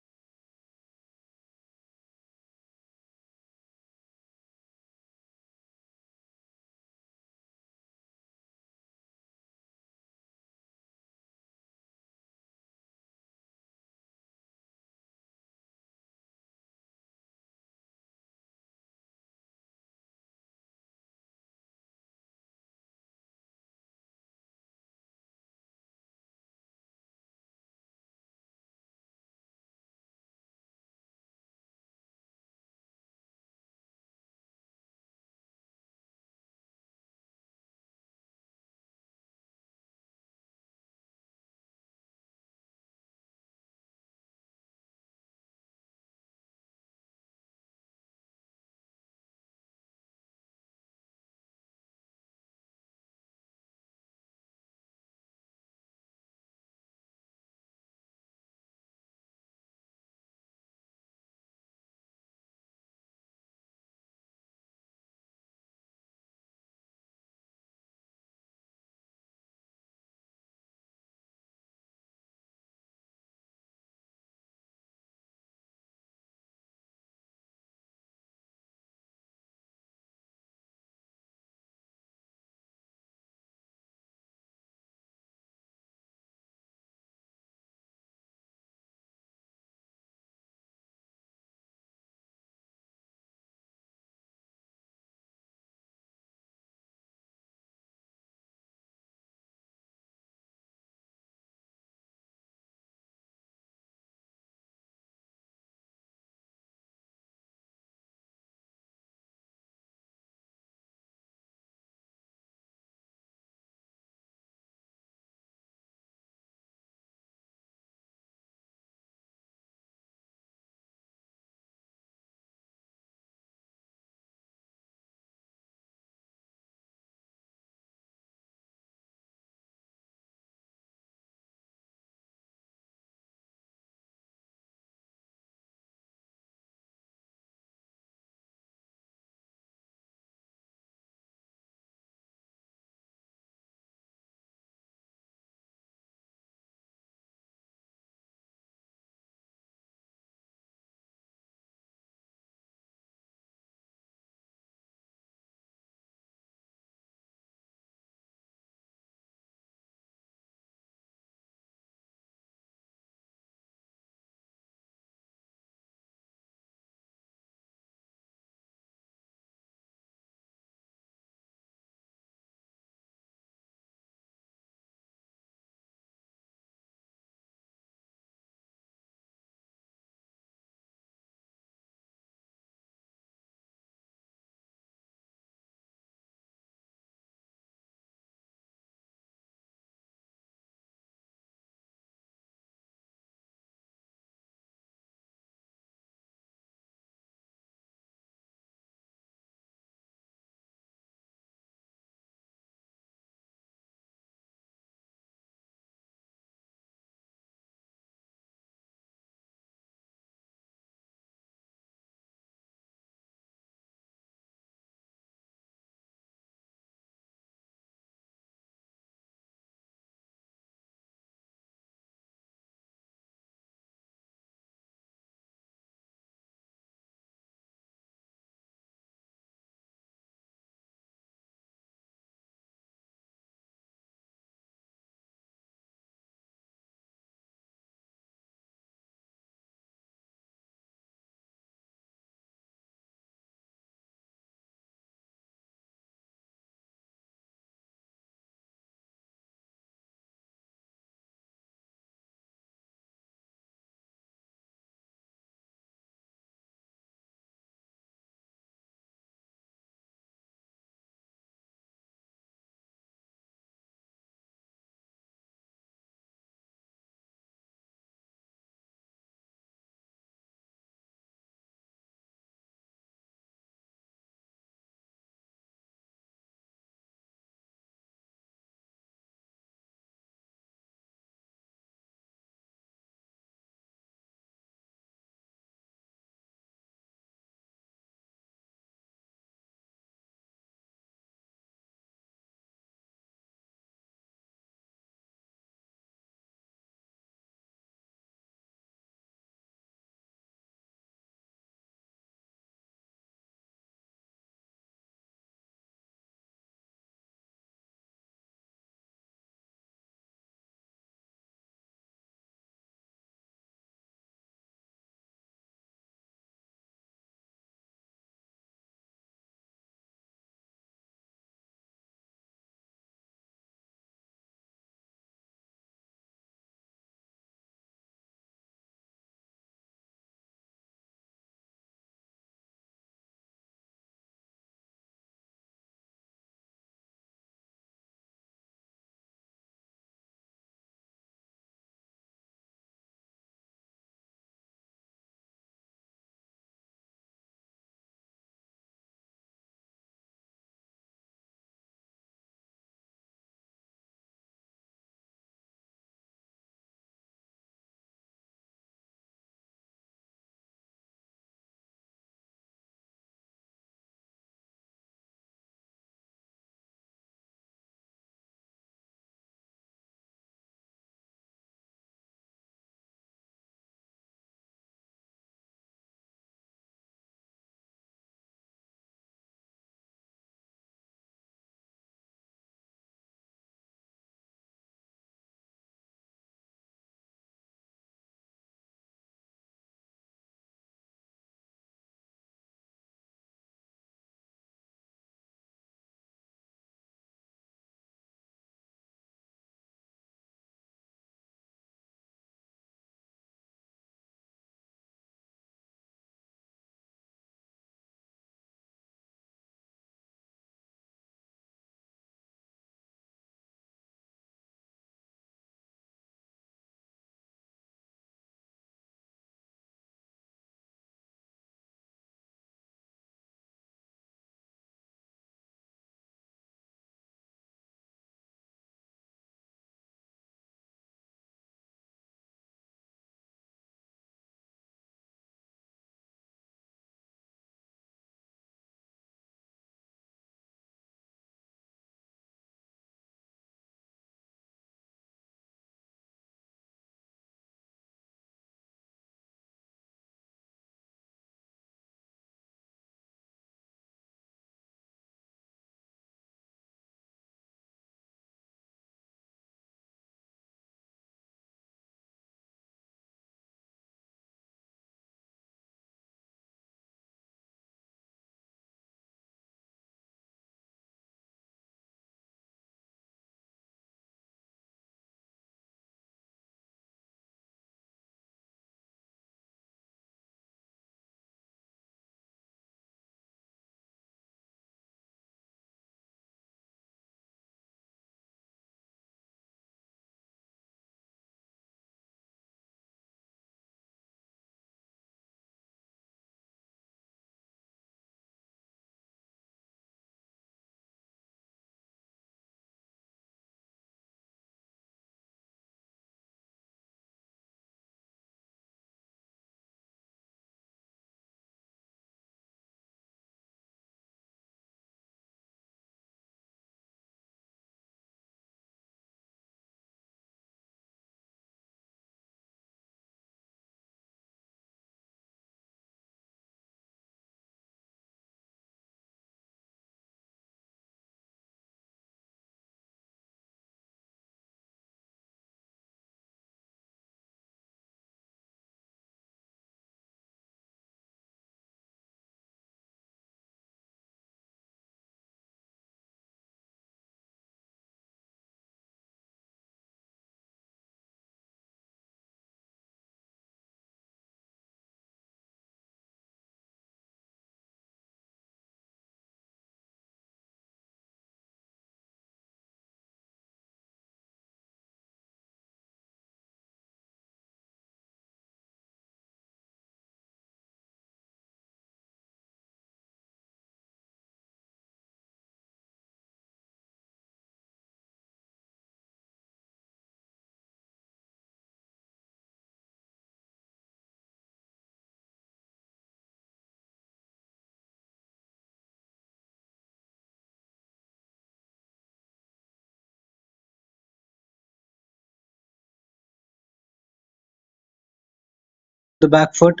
the back foot.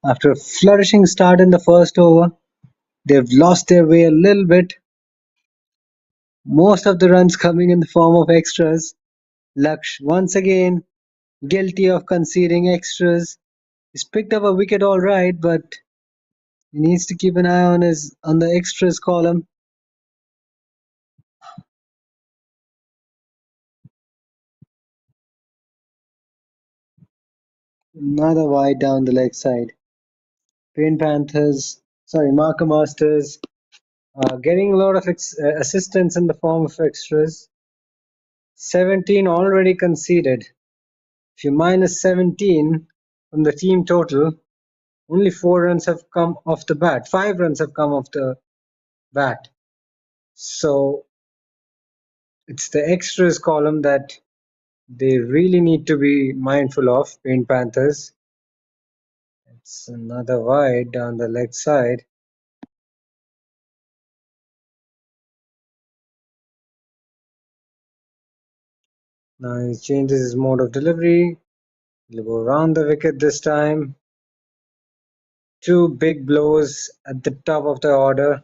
After a flourishing start in the first over, they've lost their way a little bit. Most of the runs coming in the form of extras. Laksh, once again, guilty of conceding extras. He's picked up a wicket all right, but he needs to keep an eye on the extras column. Another wide down the leg side. Marker Masters getting a lot of assistance in the form of extras. 17 already conceded. If you minus 17 from the team total, only 4 runs have come off the bat. 5 runs have come off the bat. So it's the extras column that they really need to be mindful of, Paint Panthers. It's another wide down the leg side. Now he changes his mode of delivery. He'll go around the wicket this time. 2 big blows at the top of the order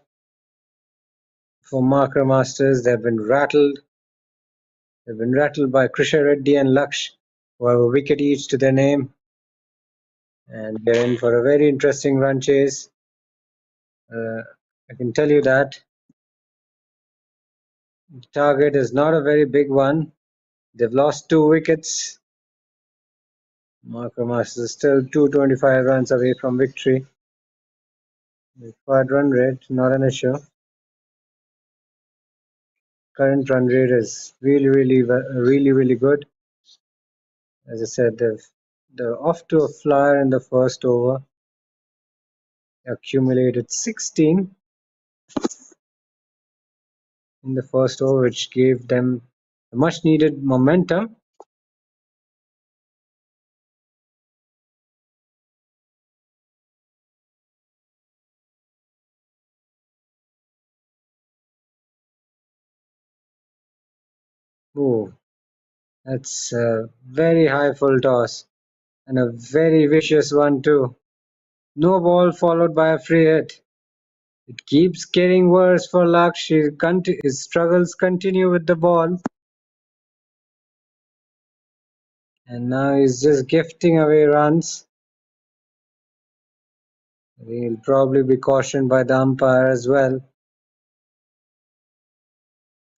for Marker Masters. They've been rattled. They've been rattled by Cricsay Reddy and Laksh, who have a wicket each to their name. And they're in for a very interesting run chase. I can tell you that. The target is not a very big one. They've lost 2 wickets. Marker Masters is still 225 runs away from victory. Required run rate, not an issue. Current run rate is really good. As I said, they're off to a flyer in the first over. Accumulated 16 in the first over, which gave them much needed momentum. Oh, that's a very high full toss and a very vicious one too. No ball followed by a free hit. It keeps getting worse for Laksh. His struggles continue with the ball. And now he's just gifting away runs. He'll probably be cautioned by the umpire as well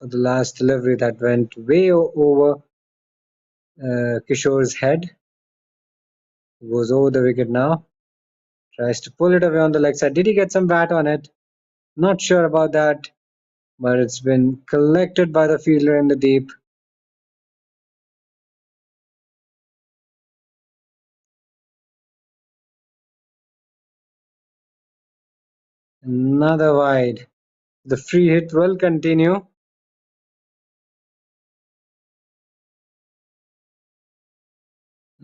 for the last delivery that went way over Kishore's head. He goes over the wicket now. Tries to pull it away on the leg side. Did he get some bat on it? Not sure about that. But it's been collected by the fielder in the deep. Another wide. The free hit will continue.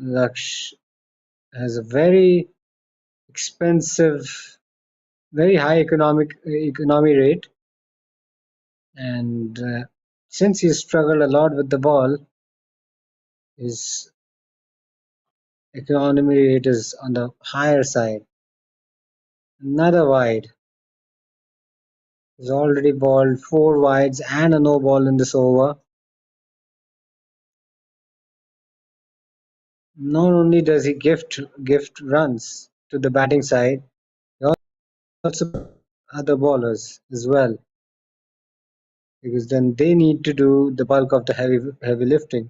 Laksh has a very expensive, very high economy rate. And since he's struggled a lot with the ball, his economy rate is on the higher side. Another wide. He's already balled 4 wides and a no ball in this over. Not only does he gift runs to the batting side, he also other bowlers as well, because then they need to do the bulk of the heavy lifting.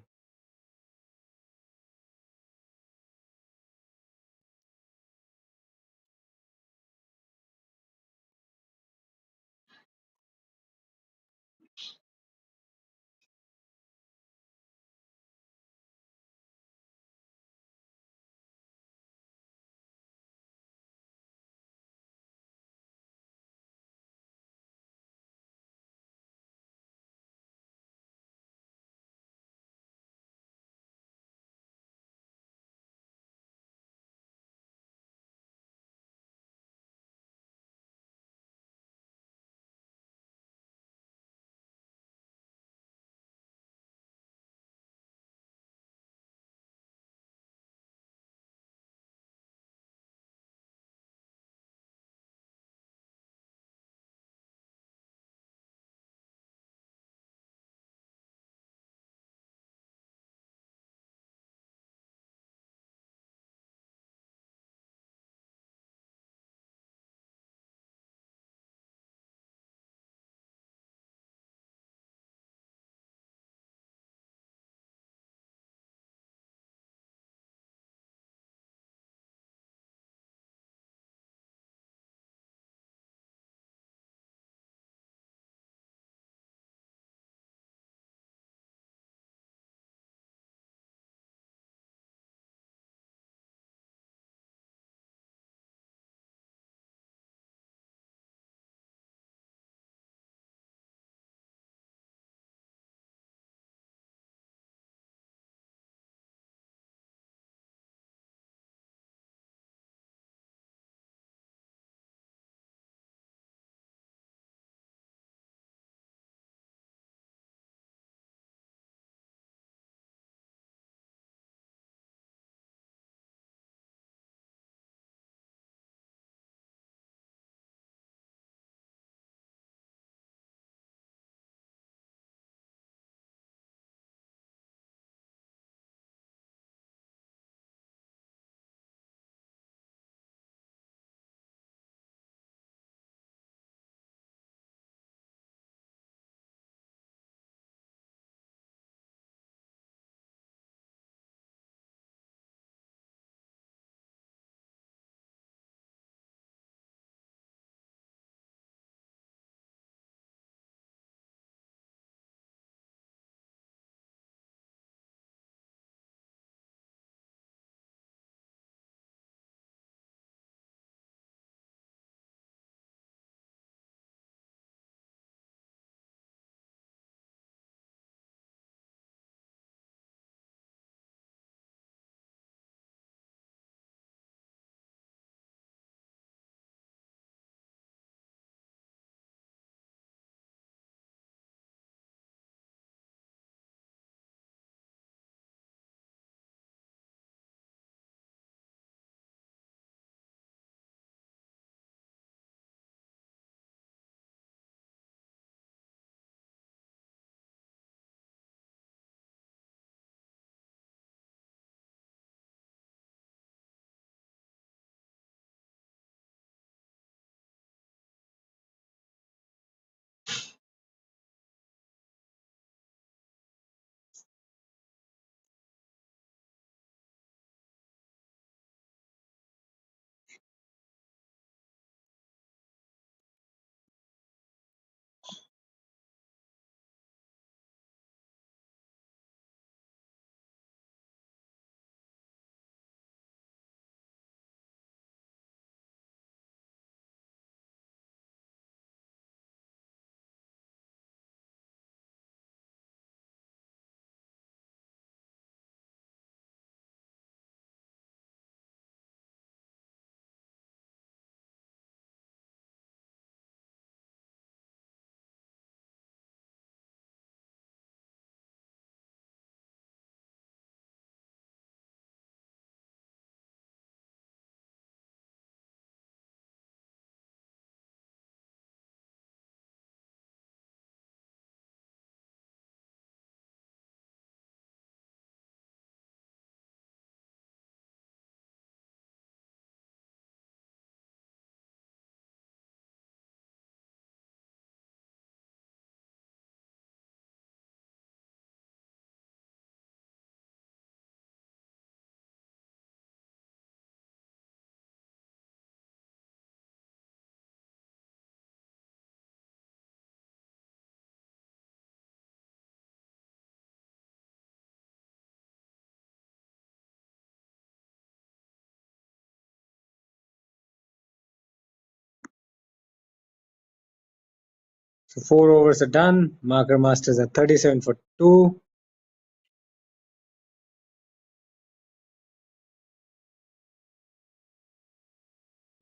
So 4 overs are done. Marker Masters are 37 for 2.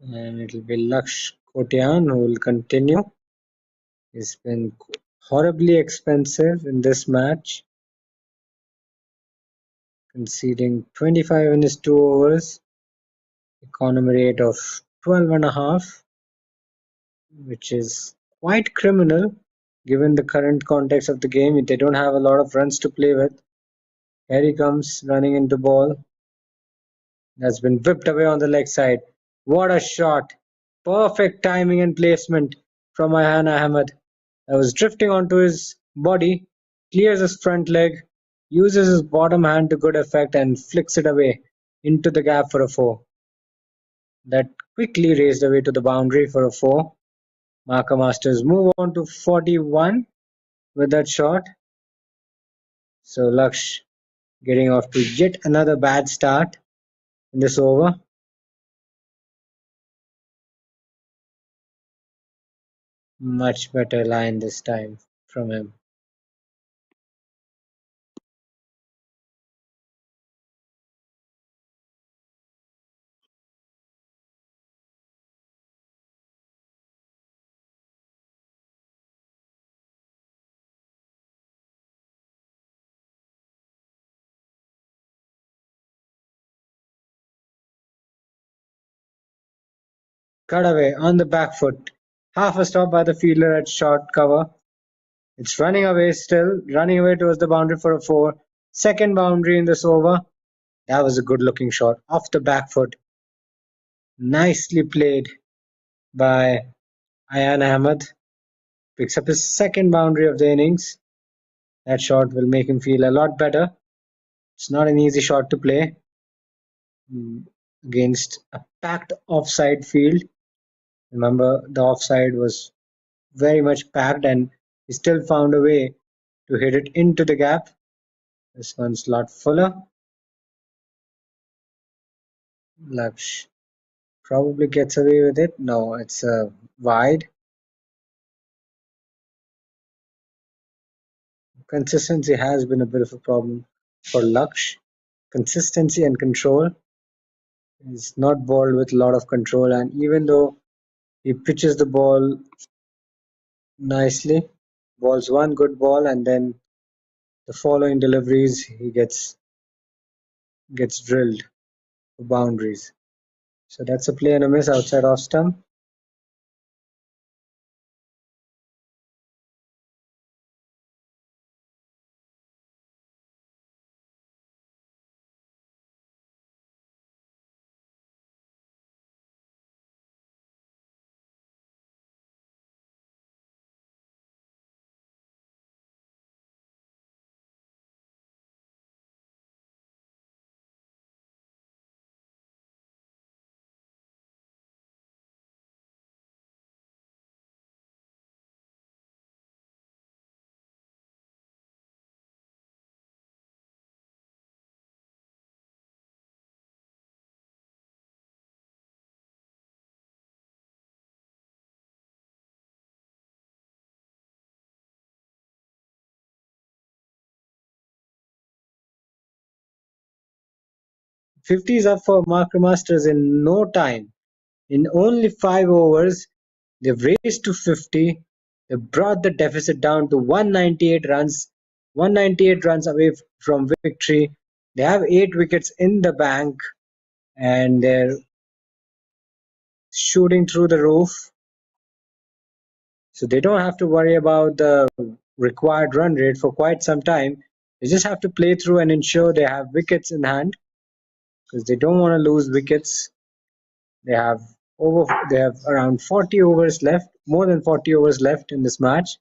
And it will be Laksh Kotian who will continue. He's been horribly expensive in this match, conceding 25 in his 2 overs, economy rate of 12.5, which is quite criminal given the current context of the game. They don't have a lot of runs to play with. Here he comes running into ball. That's been whipped away on the leg side. What a shot! Perfect timing and placement from Ayhan Ahmed. That was drifting onto his body, clears his front leg, uses his bottom hand to good effect and flicks it away into the gap for a 4. That quickly raced away to the boundary for a 4. Marker Masters move on to 41 with that shot. So Laksh getting off to yet another bad start in this over. Much better line this time from him. Cut away on the back foot. Half a stop by the fielder at short cover. It's running away still, running away towards the boundary for a 4. Second boundary in this over. That was a good looking shot off the back foot. Nicely played by Ayhan Ahmed. Picks up his second boundary of the innings. That shot will make him feel a lot better. It's not an easy shot to play against a packed offside field. Remember, the offside was very much packed and he still found a way to hit it into the gap. This one's a lot fuller. Laksh probably gets away with it. No, it's wide. Consistency has been a bit of a problem for Laksh. Consistency and control. He's not bowled with a lot of control, and even though he pitches the ball nicely, balls one good ball, and then the following deliveries he gets drilled for boundaries. So that's a play and a miss outside off stump. Fifty is up for Mark Masters in no time. In only 5 overs, they've raced to 50. They've brought the deficit down to 198 runs. 198 runs away from victory. They have 8 wickets in the bank and they're shooting through the roof. So they don't have to worry about the required run rate for quite some time. They just have to play through and ensure they have wickets in hand because they don't want to lose wickets. They have around 40 overs left, more than 40 overs left in this match.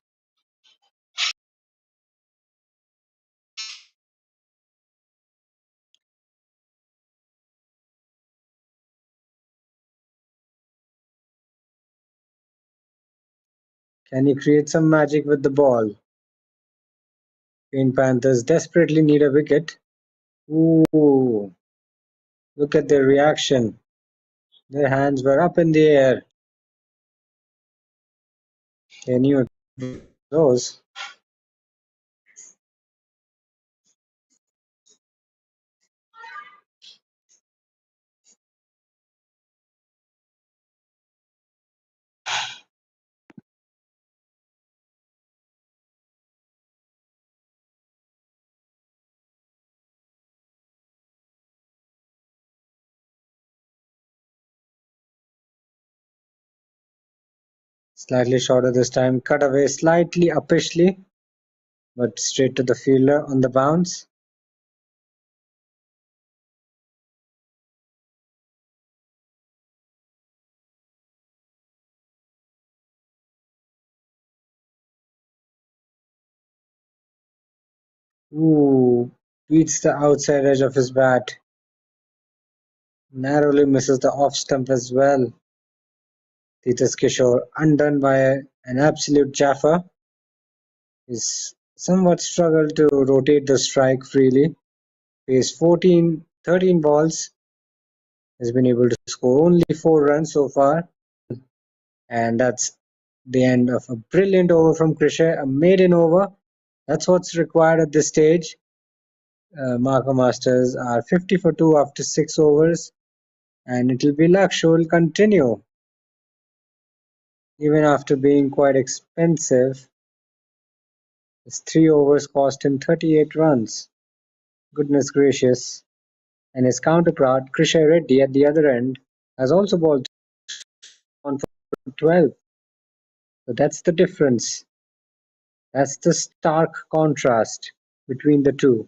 Can he create some magic with the ball? Panthers desperately need a wicket. Ooh, look at their reaction. Their hands were up in the air. They knew Those. Slightly shorter this time. Cut away slightly uppishly, but straight to the fielder on the bounce. Ooh, beats the outside edge of his bat. Narrowly misses the off stump as well. Titus Kishore undone by an absolute jaffer. He's somewhat struggled to rotate the strike freely. Faced 13 balls, has been able to score only 4 runs so far. And that's the end of a brilliant over from Cricsay, a maiden over. That's what's required at this stage. Marco Masters are 50 for 2 after 6 overs, and it will be luck show will continue. Even after being quite expensive, his 3 overs cost him 38 runs. Goodness gracious. And his counterpart, Cricsay Reddy at the other end, has also bowled on for 12. So that's the difference. That's the stark contrast between the two.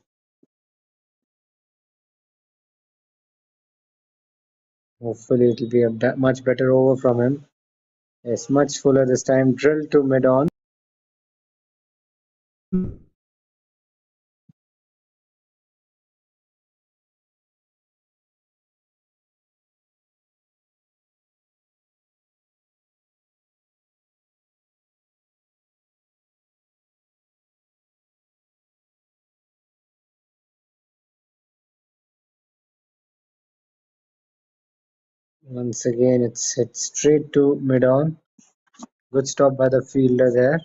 Hopefully it'll be a much better over from him. Yes, much fuller this time. Drill to mid-on. Once again, it's hit straight to mid-on. Good stop by the fielder there.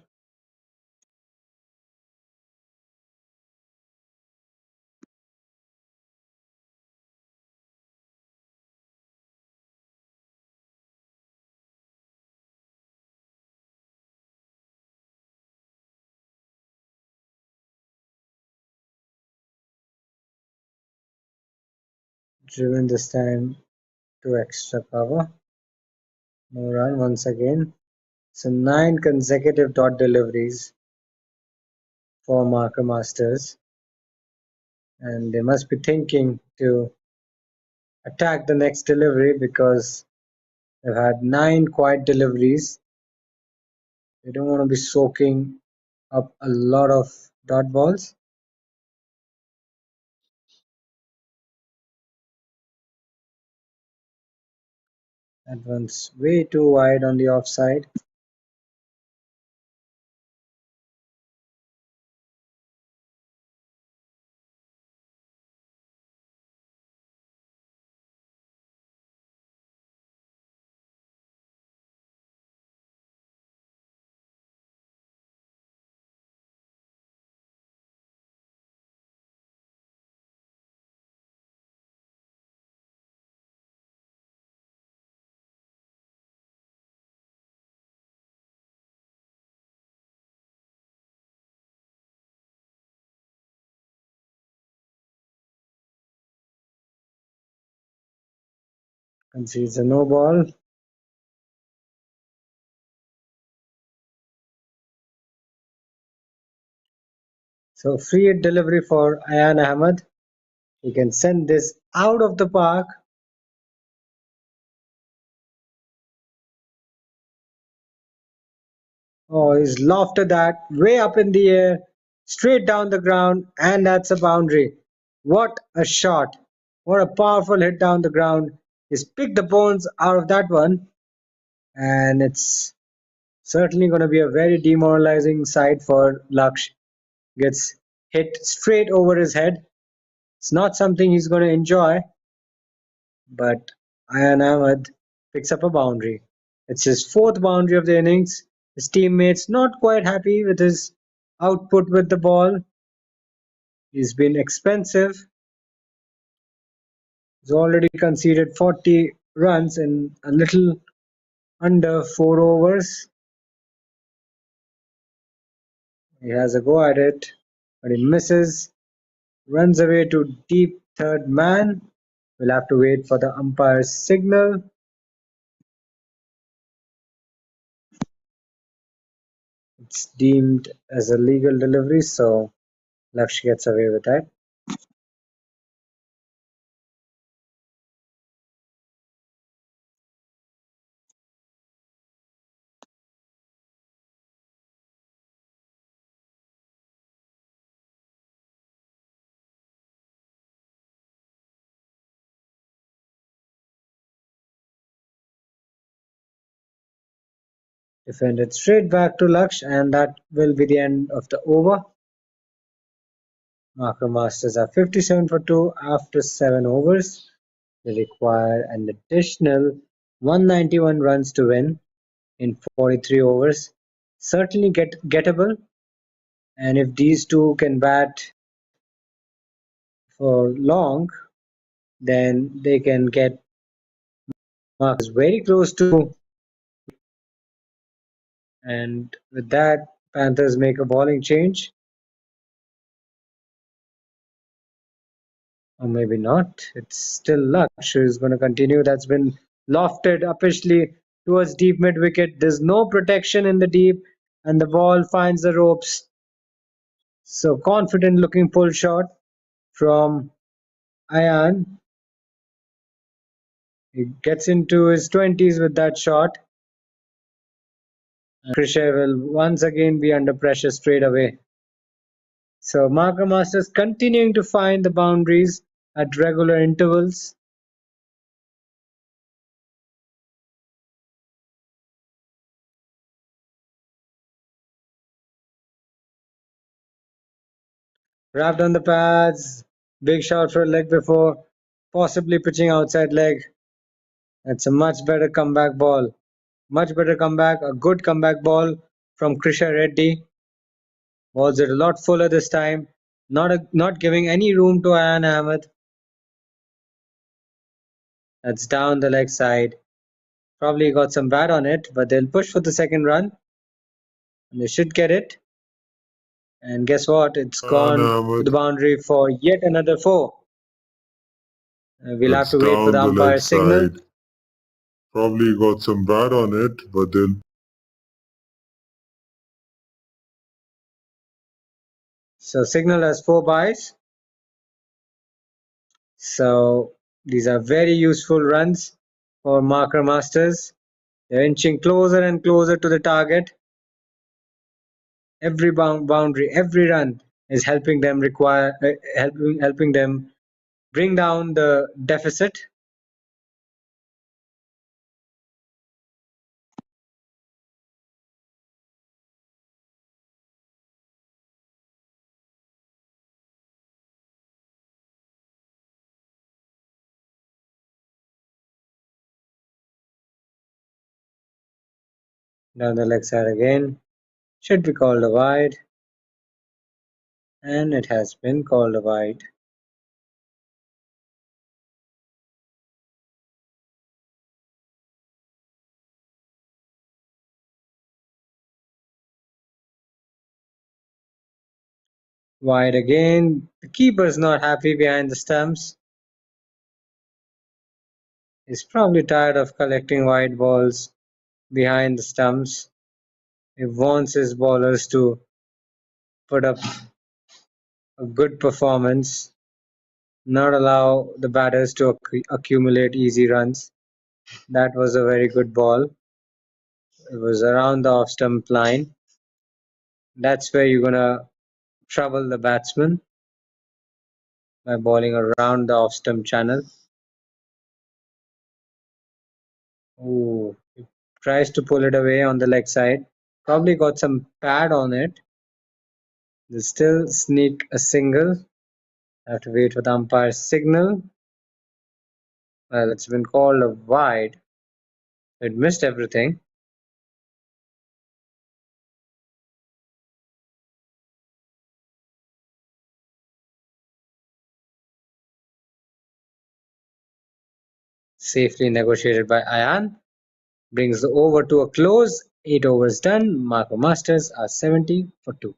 Driven this time to extra cover. No run once again. So 9 consecutive dot deliveries for Marker Masters. And they must be thinking to attack the next delivery because they've had 9 quiet deliveries. They don't want to be soaking up a lot of dot balls. That one's way too wide on the offside. Concedes a no ball. So free hit delivery for Ayan Ahmed. He can send this out of the park. Oh, he's lofted that way up in the air, straight down the ground, and that's a boundary. What a shot. What a powerful hit down the ground. He's picked the bones out of that one, and it's certainly going to be a very demoralizing sight for Laksh. Gets hit straight over his head. It's not something he's going to enjoy, but Ayan Ahmed picks up a boundary. It's his 4th boundary of the innings. His teammates not quite happy with his output with the ball. He's been expensive. He's already conceded 40 runs in a little under 4 overs. He has a go at it, but he misses. Runs away to deep third man. We'll have to wait for the umpire's signal. It's deemed as a legal delivery, so Laksh gets away with that. Defended straight back to Laksh, and that will be the end of the over. Marker Masters are 57 for 2 after 7 overs. They require an additional 191 runs to win in 43 overs. Certainly gettable, and if these two can bat for long, then they can get markers very close to. And with that, Panthers make a bowling change. Or maybe not. It's still Laksh who's going to continue. That's been lofted uppishly towards deep mid wicket. There's no protection in the deep, and the ball finds the ropes. So confident looking pull shot from Ayan. He gets into his 20s with that shot. And Cricsay will once again be under pressure straight away. So Marker Masters continuing to find the boundaries at regular intervals. Wrapped on the pads. Big shot for a leg before possibly pitching outside leg. That's a much better comeback ball. Much better comeback. A good comeback ball from Krisha Reddy. Was it a lot fuller this time? Not giving any room to Ayan Ahmed. That's down the leg side. Probably got some bat on it, but they'll push for the second run. And they should get it. And guess what? It's And gone to the boundary for yet another 4. We'll have that's to wait for the down the leg umpire's signal. side. Probably got some bat on it, but they'll. So signal has 4 byes. So these are very useful runs for Marker Masters. They're inching closer and closer to the target. Every boundary, every run is helping them helping them bring down the deficit. Down the leg side again. Should be called a wide. And it has been called a wide. Wide again. The keeper's not happy behind the stumps. He's probably tired of collecting wide balls behind the stumps. He wants his bowlers to put up a good performance, not allow the batters to accumulate easy runs. That was a very good ball. It was around the off stump line. That's where you're gonna trouble the batsman by bowling around the off stump channel. Ooh, he tries to pull it away on the leg side. Probably got some pad on it. They still sneak a single. Have to wait for the umpire's signal. Well, it's been called a wide. It missed everything. Safely negotiated by Ayan. Brings the over to a close. 8 overs done. Marco Masters are 70 for 2.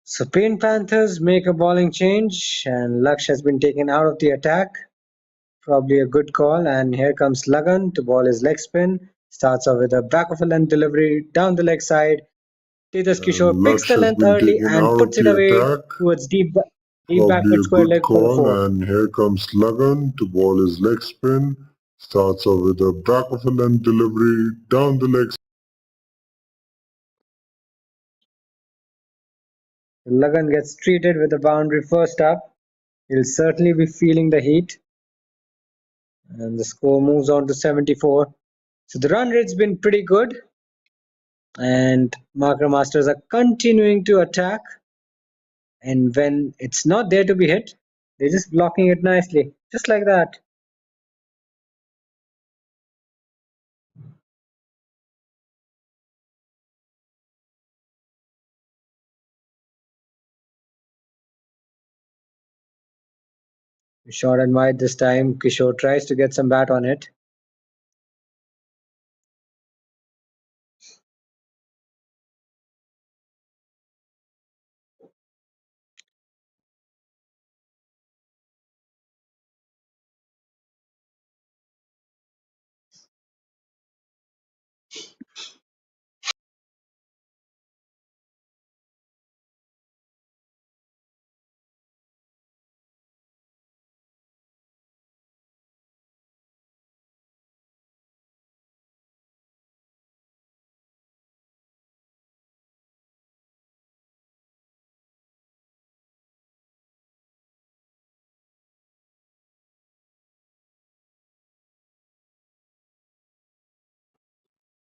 So Paint Panthers make a bowling change and Laksh has been taken out of the attack. Probably a good call, and here comes Lagan to ball his leg spin. Starts off with a back of a length delivery down the leg side. Tejas Kishore And picks the Laksh has length been early taken and out of puts it the away attack. towards deep Probably backward a square good leg for the call. 4. And here comes Lagan to ball his leg spin. Starts off with a back of a length delivery down the leg. Lagan gets treated with a boundary first up. He'll certainly be feeling the heat. And the score moves on to 74. So the run rate's been pretty good. And Marker Masters are continuing to attack. And when it's not there to be hit, they're just blocking it nicely. Just like that. Short and wide this time. Kishore tries to get some bat on it.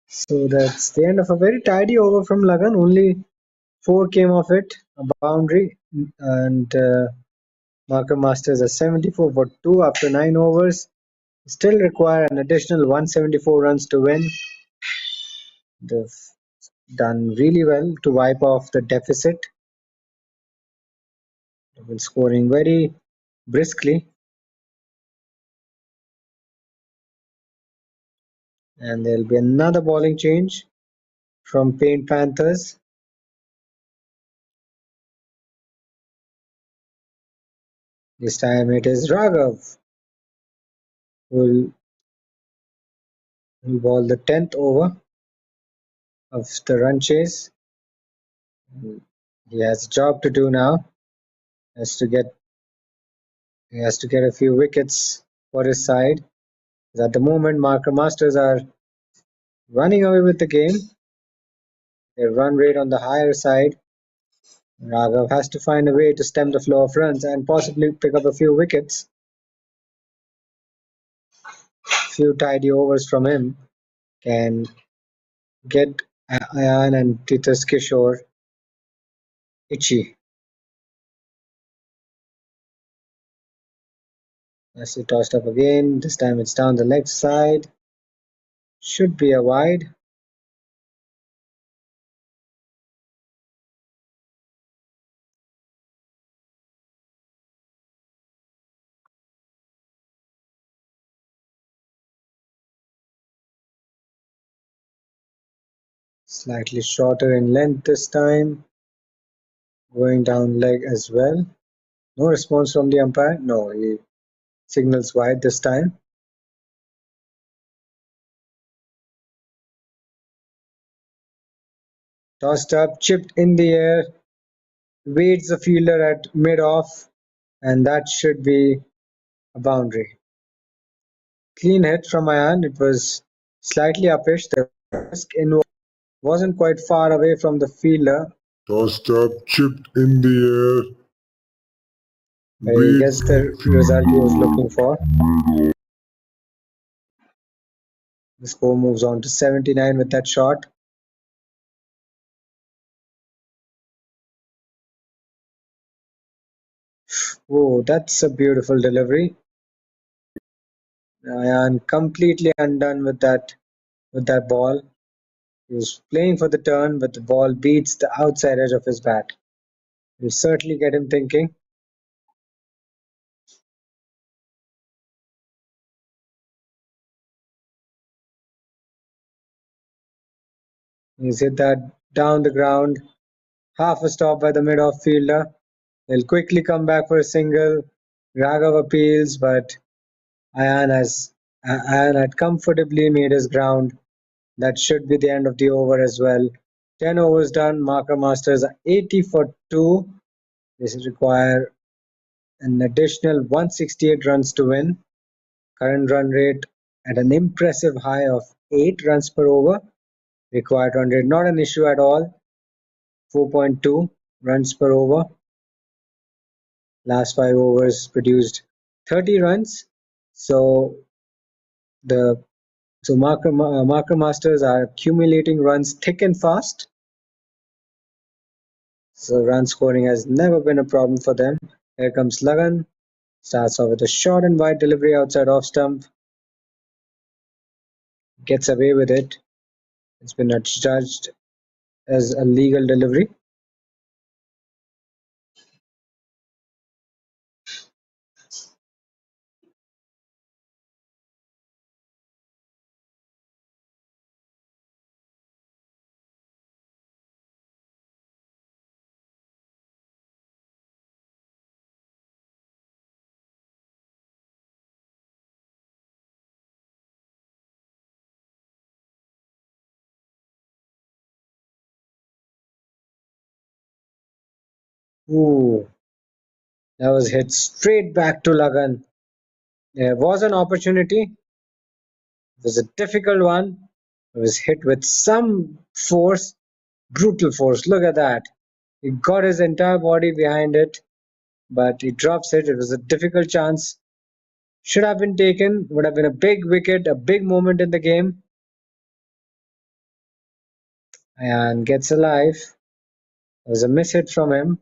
So that's the end of a very tidy over from Lagan. Only 4 came of it, a boundary, and Marker Masters are 74 for 2 after 9 overs. Still require an additional 174 runs to win. They've done really well to wipe off the deficit. They've been scoring very briskly. And there'll be another bowling change from Paint Panthers. This time it is Raghav who will bowl the 10th over of the run chase. He has a job to do now. He has to get a few wickets for his side. At the moment, Marker Masters are running away with the game. Their run rate on the higher side. Raghav has to find a way to stem the flow of runs and possibly pick up a few wickets. Few tidy overs from him can get Ayan and Titas Kishore itchy. Nicely tossed up again. This time it's down the leg side. Should be a wide. Slightly shorter in length this time. Going down leg as well. No response from the umpire. No, he signals wide this time. Tossed up, chipped in the air. Waits the fielder at mid-off, and that should be a boundary. Clean hit from Ayan. It was slightly uppish. The risk in wasn't quite far away from the fielder, Tossed up, chipped in the air. but he Great gets the result he was looking for. The score moves on to 79 with that shot. Oh, that's a beautiful delivery. And completely undone with that ball. He was playing for the turn, but the ball beats the outside edge of his bat. Will certainly get him thinking. He's hit that down the ground, half a stop by the mid-off fielder. He'll quickly come back for a single. Raghav appeals, but Ayan had comfortably made his ground. That should be the end of the over as well. 10 overs done. Marker Masters are 80 for 2. This require an additional 168 runs to win. Current run rate at an impressive high of 8 runs per over. Required run rate not an issue at all. 4.2 runs per over. Last 5 overs produced 30 runs. So the marker masters are accumulating runs thick and fast. So run scoring has never been a problem for them. Here comes Lagan. Starts off with a short and wide delivery outside off stump. Gets away with it. It's been adjudged as a legal delivery. Ooh, that was hit straight back to Lagan. There was an opportunity. It was a difficult one. It was hit with some force, brutal force. Look at that. He got his entire body behind it, but he drops it. It was a difficult chance. Should have been taken. Would have been a big wicket, a big moment in the game. And gets alive. It was a miss hit from him.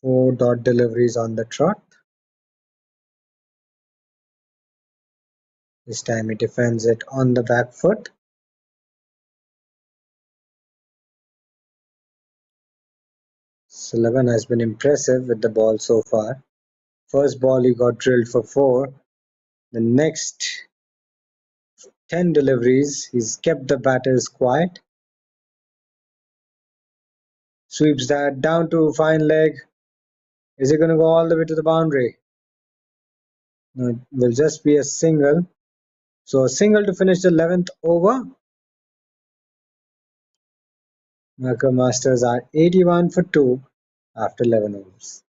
Four dot deliveries on the trot. This time he defends it on the back foot. Sullivan has been impressive with the ball so far. First ball he got drilled for 4. The next 10 deliveries he's kept the batters quiet. Sweeps that down to fine leg. Is he going to go all the way to the boundary? No, it will just be a single. So a single to finish the 11th over. Marker Masters are 81 for 2 after 11 overs.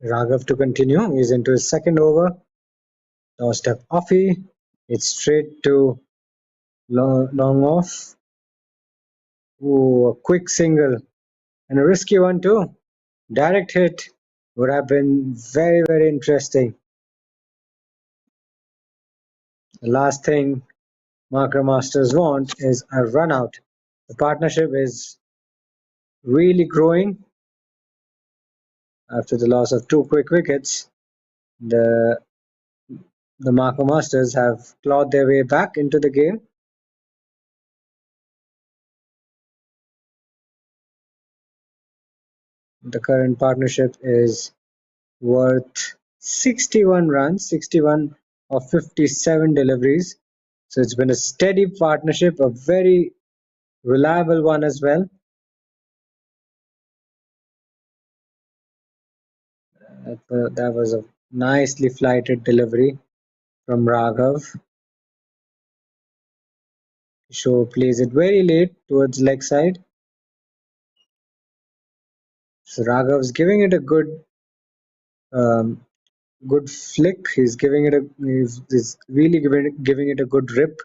Raghav to continue. He's into his second over. Tossed up offie. It's straight to long off. Ooh, a quick single. And a risky one too. Direct hit would have been very, very interesting. The last thing Marker Masters want is a run out. The partnership is really growing after the loss of 2 quick wickets. The Marker Masters have clawed their way back into the game. The current partnership is worth 61 runs, 61 of 57 deliveries. So it's been a steady partnership, a very reliable one as well. That was a nicely flighted delivery from Raghav. Show plays it very late towards leg side. So Raghav's giving it a um, good flick. He's giving it he's really giving it a good rip.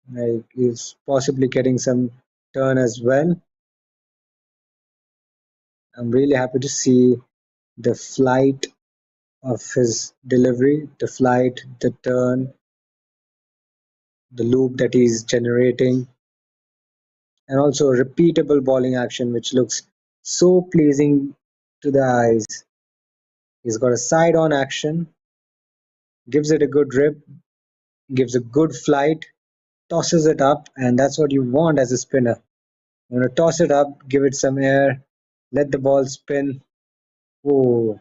Like he's possibly getting some turn as well. I'm really happy to see the flight of his delivery, the flight, the turn, the loop that he's generating, and also a repeatable bowling action which looks so pleasing to the eyes. He's got a side on action, gives it a good rip, gives a good flight, tosses it up, and that's what you want as a spinner. You want to toss it up, give it some air, let the ball spin. Oh,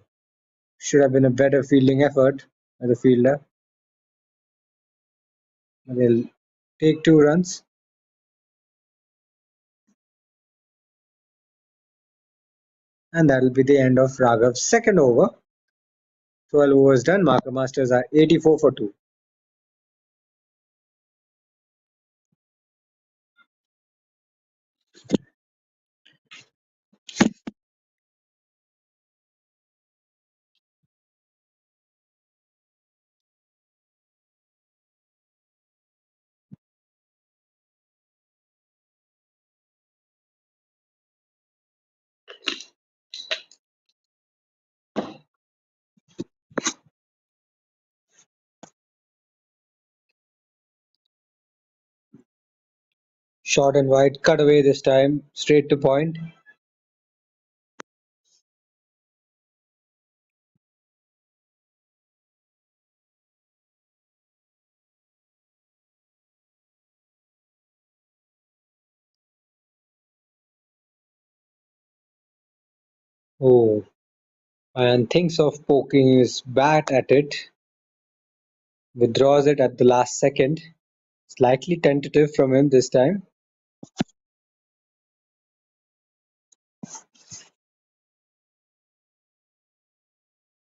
should have been a better fielding effort by the fielder. They'll take 2 runs. And that'll be the end of Raghav's second over. 12 overs done. Marker Masters are 84 for 2. Short and wide, cut away this time, straight to point. Oh, and thinks of poking his bat at it, withdraws it at the last second. Slightly tentative from him this time.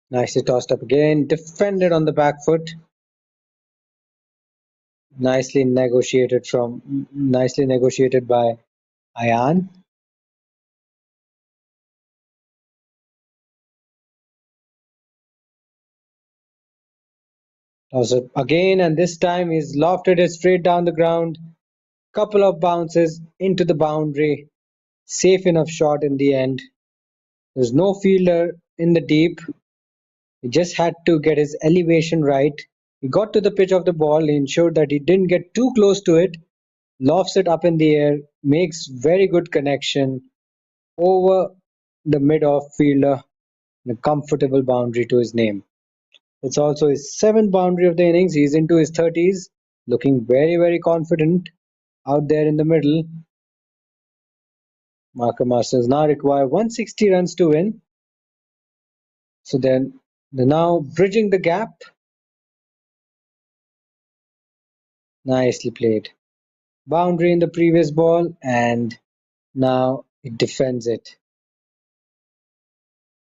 Nicely tossed up again, defended on the back foot. Nicely negotiated by Ayan. Toss it again, and this time he's lofted it straight down the ground. Couple of bounces into the boundary. Safe enough shot in the end. There's no fielder in the deep. He just had to get his elevation right. He got to the pitch of the ball. He ensured that he didn't get too close to it. Lofts it up in the air. Makes very good connection over the mid-off fielder. And a comfortable boundary to his name. It's also his 7th boundary of the innings. He's into his 30s. Looking very, very confident out there in the middle. Marker Masters now require 160 runs to win. So then they're now bridging the gap. Nicely played. Boundary in the previous ball, and now it defends it.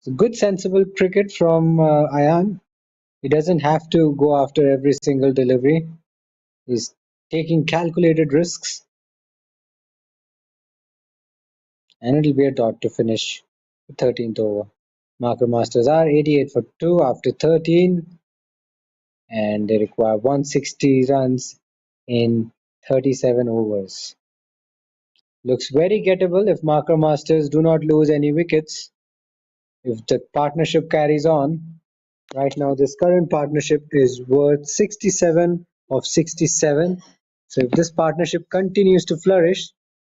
So good sensible cricket from Ayan. He doesn't have to go after every single delivery. He's taking calculated risks. And it'll be a dot to finish the 13th over. Marker Masters are 88 for 2 after 13, and they require 160 runs in 37 overs. Looks very gettable if Marker Masters do not lose any wickets. If the partnership carries on, right now this current partnership is worth 67 of 67. So if this partnership continues to flourish,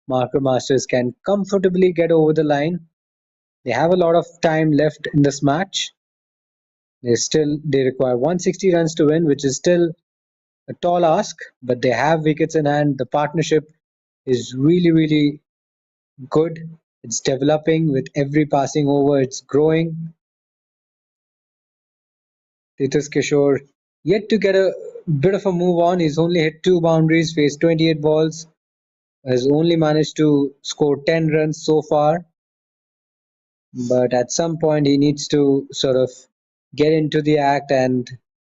Marker Masters can comfortably get over the line. They have a lot of time left in this match. They require 160 runs to win, which is still a tall ask, but they have wickets in hand. The partnership is really, really good. It's developing with every passing over, it's growing. Titus Kishore yet to get a bit of a move on. He's only hit 2 boundaries, faced 28 balls, has only managed to score 10 runs so far. But at some point, he needs to sort of get into the act and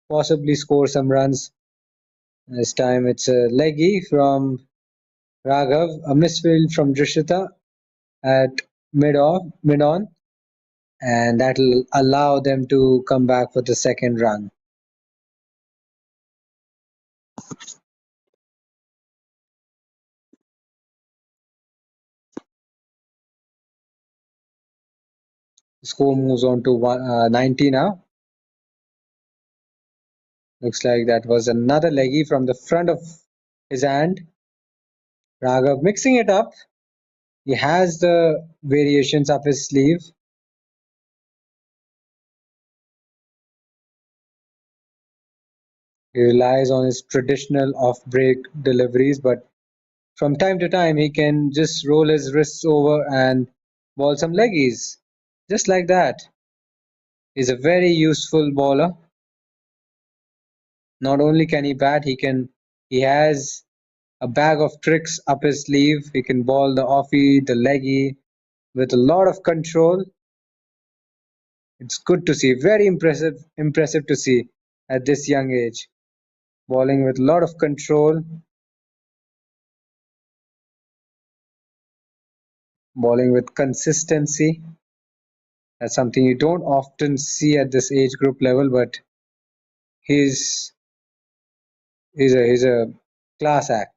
possibly score some runs. This time it's a leggy from Raghav, a misfield from Drishita at mid on, and that'll allow them to come back for the second run. The score moves on to 90 now. Looks like that was another leggy from the front of his hand. Raghav mixing it up. He has the variations up his sleeve. He relies on his traditional off-break deliveries, but from time to time he can just roll his wrists over and ball some leggies. Just like that. He's a very useful bowler. Not only can he bat, he has a bag of tricks up his sleeve. He can ball the offie, the leggy with a lot of control. It's good to see, very impressive to see at this young age. Bowling with a lot of control, bowling with consistency. That's something you don't often see at this age group level, but he's he's a class act.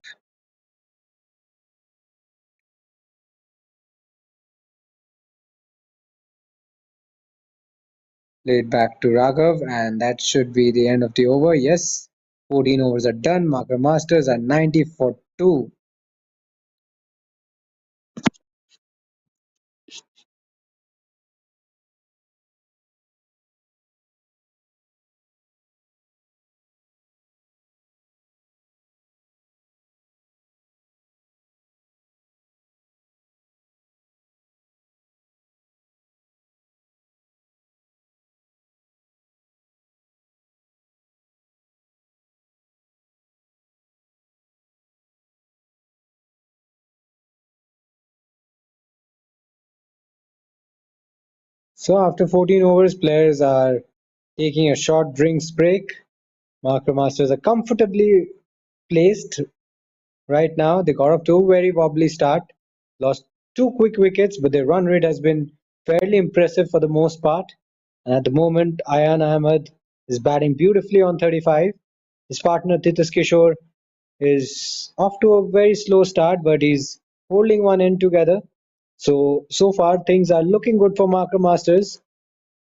Played back to Raghav, and that should be the end of the over. Yes, 14 overs are done. Marker Masters are 90 for 2. So after 14 overs, players are taking a short drinks break. Marker Masters are comfortably placed right now. They got off to a very wobbly start, lost 2 quick wickets, but their run rate has been fairly impressive for the most part. And at the moment, Ayan Ahmed is batting beautifully on 35. His partner Titus Kishore is off to a very slow start, but he's holding one end together. So far things are looking good for Marker Masters.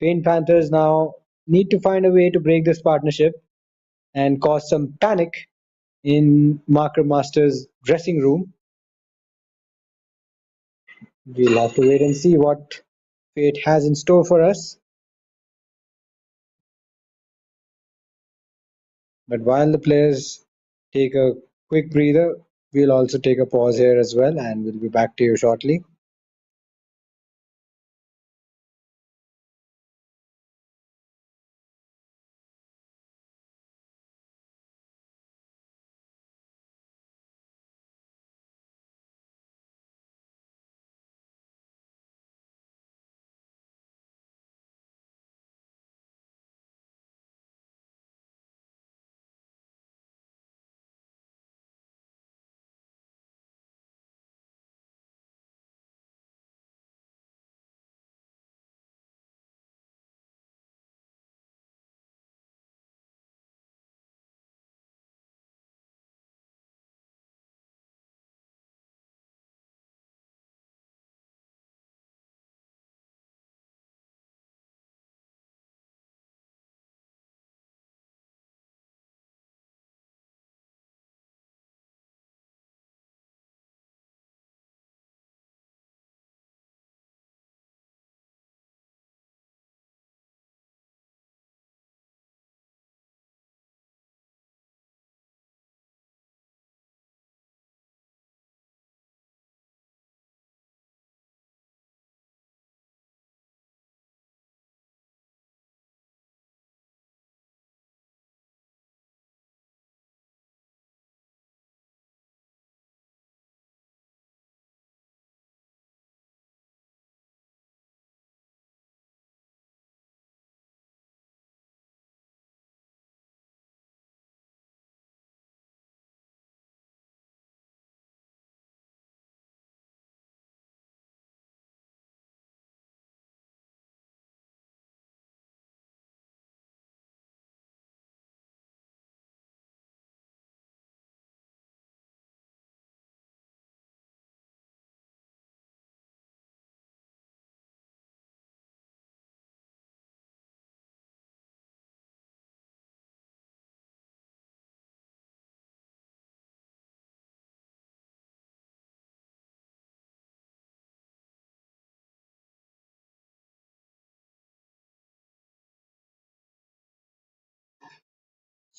Paint Panthers now need to find a way to break this partnership and cause some panic in Marker Masters' dressing room. We'll have to wait and see what fate has in store for us. But while the players take a quick breather, we'll also take a pause here as well, and we'll be back to you shortly.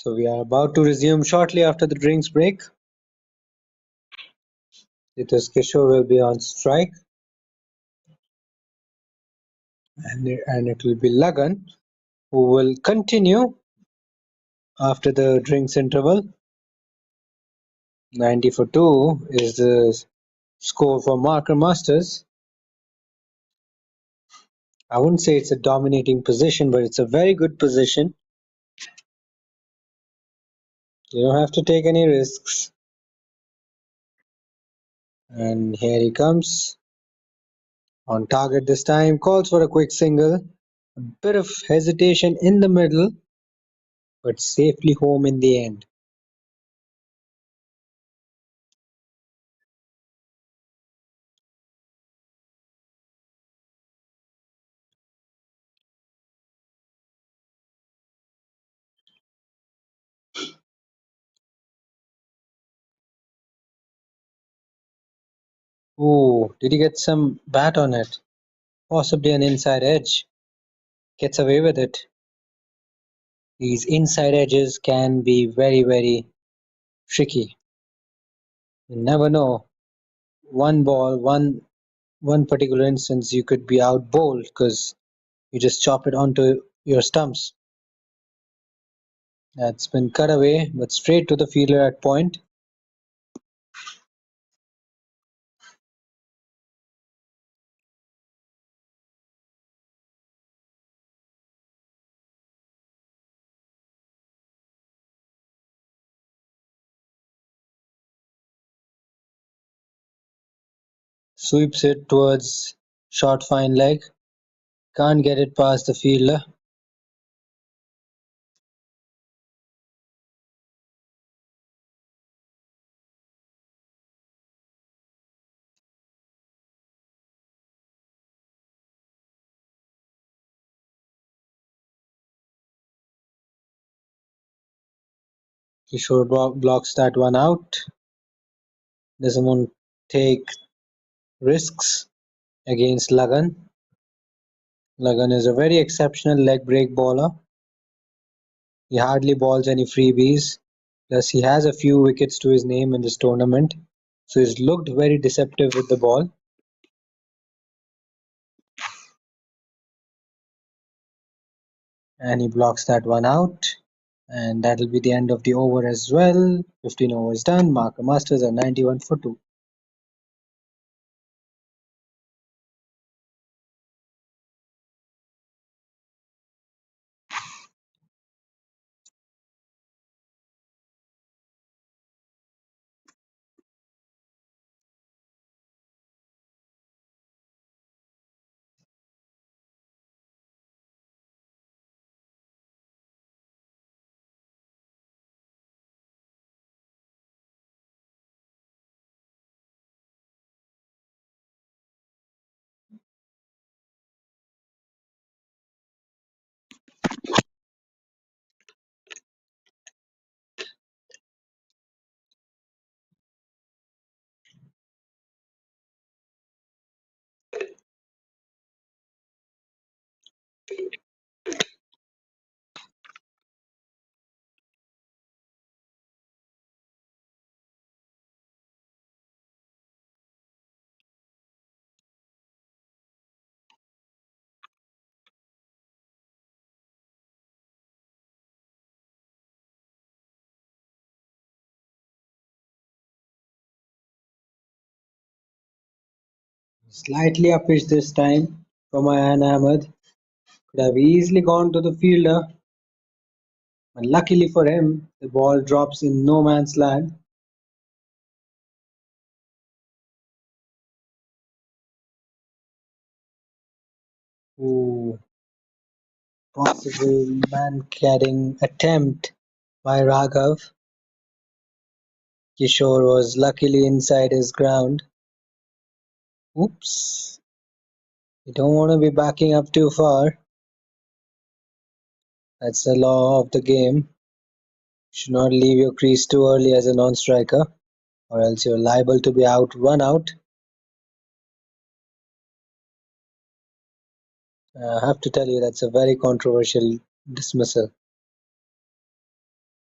So we are about to resume shortly after the drinks break. Titus Kishore will be on strike. And it will be Lagan who will continue after the drinks interval. 90 for 2 is the score for Marker Masters. I wouldn't say it's a dominating position, but it's a very good position. You don't have to take any risks. And here he comes. On target this time, calls for a quick single. A bit of hesitation in the middle, but safely home in the end. Ooh, did he get some bat on it? Possibly an inside edge. Gets away with it. These inside edges can be very, very tricky. You never know. One ball, one particular instance, you could be out bowled because you just chop it onto your stumps. That's been cut away, but straight to the fielder at point. Sweeps it towards short fine leg. Can't get it past the fielder. Kishore blocks that one out. Doesn't want to take risks against Lagan. Lagan is a very exceptional leg break bowler. He hardly bowls any freebies. Plus, he has a few wickets to his name in this tournament. So he's looked very deceptive with the ball. And he blocks that one out. And that'll be the end of the over as well. 15 overs done. Marker Masters are 91 for 2. Slightly up pitch this time from Ayan Ahmed. Could have easily gone to the fielder. But luckily for him, the ball drops in no man's land. Ooh, possible man-carrying attempt by Raghav. Kishore was luckily inside his ground. Oops. You don't want to be backing up too far. That's the law of the game. You should not leave your crease too early as a non-striker, or else you're liable to be run out. I have to tell you, that's a very controversial dismissal.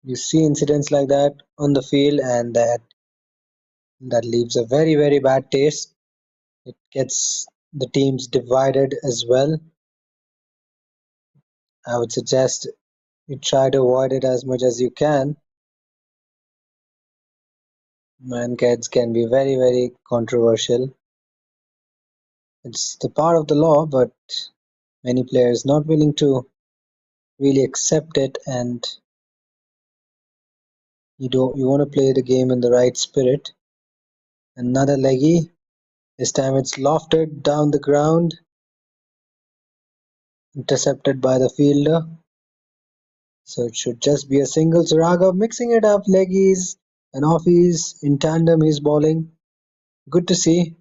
You see incidents like that on the field, and that leaves a very, very bad taste. It gets the teams divided as well. I would suggest you try to avoid it as much as you can. Man kids can be very, very controversial. It's the part of the law, but many players not willing to really accept it, and you want to play the game in the right spirit. Another leggy. This time it's lofted down the ground, intercepted by the fielder. So it should just be a single. So Raghav mixing it up, leggies and offies in tandem. He's bowling. Good to see.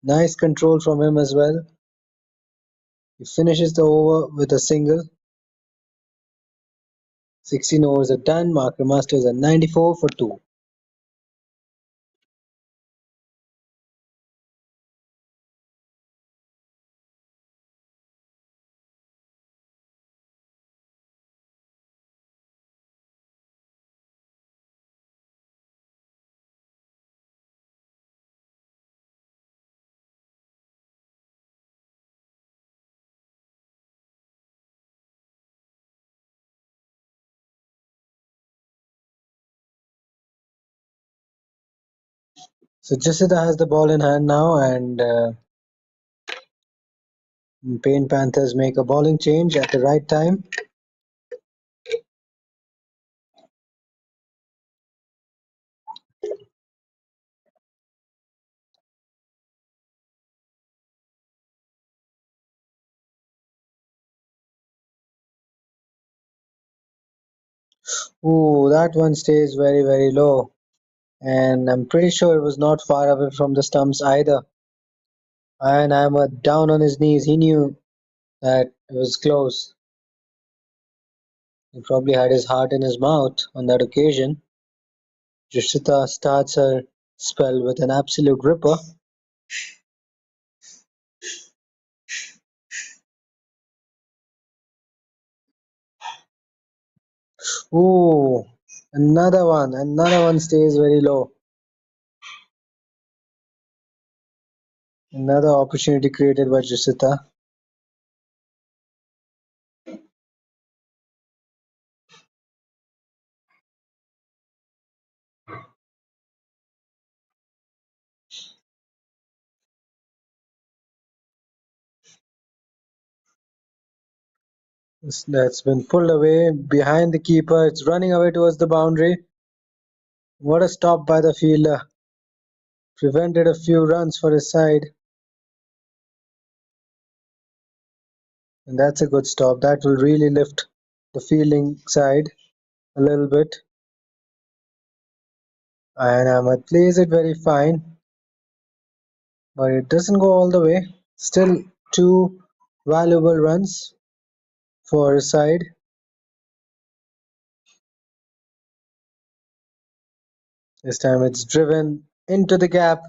Nice control from him as well. He finishes the over with a single. 16 overs are done. Marker Masters at 94 for 2. So Jasita has the ball in hand now, and Pain Panthers make a bowling change at the right time. Ooh, that one stays very, very low. And I'm pretty sure it was not far away from the stumps either. And Ahmed down on his knees. He knew that it was close. He probably had his heart in his mouth on that occasion. Jashita starts her spell with an absolute ripper. Ooh, another one. Another one stays very low. Another opportunity created by Jashita. That's been pulled away behind the keeper. It's running away towards the boundary. What a stop by the fielder. Prevented a few runs for his side. And that's a good stop. That will really lift the fielding side a little bit. And Ahmed plays it very fine, but it doesn't go all the way. Still two valuable runs for his side. This time it's driven into the gap.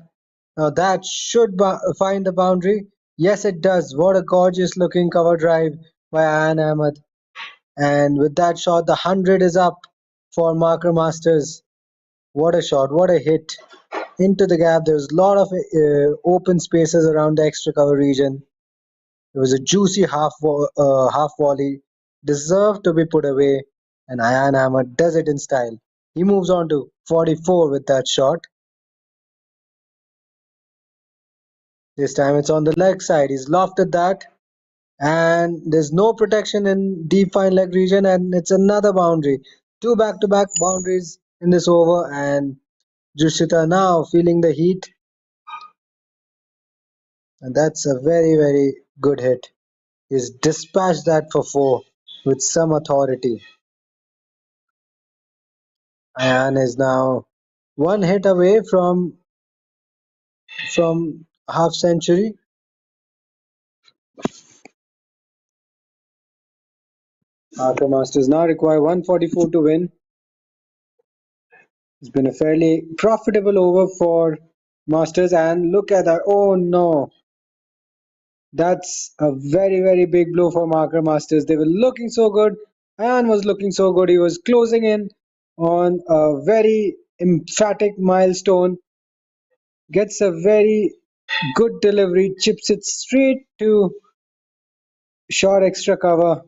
Now that should find the boundary. Yes, it does. What a gorgeous looking cover drive by Ayan Ahmed. And with that shot, the 100 is up for Marker Masters. What a shot, what a hit into the gap. There's a lot of open spaces around the extra cover region. It was a juicy half volley, deserved to be put away, and Ayan Ahmed does it in style. He moves on to 44 with that shot. This time it's on the leg side. He's lofted that, and there's no protection in deep fine leg region, and it's another boundary. Two back-to-back boundaries in this over, and Jushita now feeling the heat, and that's a very, very good hit. He's dispatched that for 4 with some authority. Ayan is now one hit away from half century. Arthur Masters now require 144 to win. It's been a fairly profitable over for Masters, and look at that. Oh no. That's a very, very big blow for Marker Masters. They were looking so good. Ayan was looking so good. He was closing in. on a very emphatic milestone, gets a very good delivery, chips it straight to short extra cover.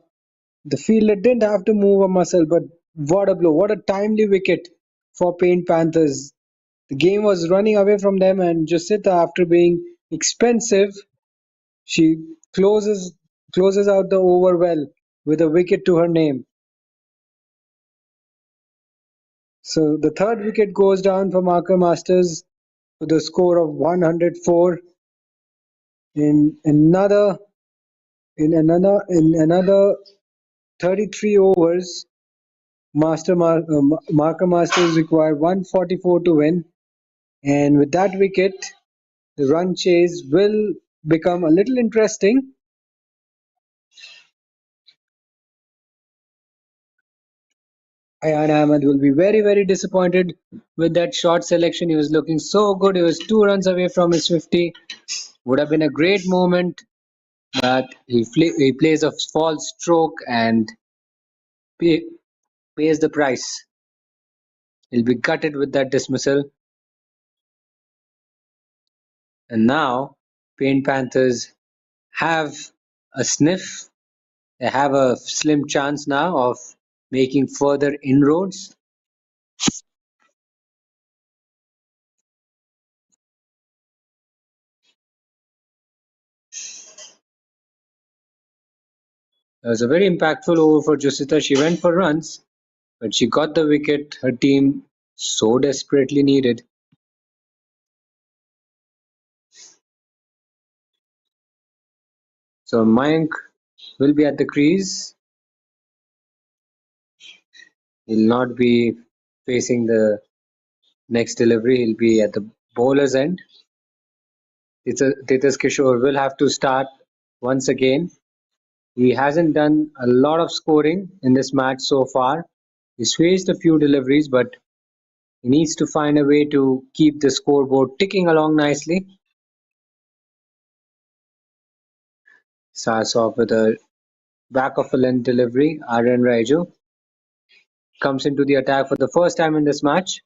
The fielder didn't have to move a muscle, but what a blow! What a timely wicket for Paint Panthers. The game was running away from them, and Josita, after being expensive, she closes out the over well with a wicket to her name. So the third wicket goes down for Marker Masters with a score of 104 in another 33 overs. Marker Masters require 144 to win, and with that wicket, the run chase will become a little interesting. Ayan Ahmed will be very, very disappointed with that short selection. He was looking so good. He was 2 runs away from his 50. Would have been a great moment, but he plays a false stroke and pay, pays the price. He'll be gutted with that dismissal. And now, Paint Panthers have a sniff. They have a slim chance now of making further inroads. It was a very impactful over for Josita. She went for runs, but she got the wicket her team so desperately needed. So Mayank will be at the crease. He'll not be facing the next delivery. He'll be at the bowler's end. Titas Kishore will have to start once again. He hasn't done a lot of scoring in this match so far. He's faced a few deliveries, but he needs to find a way to keep the scoreboard ticking along nicely. Starts off with a back of a length delivery. Aryan Raiju comes into the attack for the first time in this match.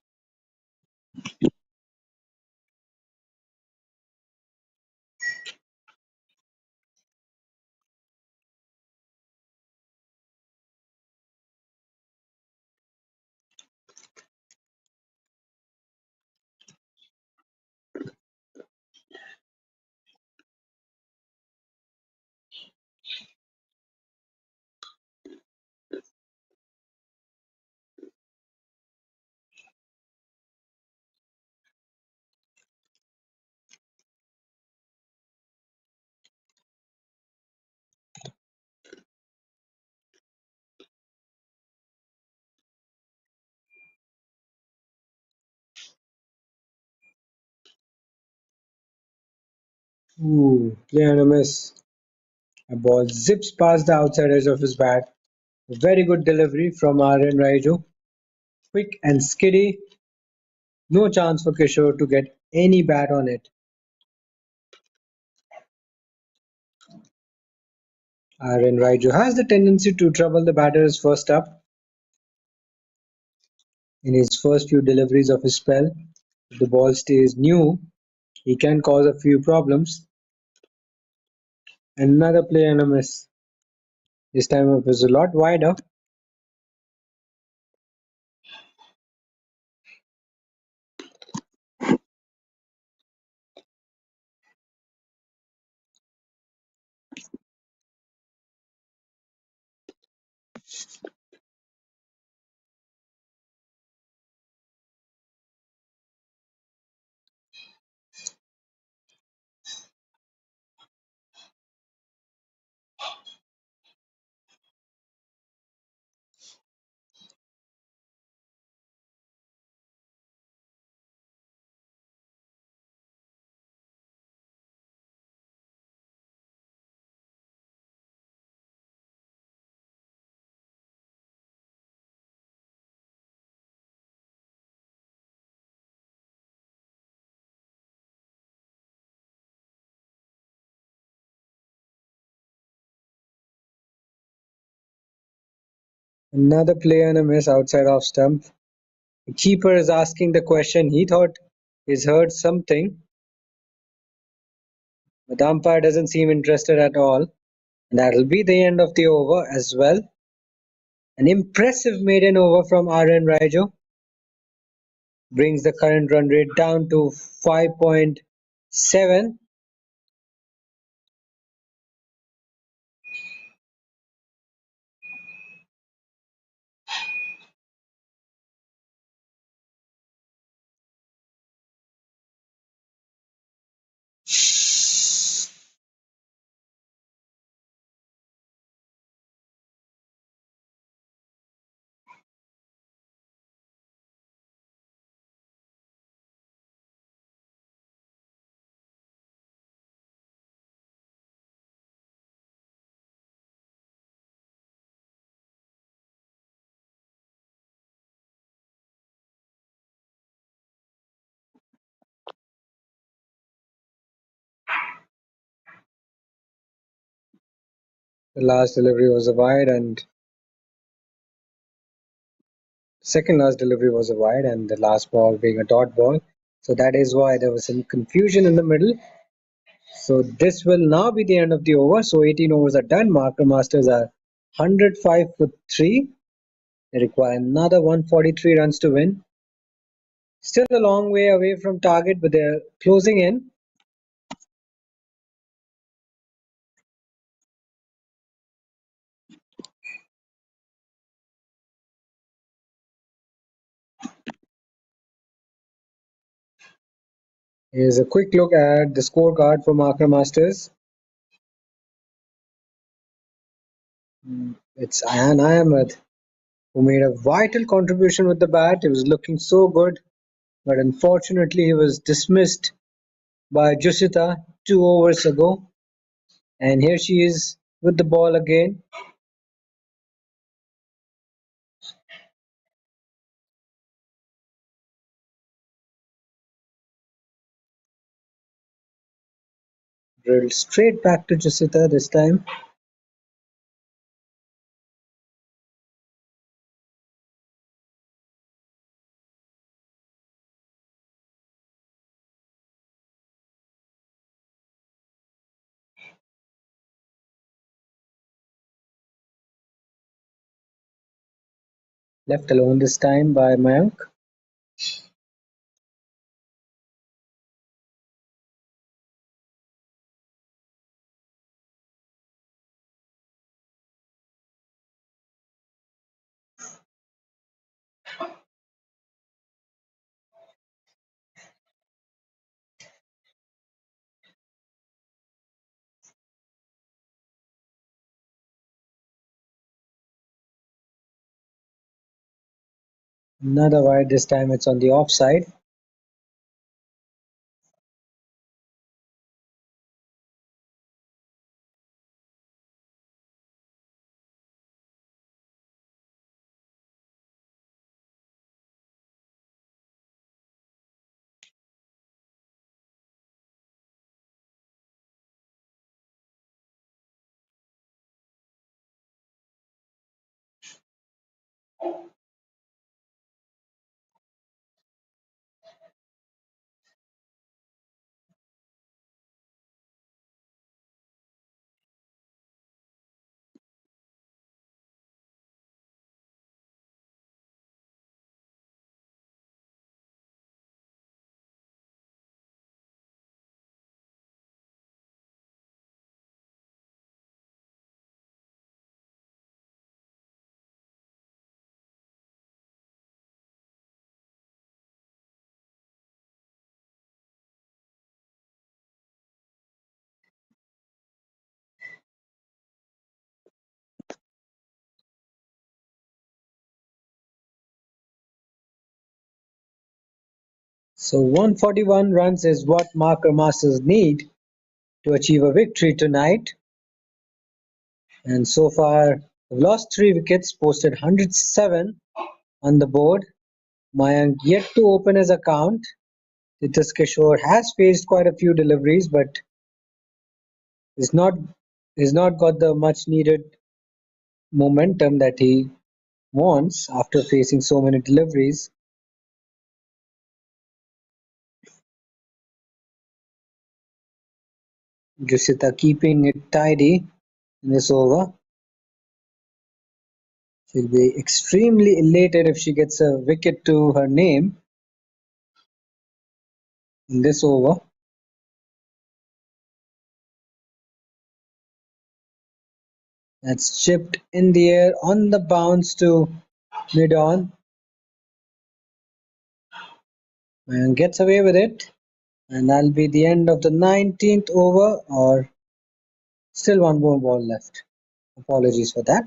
Ooh, play on a miss. A ball zips past the outside edge of his bat. A very good delivery from Aryan Raiju. Quick and skiddy. No chance for Kishore to get any bat on it. Aryan Raiju has the tendency to trouble the batters first up in his first few deliveries of his spell. If the ball stays new, he can cause a few problems. Another play and a miss. This time it was a lot wider. Another play and a miss outside off stump. The keeper is asking the question. He thought he's heard something, but the umpire doesn't seem interested at all. And that'll be the end of the over as well. An impressive maiden over from RN Raijo brings the current run rate down to 5.7. The last delivery was a wide, and second last delivery was a wide, and the last ball being a dot ball. So that is why there was some confusion in the middle. So this will now be the end of the over. So 18 overs are done. Marker Masters are 105 for 3. They require another 143 runs to win. Still a long way away from target, but they're closing in. Here's a quick look at the scorecard for Marker Masters. It's Ayan Ahmed who made a vital contribution with the bat. He was looking so good, but unfortunately he was dismissed by Jusita 2 overs ago. And here she is with the ball again. Drilled straight back to Jusita this time. Left alone this time by Mayank. Another wide, this time it's on the offside. So 141 runs is what Marker Masters need to achieve a victory tonight. And so far, they've lost 3 wickets, posted 107 on the board. Mayank yet to open his account. Titus Kishore has faced quite a few deliveries, but he's not got the much needed momentum that he wants after facing so many deliveries. Jusita keeping it tidy in this over. She'll be extremely elated if she gets a wicket to her name in this over. That's chipped in the air on the bounce to mid-on. And gets away with it. And that'll be the end of the 19th over, or still one more ball left. Apologies for that.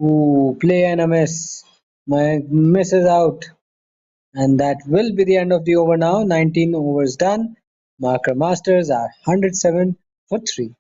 Ooh, play and a miss. My misses out. And that will be the end of the over now. 19 overs done. Marker Masters are 107 for 3.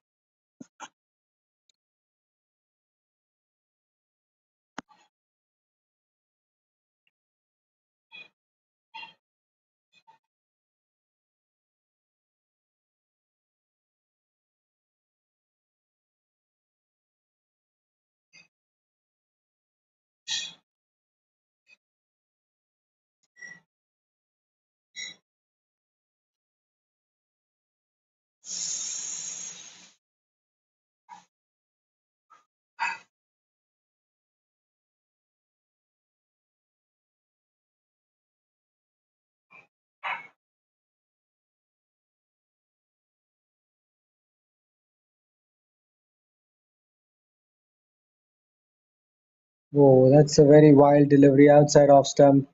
Whoa, that's a very wild delivery outside off stump.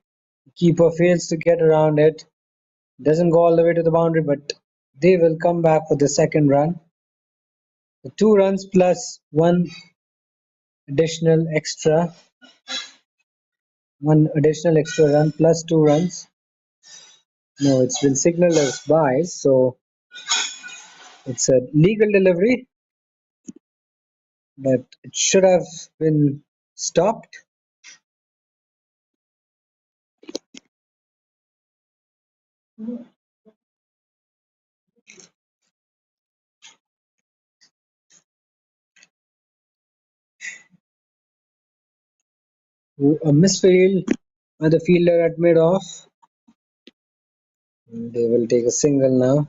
Keeper fails to get around it. Doesn't go all the way to the boundary, but they will come back for the second run. The 2 runs plus additional one additional extra run plus 2 runs. No, it's been signaled as byes, so it's a legal delivery, but it should have been stopped. A misfield by the fielder at mid-off. They will take a single now.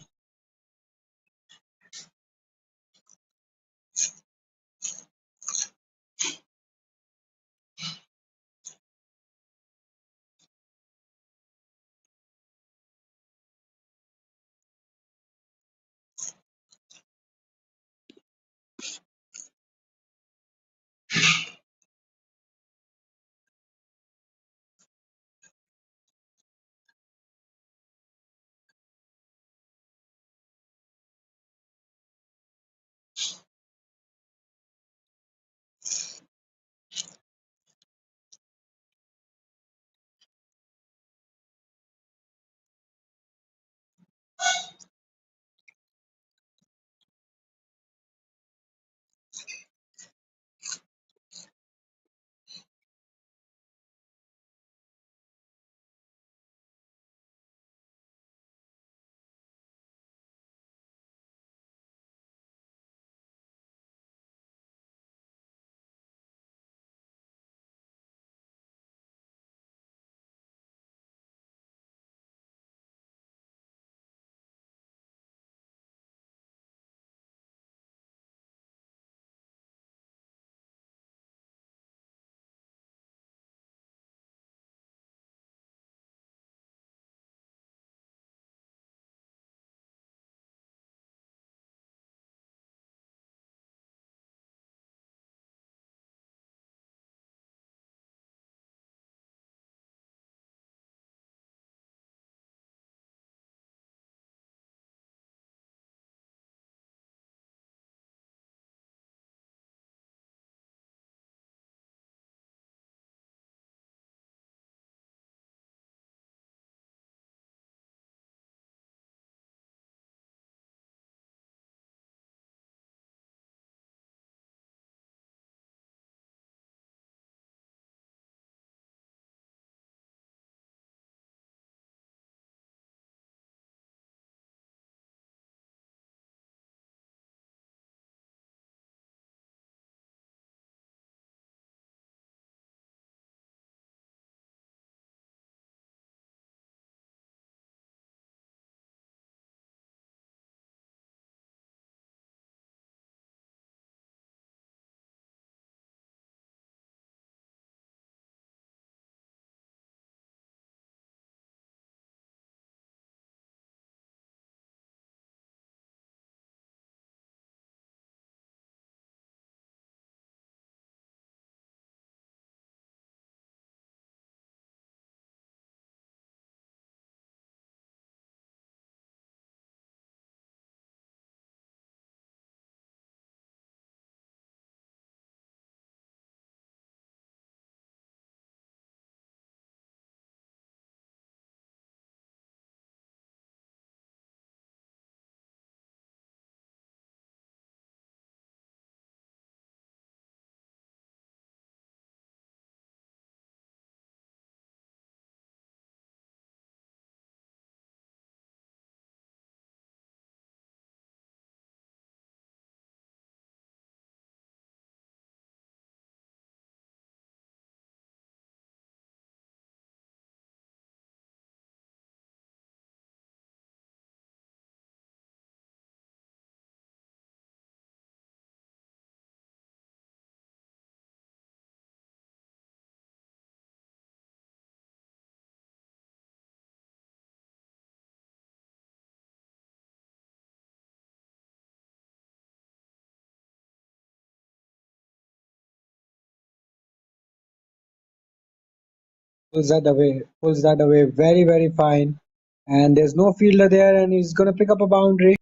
pulls that away very, very fine. And there's no fielder there, and he's gonna pick up a boundary.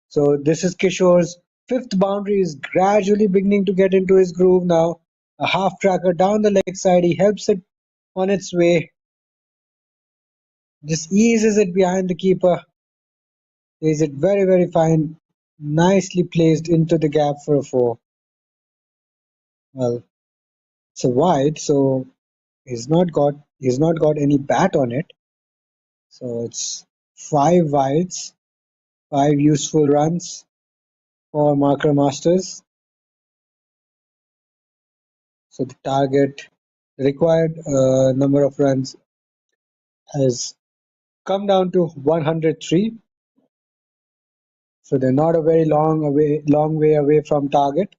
So this is Kishore's fifth boundary. Is gradually beginning to get into his groove now. A half tracker down the leg side. He helps it on its way. Just eases it behind the keeper. Is it very, very fine. Nicely placed into the gap for a four. Well, it's a wide, so he's not got any bat on it. So it's five wides, five useful runs for Marker Masters. So the target, the required number of runs has come down to 103. So they're not a very long way away from target.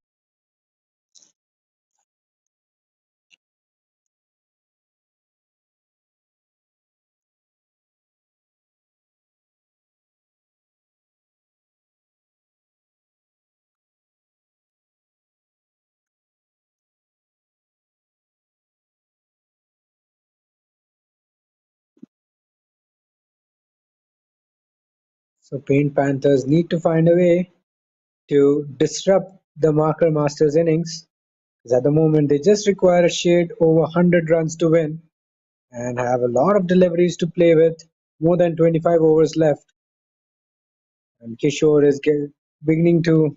So Paint Panthers need to find a way to disrupt the Marker Masters innings. Because at the moment they just require a shade over 100 runs to win and have a lot of deliveries to play with, more than 25 overs left. And Kishore is beginning to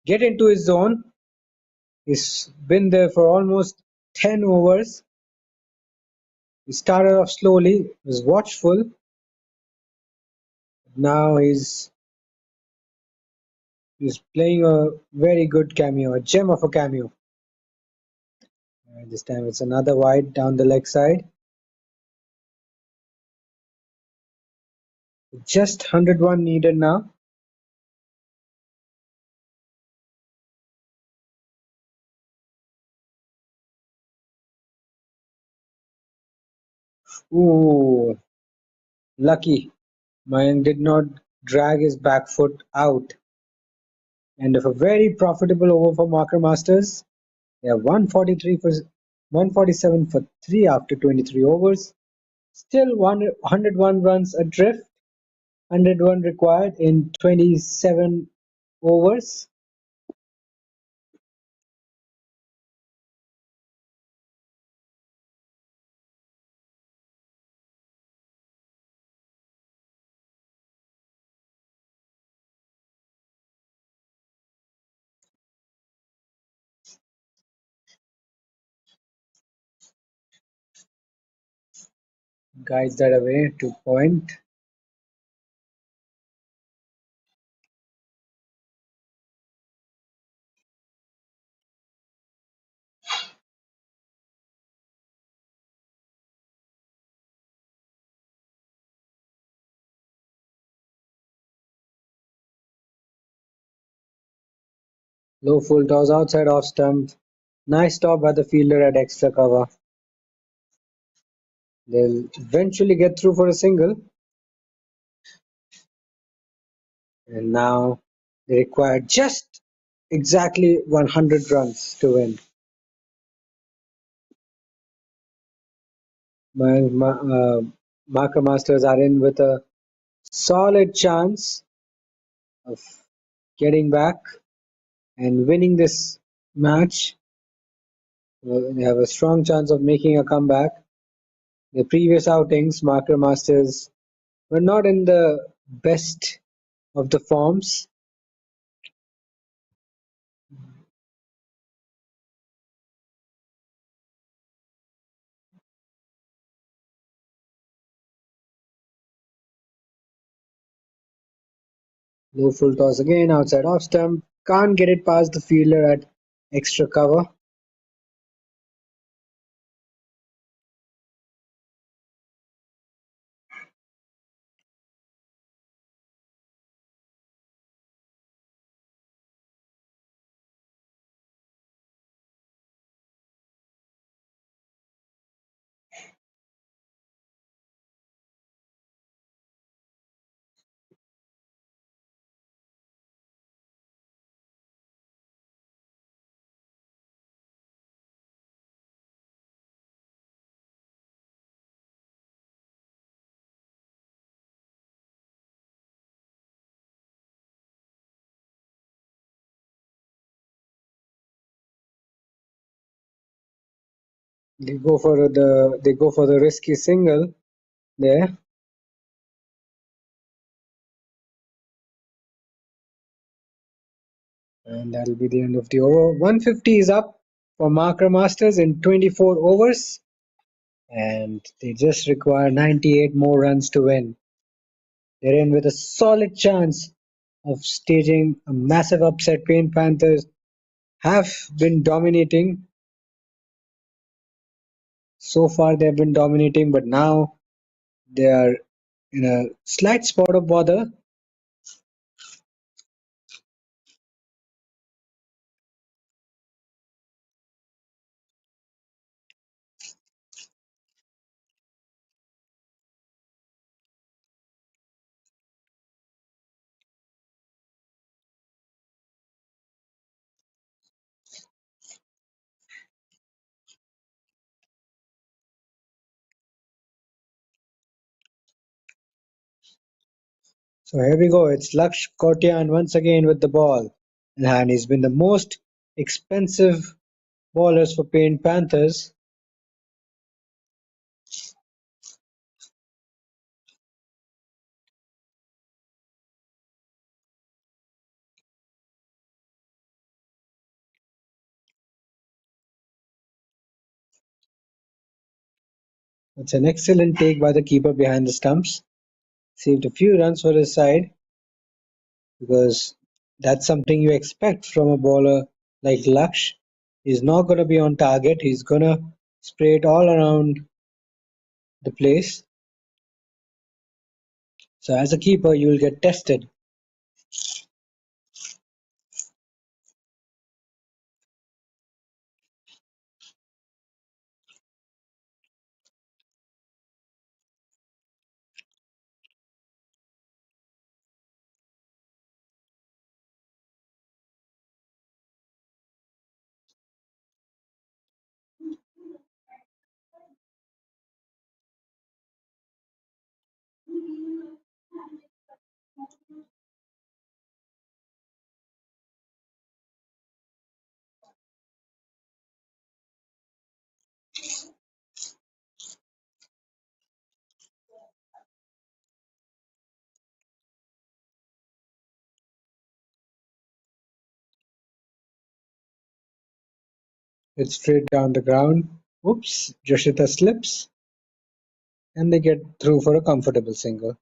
get into his zone. He's been there for almost 10 overs. He started off slowly, was watchful. Now he's playing a very good cameo, a gem of a cameo. And this time it's another wide down the leg side. Just 101 needed now. Ooh, lucky. Mayank did not drag his back foot out. And of a very profitable over for Marker Masters. They have 147 for 3 after 23 overs. Still 101 runs adrift. 101 required in 27 overs. Guides that away to point. Low full toss outside off stump. Nice stop by the fielder at extra cover. They'll eventually get through for a single. And now they require just exactly 100 runs to win. Marker Masters are in with a solid chance of getting back and winning this match. They have a strong chance of making a comeback. The previous outings, Marker Masters were not in the best of the forms. Low full toss again, outside off stump. Can't get it past the fielder at extra cover. They go for the risky single there, and that'll be the end of the over. 150 is up for Marker Masters in 24 overs, and they just require 98 more runs to win. They're in with a solid chance of staging a massive upset. Paint Panthers have been dominating. So far, they've been dominating, but now they are in a slight spot of bother. So here we go. It's Laksh Kotian once again with the ball in hand. He's been the most expensive bowlers for Paint Panthers. It's an excellent take by the keeper behind the stumps. Saved a few runs for his side because that's something you expect from a bowler like Laksh. He's not going to be on target. He's going to spray it all around the place. So as a keeper, you will get tested. It's straight down the ground. Oops, Joshita slips and they get through for a comfortable single.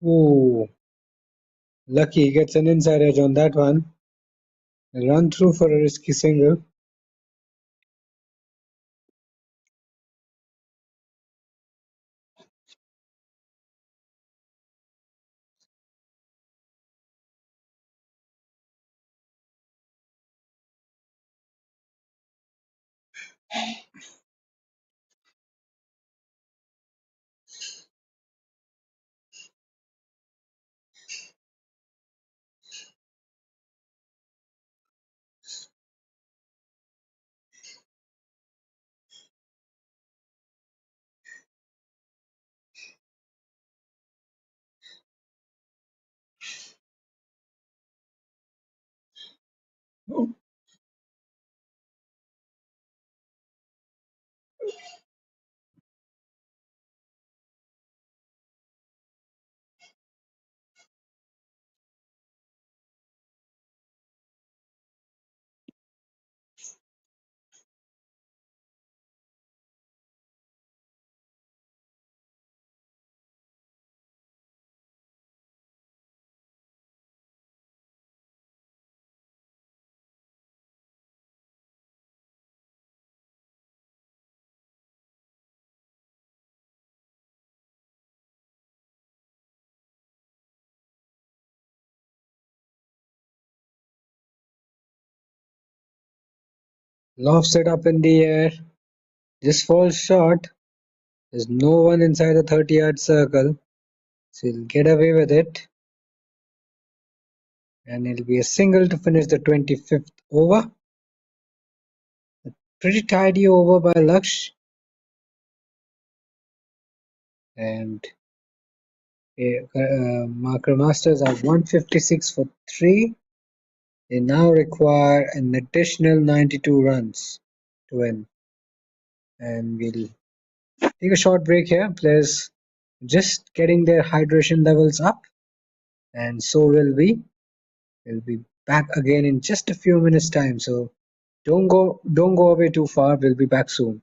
Ooh, lucky gets an inside edge on that one. They run through for a risky single. lofts it up in the air, just falls short. There's no one inside the 30-yard circle, so he'll get away with it. And it'll be a single to finish the 25th over. A pretty tidy over by Laksh. And Marker Masters are 156 for 3. They now require an additional 92 runs to win. And we'll take a short break here. Players just getting their hydration levels up, and so will we. We'll be back again in just a few minutes time, so don't go away too far. We'll be back soon.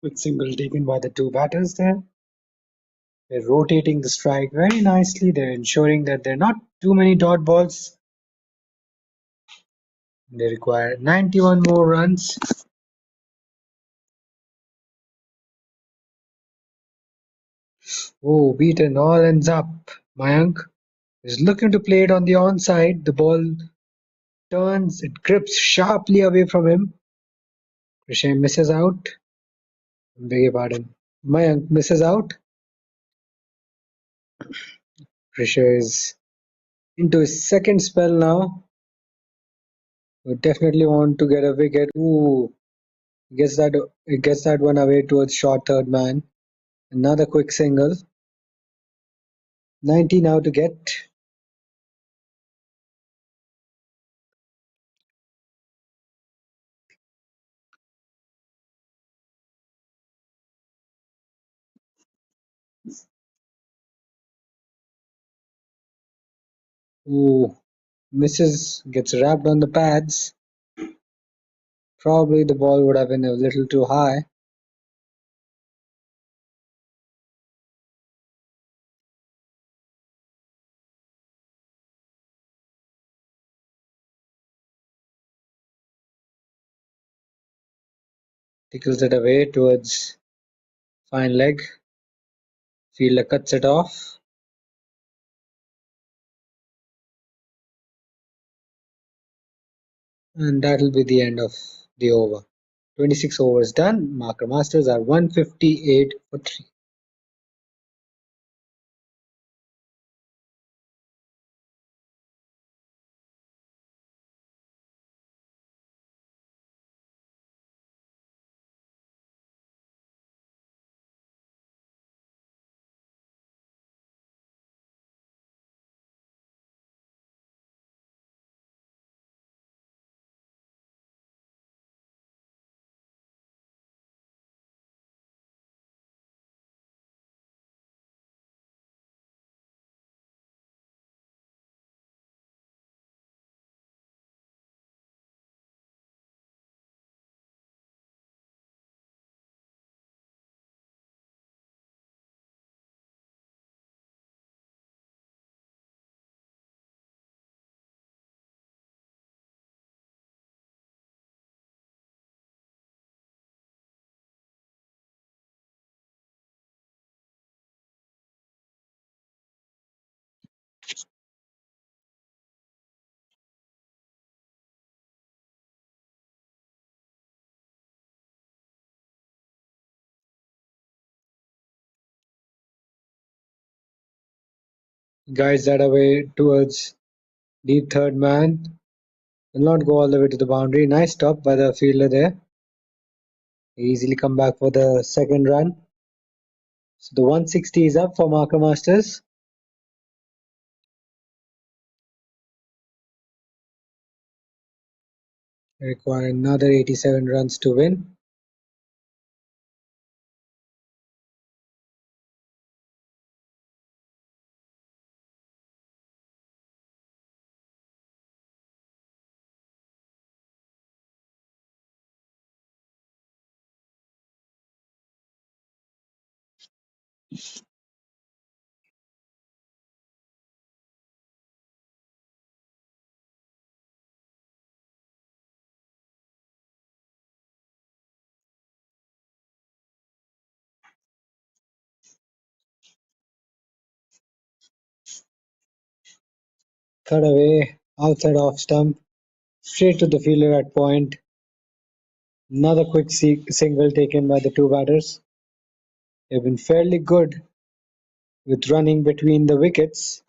Quick single taken by the two batters there. They're rotating the strike very nicely. They're ensuring that there are not too many dot balls. They require 91 more runs. Oh, beaten. All ends up. Mayank is looking to play it on the onside. The ball turns. It grips sharply away from him. Cricsay misses out. Beg your pardon. Mayank misses out. Cricsay is into his second spell now. We definitely want to get a wicket. Ooh, gets that one away towards short third man. Another quick single. 90 now to get. Ooh, misses, gets wrapped on the pads. Probably the ball would have been a little too high. Tickles it away towards fine leg. Fielder cuts it off. And that'll be the end of the over. 26 overs done. Marker Masters are 158 for 3. Guides that away towards deep third man. Will not go all the way to the boundary. Nice stop by the fielder there. Easily come back for the second run. So the 160 is up for Marker Masters. They require another 87 runs to win. Cut away, outside off stump, straight to the fielder at point. Another quick single taken by the two batters. They've been fairly good with running between the wickets.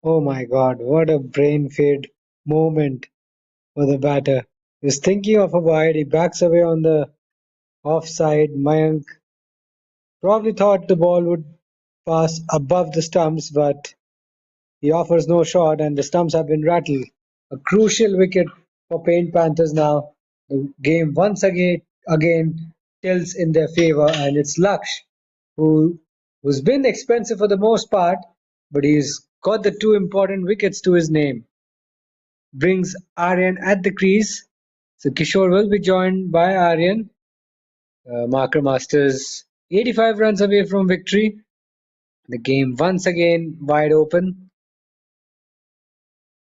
Oh my god, what a brain fade moment for the batter. He was thinking of a wide, he backs away on the offside. Mayank probably thought the ball would pass above the stumps, but he offers no shot and the stumps have been rattled. A crucial wicket for Paint Panthers now. The game once again tilts in their favour, and it's Laksh who's been expensive for the most part, but he's got the two important wickets to his name. Brings Aryan at the crease. So Kishore will be joined by Aryan. Marker Masters 85 runs away from victory. The game once again wide open.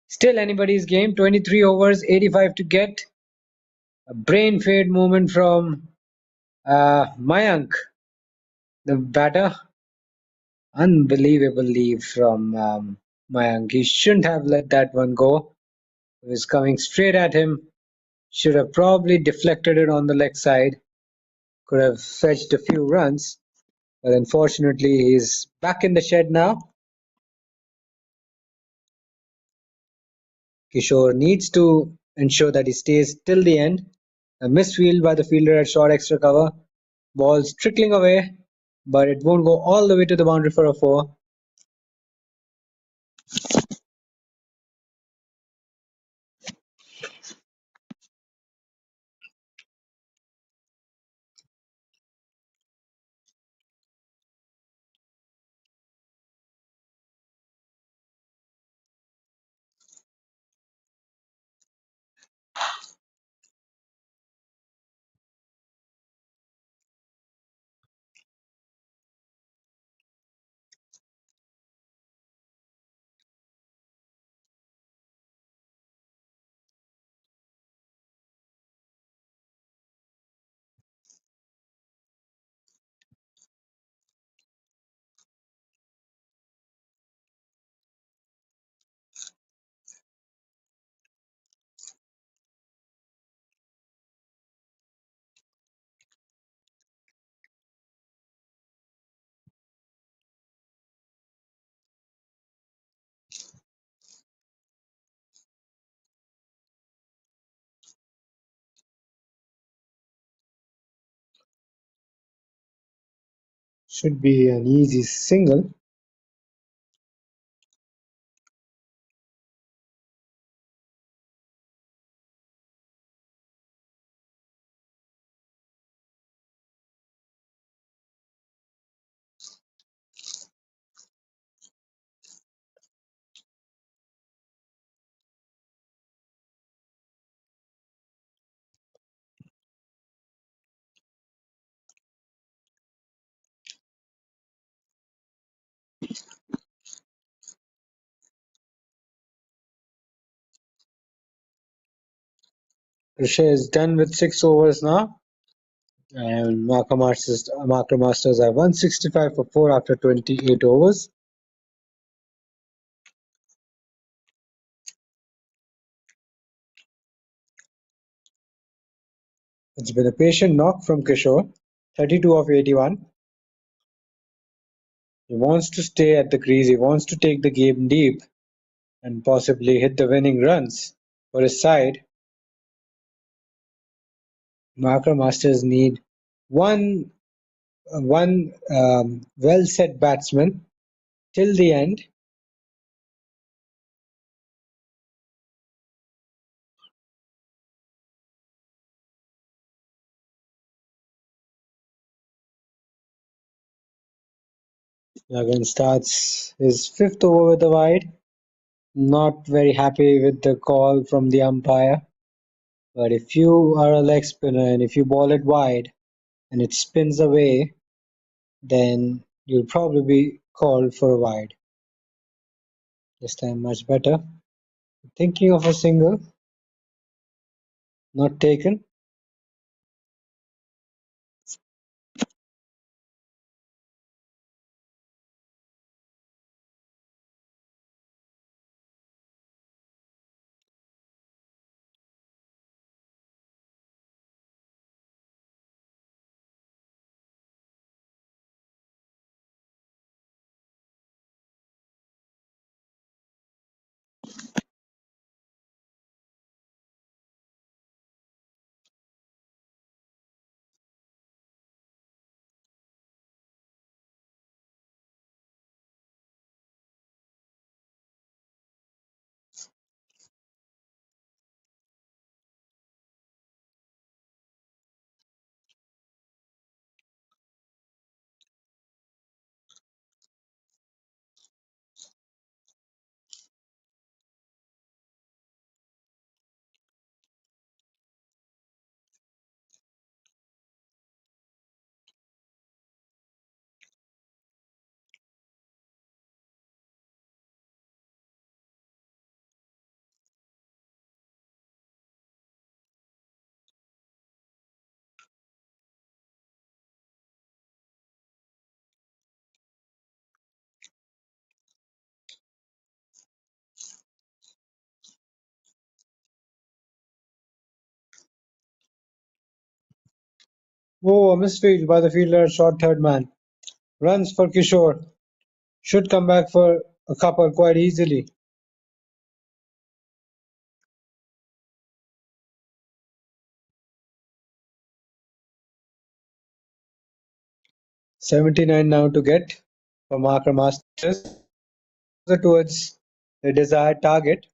Still anybody's game. 23 overs, 85 to get. A brain fade moment from Mayank, the batter. Unbelievable leave from Mayank. He shouldn't have let that one go. It was coming straight at him. Should have probably deflected it on the leg side. Could have fetched a few runs. But unfortunately, he's back in the shed now. Kishore needs to ensure that he stays till the end. A misfield by the fielder at short extra cover. Ball's trickling away, but it won't go all the way to the boundary for a four. Should be an easy single. Cricsay is done with 6 overs now. And Marker Masters have 165 for 4 after 28 overs. It's been a patient knock from Kishore, 32 of 81. He wants to stay at the crease, he wants to take the game deep and possibly hit the winning runs for his side. Marker Masters need one well-set batsman till the end. Again starts his fifth over with a wide. Not very happy with the call from the umpire. But if you are a leg spinner and if you ball it wide and it spins away, then you'll probably be called for a wide. This time much better. Thinking of a single, not taken. Oh, a misfield by the fielder at short third man. Runs for Kishore. Should come back for a couple quite easily. "79 now to get for marker masters towards the desired target.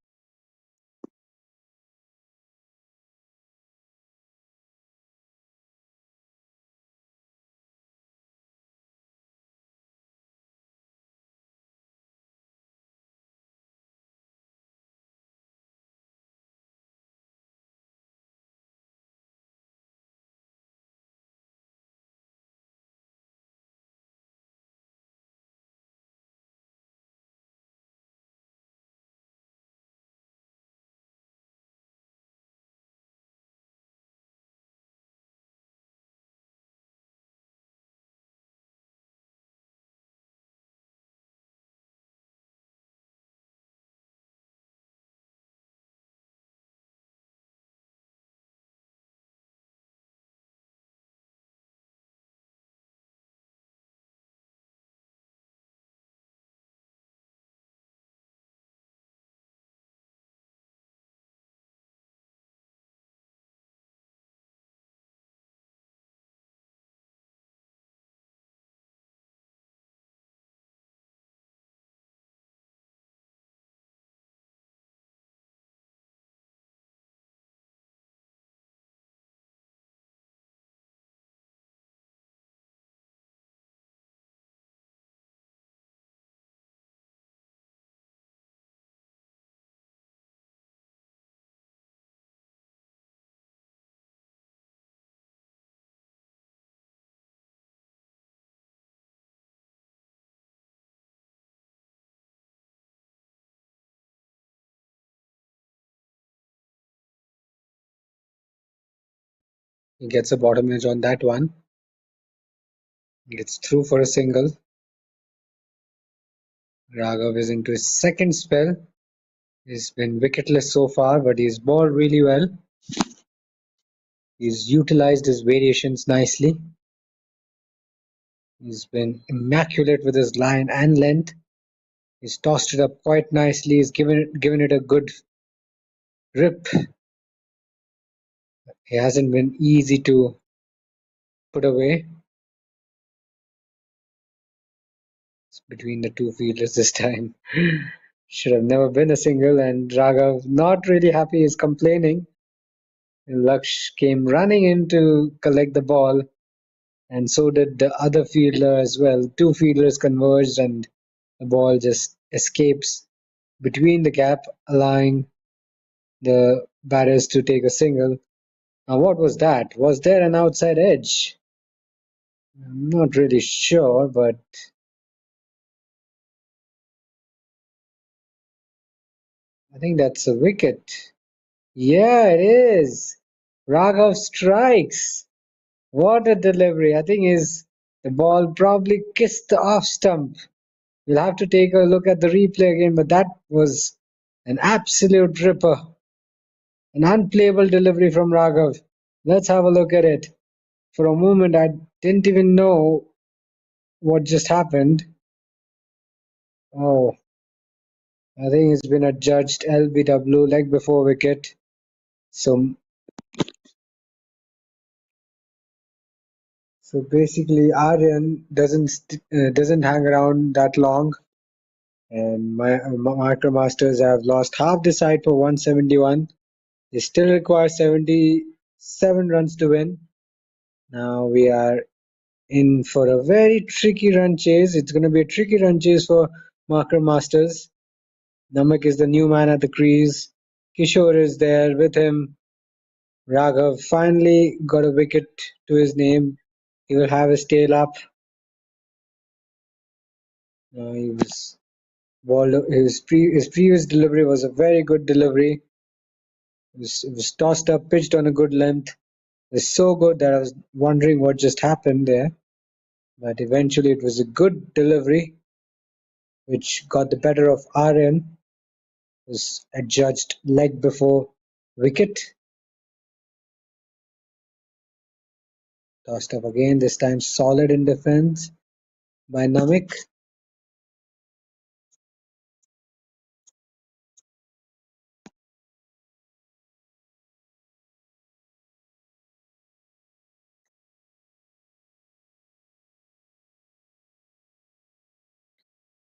He gets a bottom edge on that one. Gets through for a single. Raghav is into his second spell. He's been wicketless so far, but he's bowled really well. He's utilized his variations nicely. He's been immaculate with his line and length. He's tossed it up quite nicely. He's given it a good rip. He hasn't been easy to put away. It's between the two fielders this time. Should have never been a single, and Raghav not really happy. He's complaining. Laksh came running in to collect the ball, and so did the other fielder as well. Two fielders converged, and the ball just escapes between the gap, allowing the batters to take a single. Now, what was that? Was there an outside edge? I'm not really sure, but I think that's a wicket. Yeah, it is. Raghav strikes. What a delivery. I think the ball probably kissed the off stump. We'll have to take a look at the replay again, but that was an absolute ripper. An unplayable delivery from Raghav. Let's have a look at it. For a moment, I didn't even know what just happened. Oh, I think it's been adjudged LBW, leg before wicket. So basically, Aryan doesn't hang around that long, and my Micro Masters have lost half the side for 171. They still require 77 runs to win. Now we are in for a very tricky run chase. It's going to be a tricky run chase for Micro Masters. Namak is the new man at the crease. Kishore is there with him. Raghav finally got a wicket to his name. He will have his tail up. He was balled. His previous delivery was a very good delivery. It was tossed up, pitched on a good length. It was so good that I was wondering what just happened there. But eventually it was a good delivery which got the better of Aryan. Was adjudged leg before wicket. Tossed up again, this time solid in defense by Namik.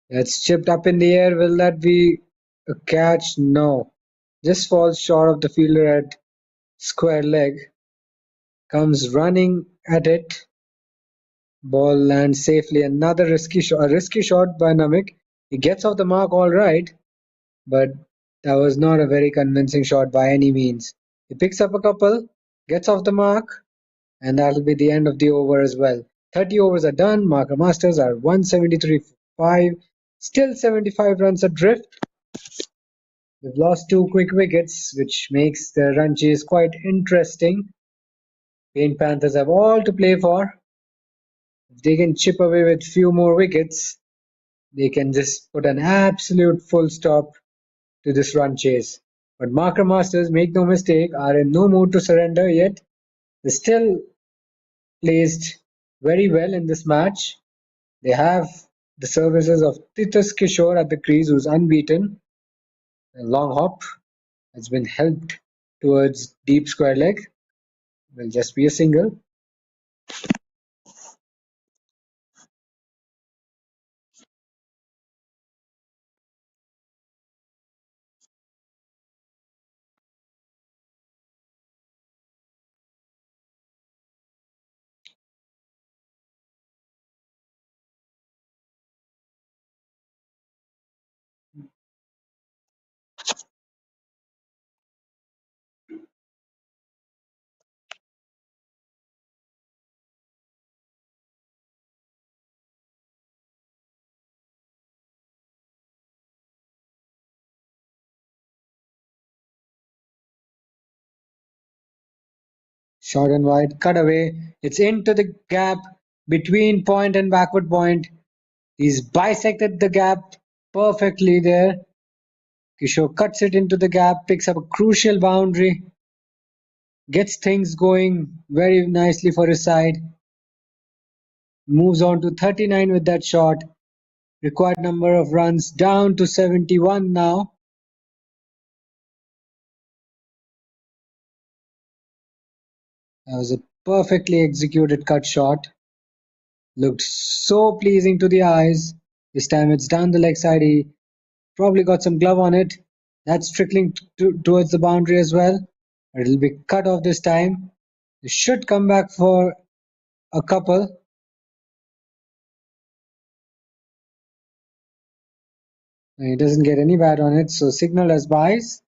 It's chipped up in the air. Will that be a catch? No. Just falls short of the fielder at square leg. Comes running at it. Ball lands safely. Another risky shot. A risky shot by Namik. He gets off the mark all right, but that was not a very convincing shot by any means. He picks up a couple, gets off the mark, and that'll be the end of the over as well. 30 overs are done. Marker Masters are 173 for 5. Still 75 runs adrift. We've lost 2 quick wickets, which makes the run chase quite interesting. Paint Panthers have all to play for. If they can chip away with few more wickets, they can just put an absolute full stop to this run chase. But Marker Masters, make no mistake, are in no mood to surrender yet. They still placed very well in this match. They have the services of Titus Kishore at the crease, who's unbeaten. A long hop has been helped towards deep square leg. Will just be a single. Short and wide, cut away. It's into the gap between point and backward point. He's bisected the gap perfectly there. Kishore cuts it into the gap, picks up a crucial boundary, gets things going very nicely for his side. Moves on to 39 with that shot. Required number of runs down to 71 now. That was a perfectly executed cut shot. Looked so pleasing to the eyes. This time it's down the leg side. He probably got some glove on it. That's trickling towards the boundary as well. It'll be cut off this time. It should come back for a couple. And he doesn't get any bat on it, so signal as buys.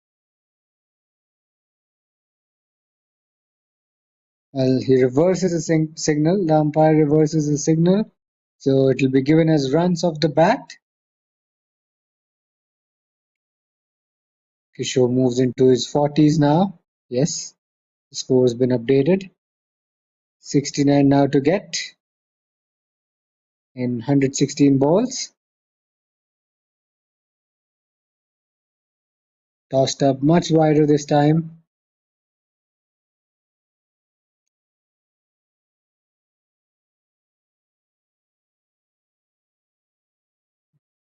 Well, he reverses the signal. The umpire reverses the signal. So it will be given as runs off the bat. Kishore moves into his 40s now. Yes, the score has been updated. 69 now to get in 116 balls. Tossed up much wider this time.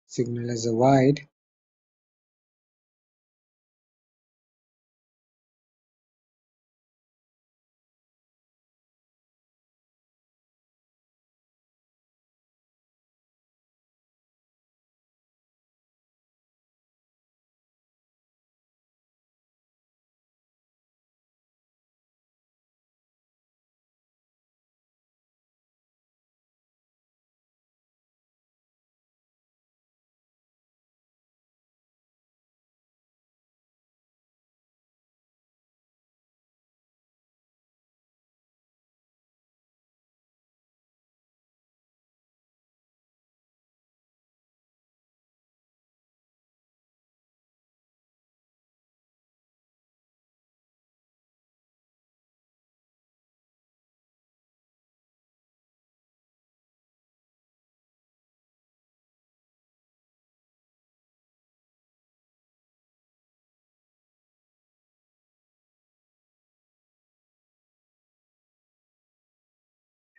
Signal as a wide.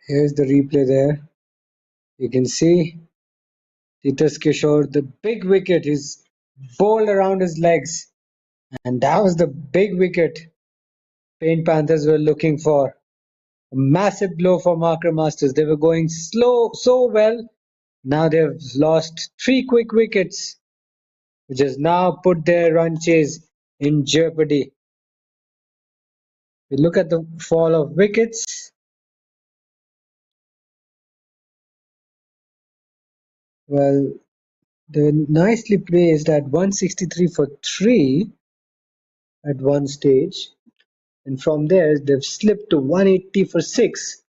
Here's the replay there. You can see Titus Kishore, the big wicket, is bowled around his legs. And that was the big wicket Paint Panthers were looking for. A massive blow for Marker Masters. They were going so well. Now they've lost 3 quick wickets, which has now put their run chase in jeopardy. We look at the fall of wickets. Well, they're nicely placed at 163 for 3 at one stage. And from there, they've slipped to 180 for 6.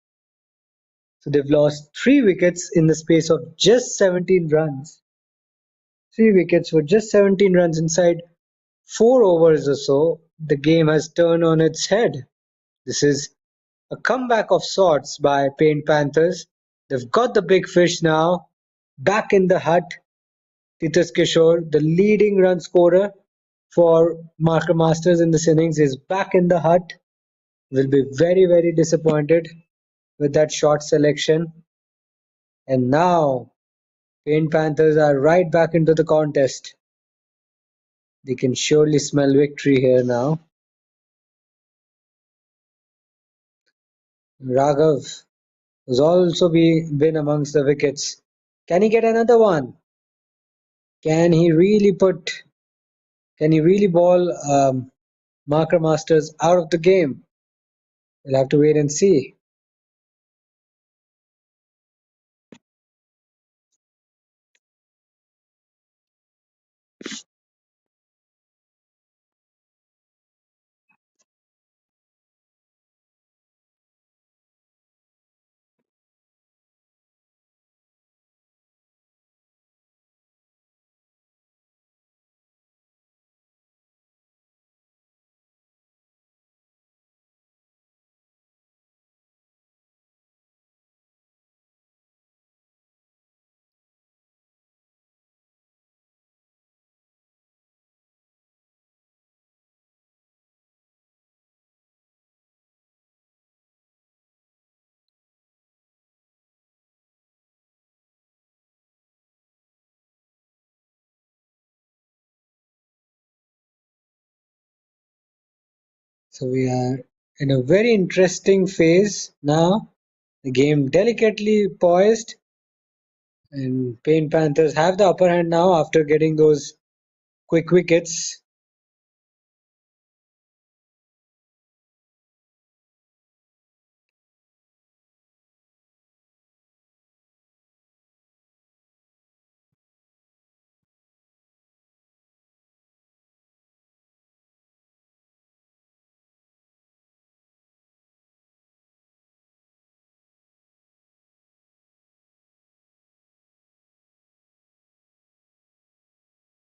So they've lost 3 wickets in the space of just 17 runs. 3 wickets for just 17 runs inside 4 overs or so. The game has turned on its head. This is a comeback of sorts by Paint Panthers. They've got the big fish now back in the hut. Titus Kishore, the leading run scorer for Marker Masters in this innings, is back in the hut. Will be very, very disappointed with that short selection. And now Paint Panthers are right back into the contest. They can surely smell victory here now. Raghav has also been amongst the wickets. Can he get another one? Can he really ball Marker Masters out of the game? We'll have to wait and see. So we are in a very interesting phase now. The game delicately poised, and Paint Panthers have the upper hand now after getting those quick wickets.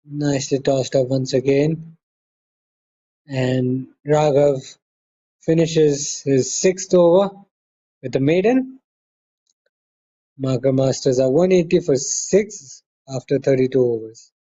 Nicely tossed up once again. And Raghav finishes his 6th over with a maiden. Marker Masters are 180 for 6 after 32 overs.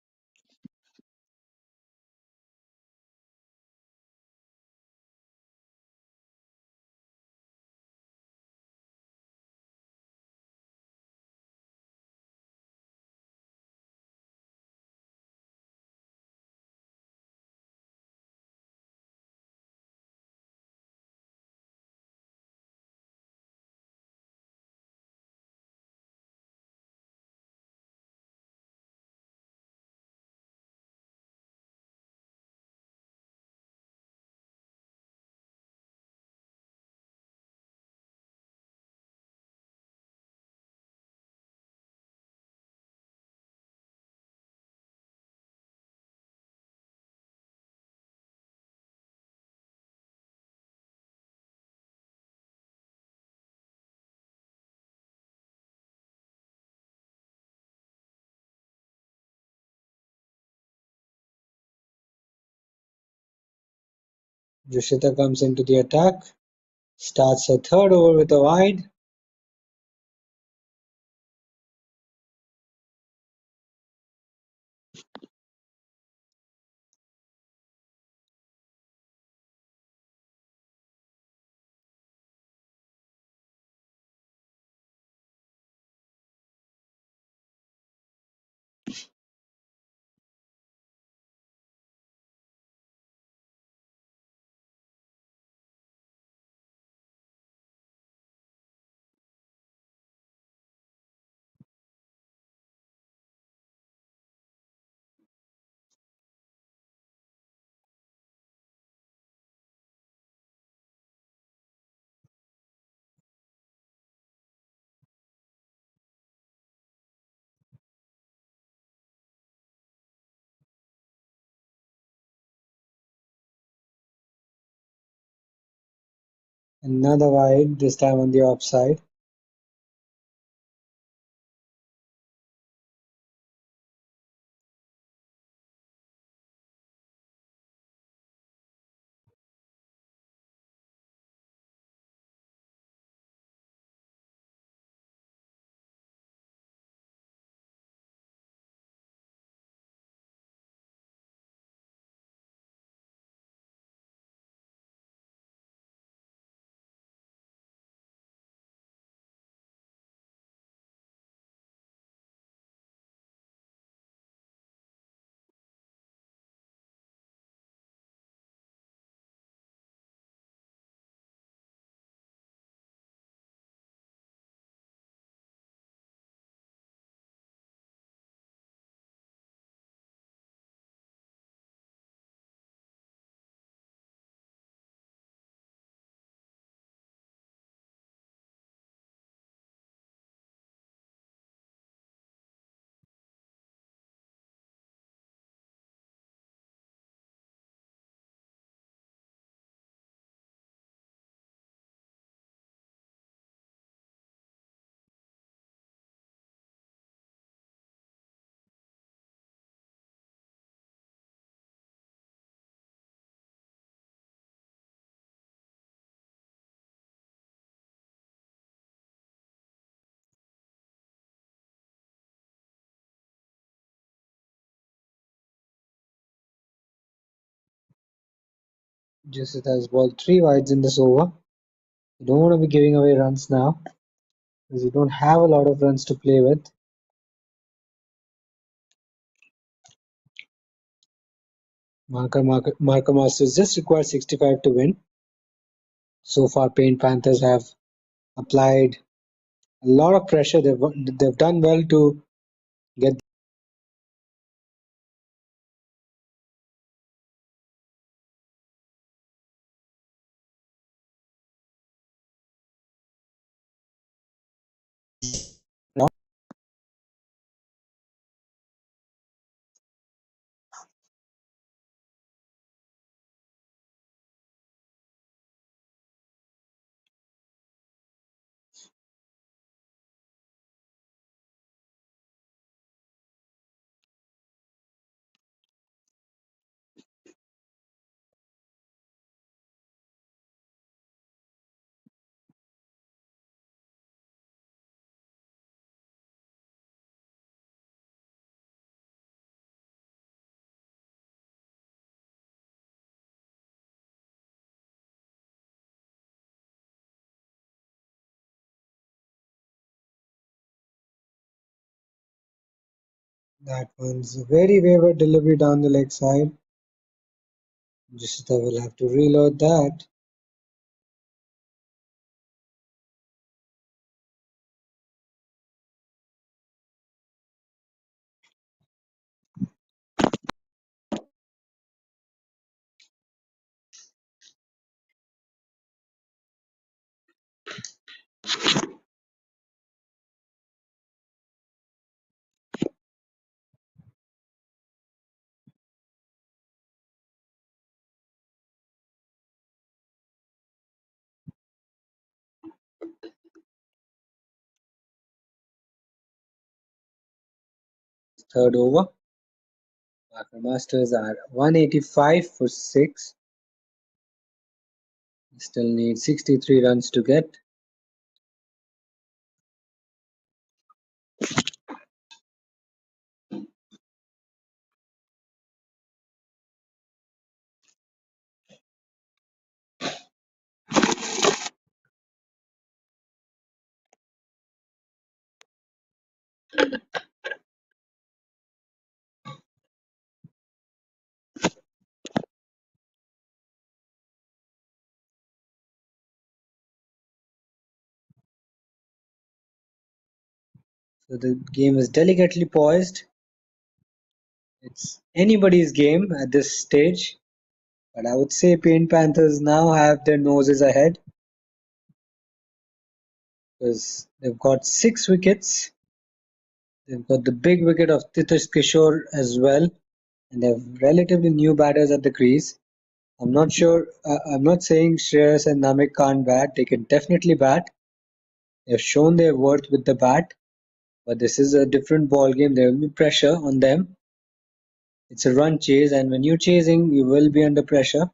Jushita comes into the attack, starts her 3rd over with a wide. Another wide, this time on the offside. Just has ball 3 wides in this over. You don't want to be giving away runs now because you don't have a lot of runs to play with. Marker Masters just require 65 to win. So far, Paint Panthers have applied a lot of pressure. They've done well to get now. That one's a very wayward delivery down the leg side. Jishita will have to reload that. Third over. Marker Masters are 185 for 6. Still need 63 runs to get. So the game is delicately poised. It's anybody's game at this stage. But I would say Paint Panthers now have their noses ahead because they've got 6 wickets. They've got the big wicket of Titish Kishore as well, and they have relatively new batters at the crease. I'm not sure. I'm not saying Shreyas and Namik can't bat. They can definitely bat. They've shown their worth with the bat. But this is a different ball game. There will be pressure on them. It's a run chase, and when you're chasing, you will be under pressure.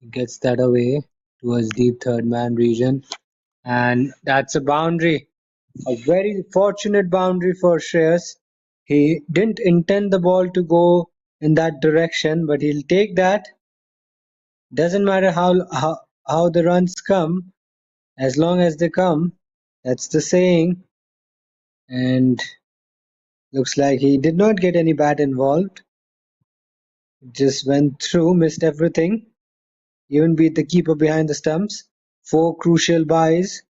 He gets that away towards deep third man region, and that's a boundary. A very fortunate boundary for Shreyas. He didn't intend the ball to go in that direction, but he'll take that. Doesn't matter how the runs come, as long as they come. That's the saying. And looks like he did not get any bat involved. Just went through, missed everything. Even beat the keeper behind the stumps. 4 crucial byes.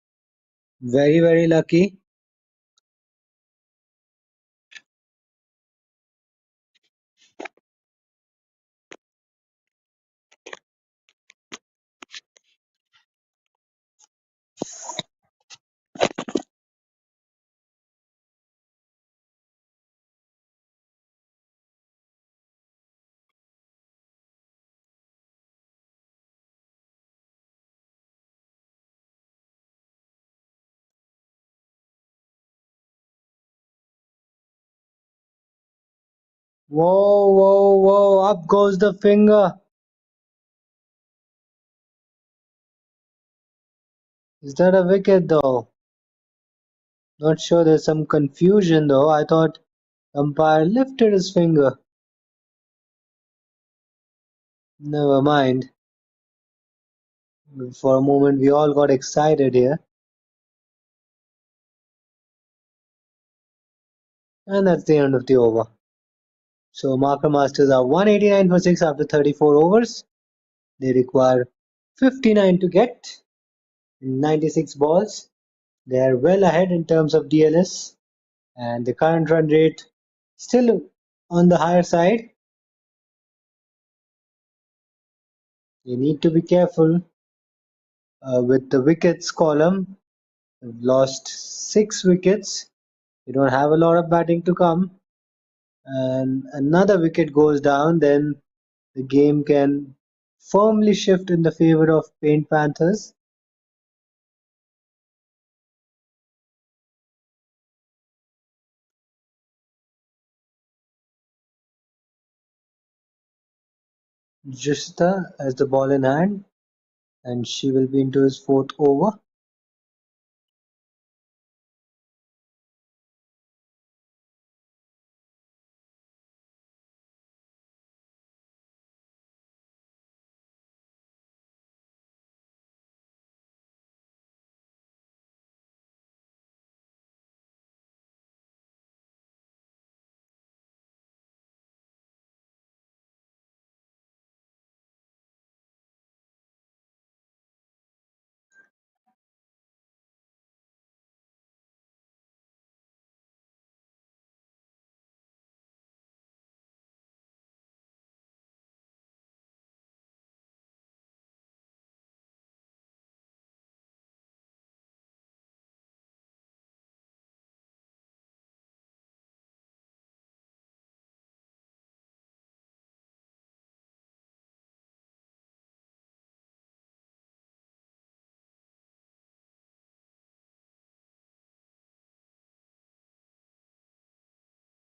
Very, very lucky. Whoa, whoa, whoa. Up goes the finger. Is that a wicket though? Not sure, there's some confusion though. I thought umpire lifted his finger. Never mind. For a moment we all got excited here. And that's the end of the over. So Marker Masters are 189 for 6 after 34 overs. They require 59 to get 96 balls. They are well ahead in terms of DLS, and the current run rate still on the higher side. You need to be careful with the wickets column. We've lost 6 wickets. You don't have a lot of batting to come, and another wicket goes down, then the game can firmly shift in the favor of Paint Panthers. Justa has the ball in hand, and she will be into his 4th over.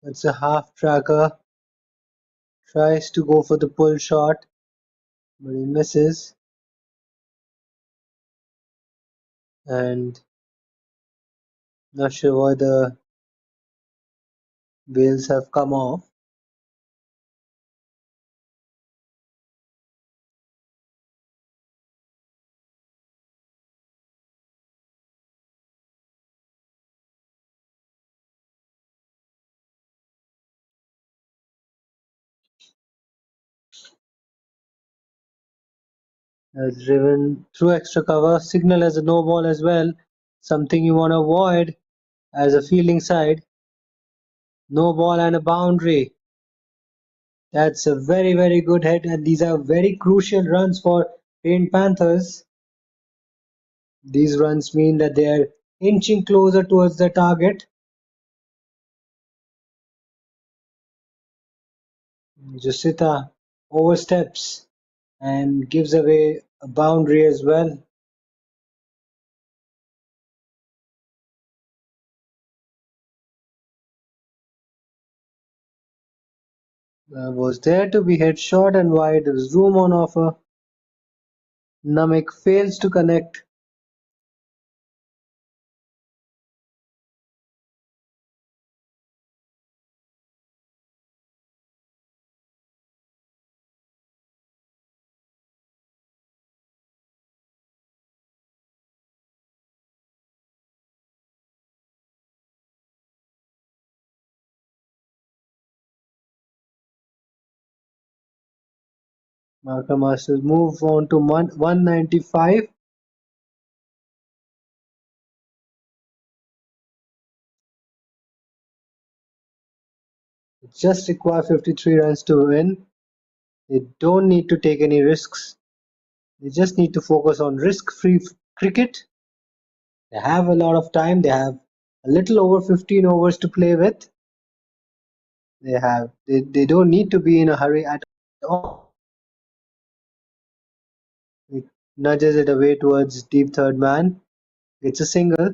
It's a half tracker, tries to go for the pull shot, but he misses, and not sure why the bails have come off. Driven through extra cover, signal as a no ball as well. Something you want to avoid as a fielding side. No ball and a boundary. That's a very good hit, and these are very crucial runs for Paint Panthers. These runs mean that they are inching closer towards the target. Jasita oversteps and gives away a boundary as well. Was there to be hit short and wide. There was room on offer. Namek fails to connect. Marker Masters move on to 195. Just require 53 runs to win. They don't need to take any risks. They just need to focus on risk-free cricket. They have a lot of time. They have a little over 15 overs to play with. They don't need to be in a hurry at all. He nudges it away towards deep third man. It's a single.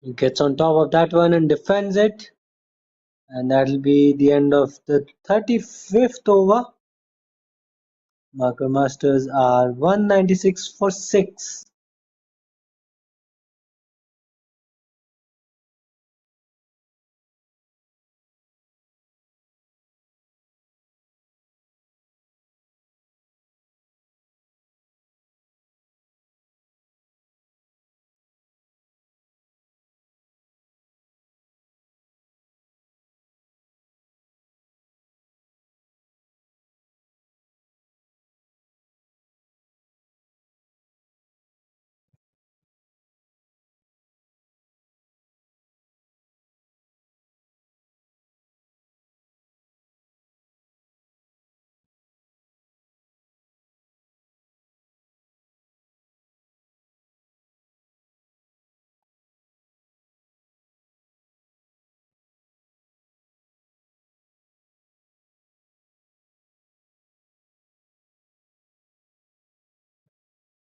He gets on top of that one and defends it. And that'll be the end of the 35th over. Marker Masters are 196 for 6.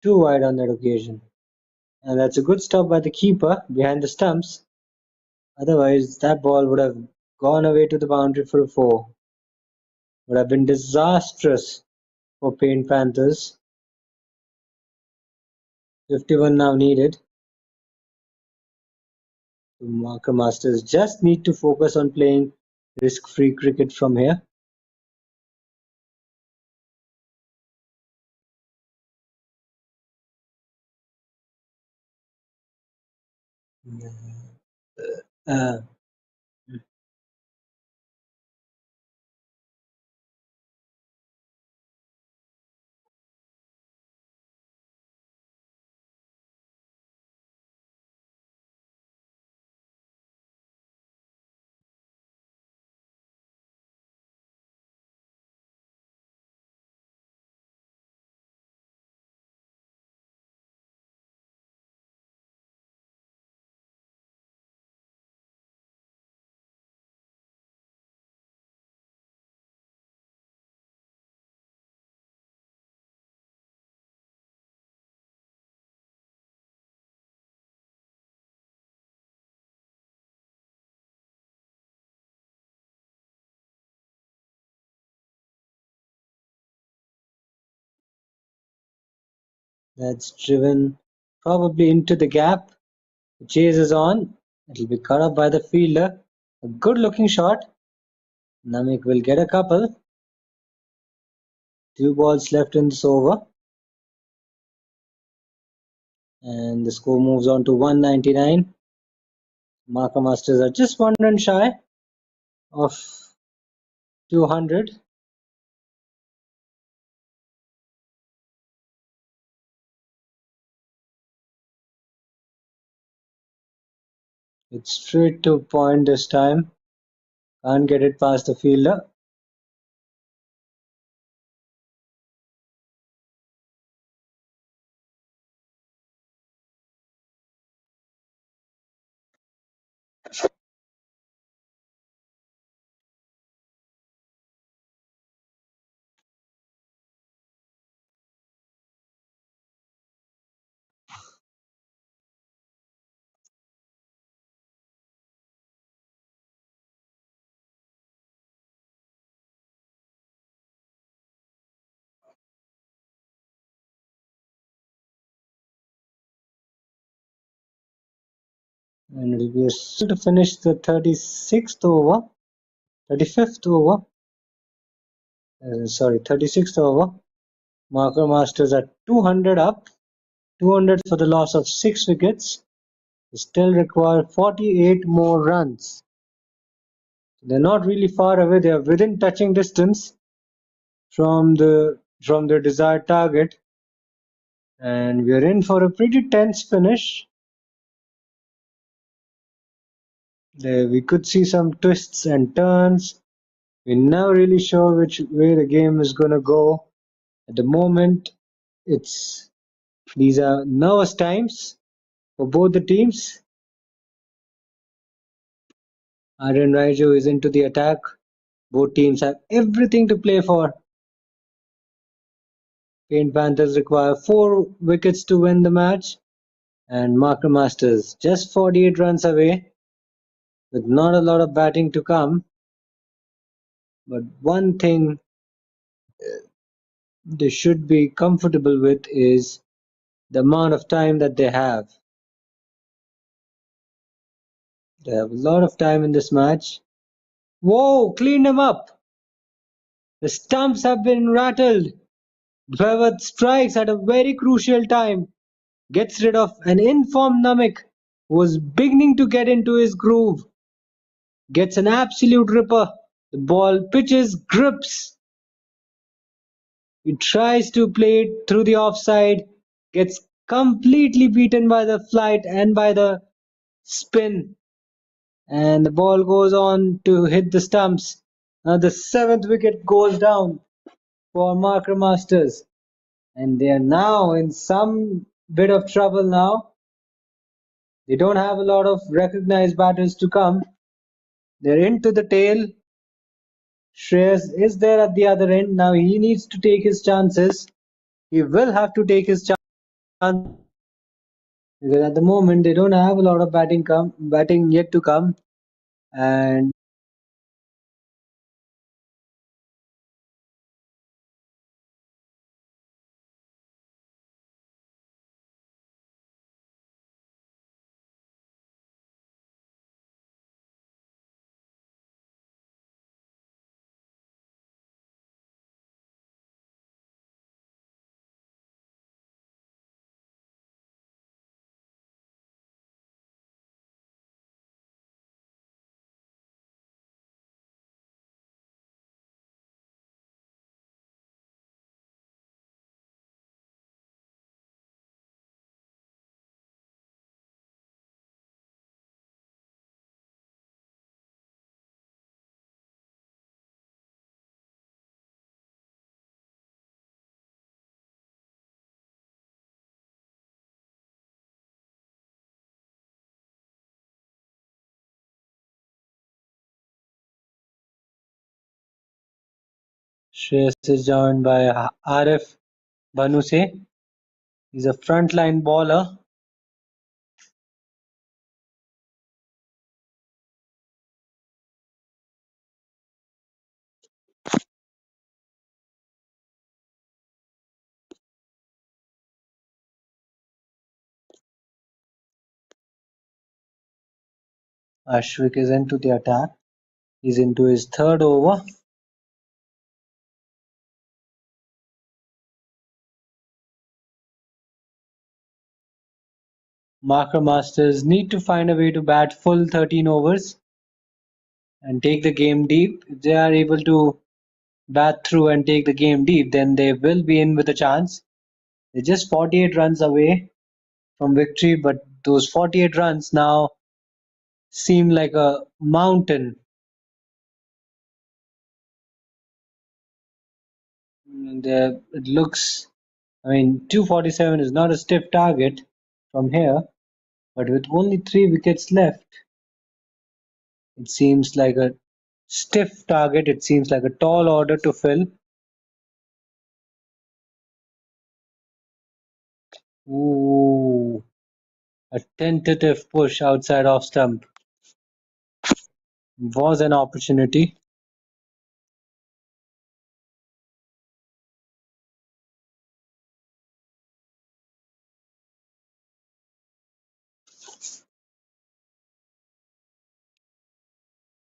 Too wide on that occasion. And that's a good stop by the keeper behind the stumps. Otherwise, that ball would have gone away to the boundary for a 4. Would have been disastrous for Paint Panthers. 51 now needed. The Marker Masters just need to focus on playing risk-free cricket from here. Uh, That's driven probably into the gap. The chase is on. It'll be cut off by the fielder. A good looking shot. Namik will get a couple. 2 balls left in this over. And the score moves on to 199. Marker Masters are just 1 run shy of 200. It's straight to point this time. Can't get it past the fielder. And it'll be to finish the 36th over. 35th over. 36th over. Marker Masters are 200 up. 200 for the loss of 6 wickets. They still require 48 more runs. They're not really far away. They are within touching distance from their desired target. And we are in for a pretty tense finish. We could see some twists and turns. We're not really sure which way the game is going to go. At the moment, these are nervous times for both the teams. Aaron Raijo is into the attack. Both teams have everything to play for. Panthers require 4 wickets to win the match, and Marker Masters just 48 runs away with not a lot of batting to come. But one thing they should be comfortable with is the amount of time that they have. They have a lot of time in this match. Whoa, clean them up! The stumps have been rattled. Whoever strikes at a very crucial time gets rid of an informed Namik who was beginning to get into his groove. Gets an absolute ripper. The ball pitches, grips. He tries to play it through the offside, gets completely beaten by the flight and by the spin, and the ball goes on to hit the stumps. Now the 7th wicket goes down for Marker Masters, and they are now in some bit of trouble now. They don't have a lot of recognized batters to come. They're into the tail. Shreyas is there at the other end. Now he needs to take his chances. He will have to take his chance because at the moment they don't have a lot of batting yet to come, and Shreyas is joined by Arif Banuse. He's a frontline bowler. Ashwik is into the attack. He's into his third over. Marker Masters need to find a way to bat full 13 overs and take the game deep. If they are able to bat through and take the game deep, then they will be in with a chance. They're just 48 runs away from victory, but those 48 runs now seem like a mountain. And it looks, 247 is not a stiff target from here, but with only 3 wickets left, it seems like a stiff target. It seems like a tall order to fill. Ooh, a tentative push outside off stump was an opportunity.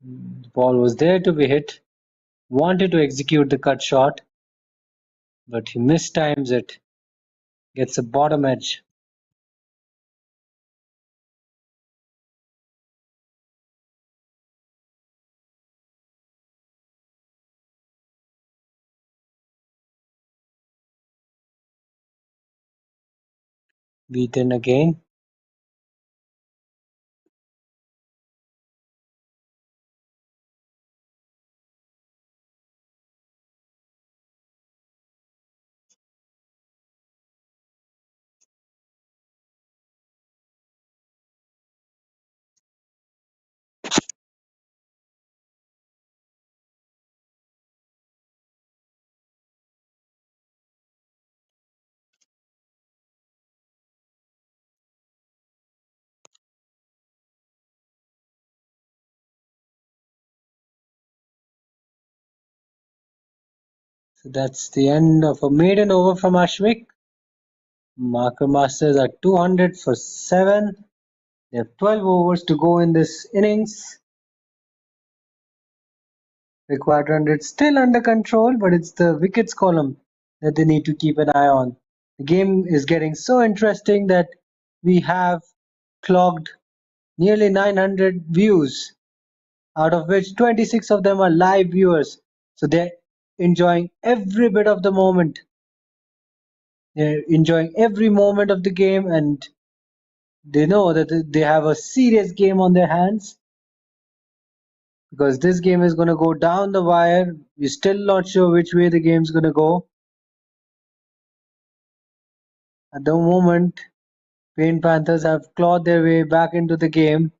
The ball was there to be hit. Wanted to execute the cut shot, but he mistimes it. Gets a bottom edge. Beaten again. So that's the end of a maiden over from Ashwik. Marker Masters are 200 for 7. They have 12 overs to go in this innings. Required run rate still under control, but it's the wickets column that they need to keep an eye on. The game is getting so interesting that we have clocked nearly 900 views, out of which 26 of them are live viewers. So they're enjoying every bit of the moment. They're enjoying every moment of the game, and they know that they have a serious game on their hands, because this game is going to go down the wire. We're still not sure which way the game's going to go. At the moment, Paint Panthers have clawed their way back into the game,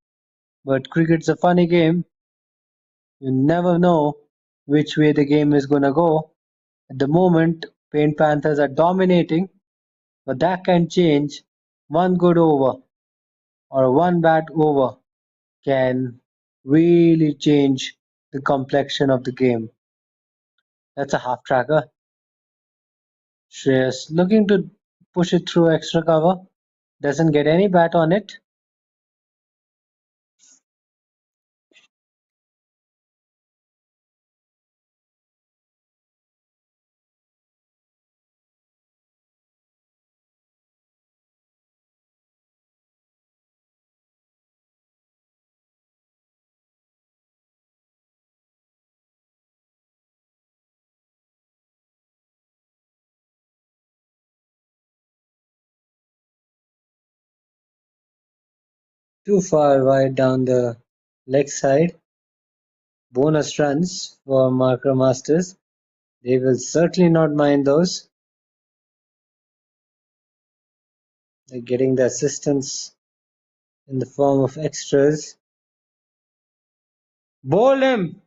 but cricket's a funny game. You never know which way the game is going to go. At the moment, Paint Panthers are dominating, but that can change. One good over or one bad over can really change the complexion of the game. That's a half tracker. Shreyas looking to push it through extra cover. Doesn't get any bat on it. Too far wide down the leg side. Bonus runs for Marker Masters. They will certainly not mind those. They're getting the assistance in the form of extras. Bowl him!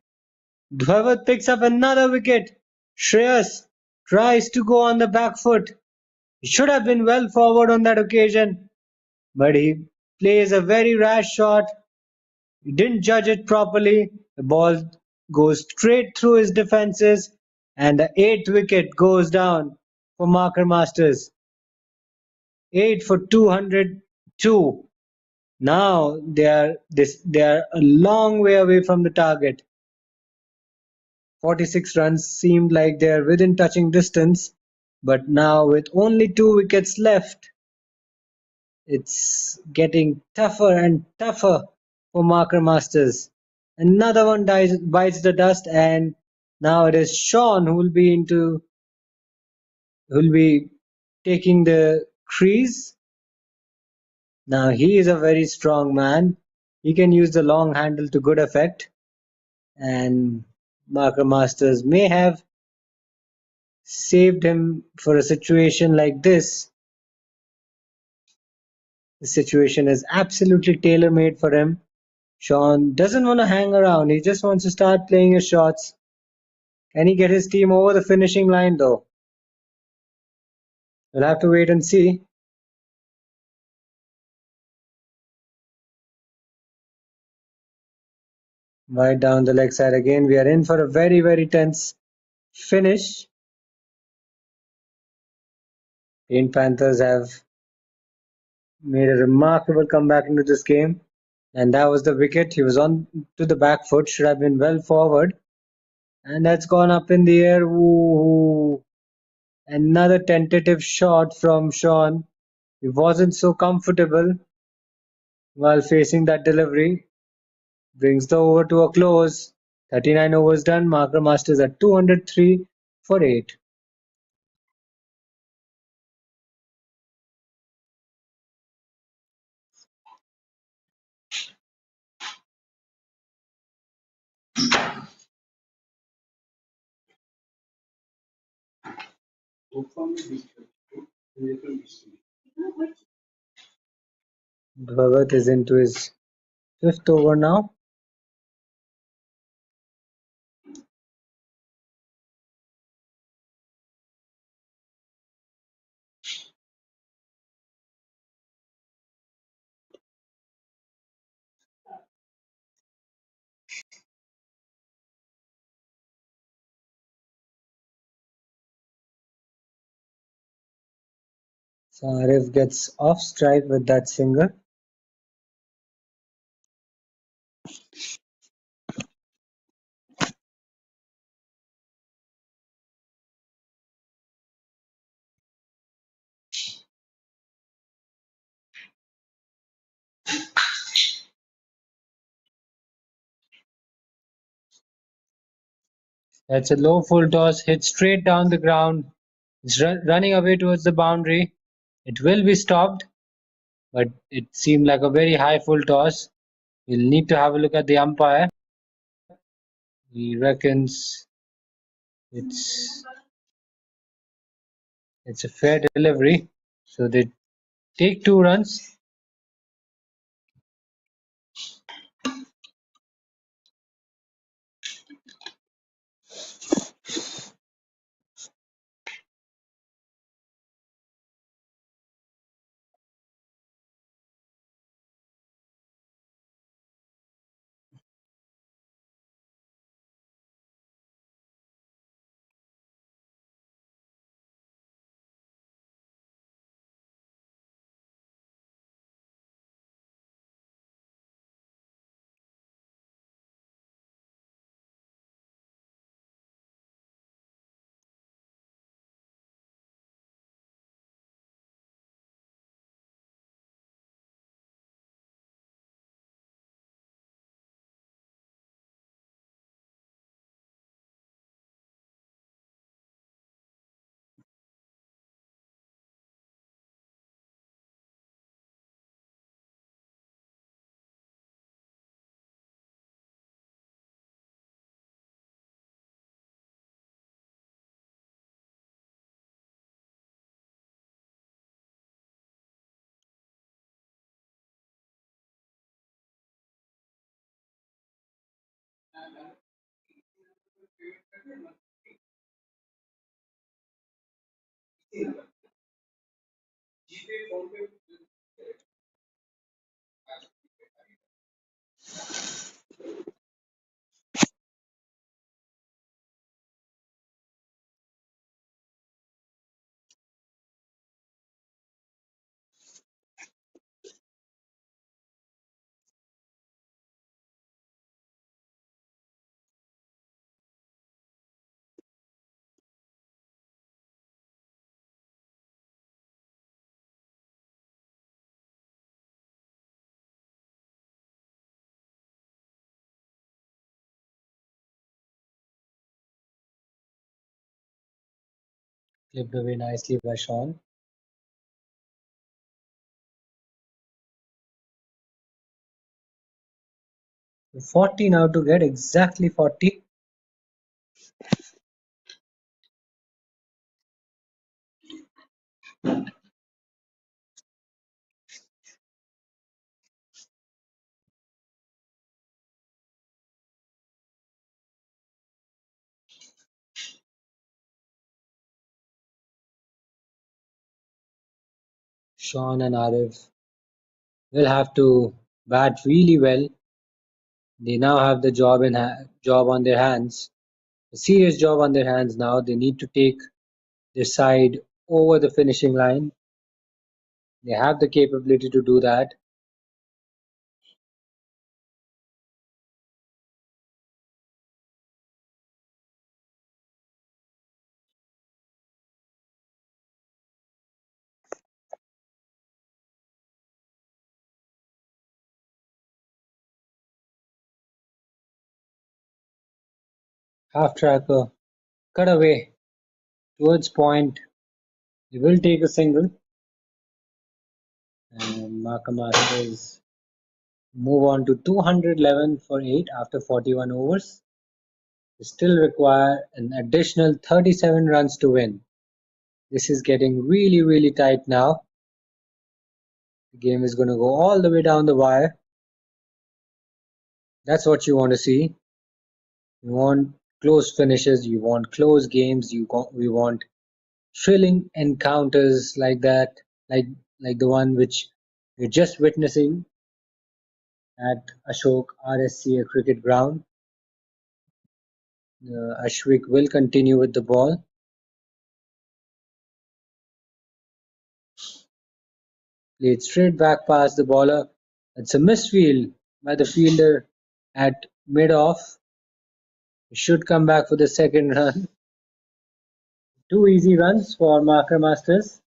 Dhawat picks up another wicket. Shreyas tries to go on the back foot. He should have been well forward on that occasion, but he plays a very rash shot. He didn't judge it properly. The ball goes straight through his defenses, and the 8th wicket goes down for Marker Masters. 8 for 202. Now they are a long way away from the target. 46 runs seemed like they are within touching distance, but now with only 2 wickets left, it's getting tougher and tougher for marker masters. Another one bites the dust, and now it is Sean who will be taking the crease. Now he is a very strong man. He can use the long handle to good effect, and marker masters may have saved him for a situation like this. The situation is absolutely tailor-made for him. Sean doesn't want to hang around. He just wants to start playing his shots. Can he get his team over the finishing line though? We'll have to wait and see. Right down the leg side again. We are in for a very, very tense finish. The Panthers have made a remarkable comeback into this game. And that was the wicket. He was on to the back foot, should have been well forward. And that's gone up in the air. Ooh. Another tentative shot from Sean. He wasn't so comfortable while facing that delivery. Brings the over to a close. 39 overs done. Marker Masters at 203 for 8. Bhagat is into his 5th over now. So Arif gets off strike with that single. That's a low full toss, hit straight down the ground. It's running away towards the boundary. It will be stopped, but it seemed like a very high full toss. We'll need to have a look at the umpire. He reckons it's it's a fair delivery. So they take 2 runs. Clipped away nicely by Sean. So 40 now to get exactly 40. Sean and Arif will have to bat really well. They now have the job on their hands, a serious job on their hands now. They need to take their side over the finishing line. They have the capability to do that. Half tracker, cut away towards point. They will take a single, and Marker Masters move on to 211 for 8 after 41 overs. They still require an additional 37 runs to win. This is getting really, really tight now. The game is going to go all the way down the wire. That's what you want to see. You want close finishes, you want close games, we want thrilling encounters like that, like the one which we're just witnessing at Ashok Rsca cricket ground. Ashwik will continue with the ball. Played straight back past the bowler. It's a misfield by the fielder at mid-off. He should come back for the second run. Two easy runs for Marker Masters.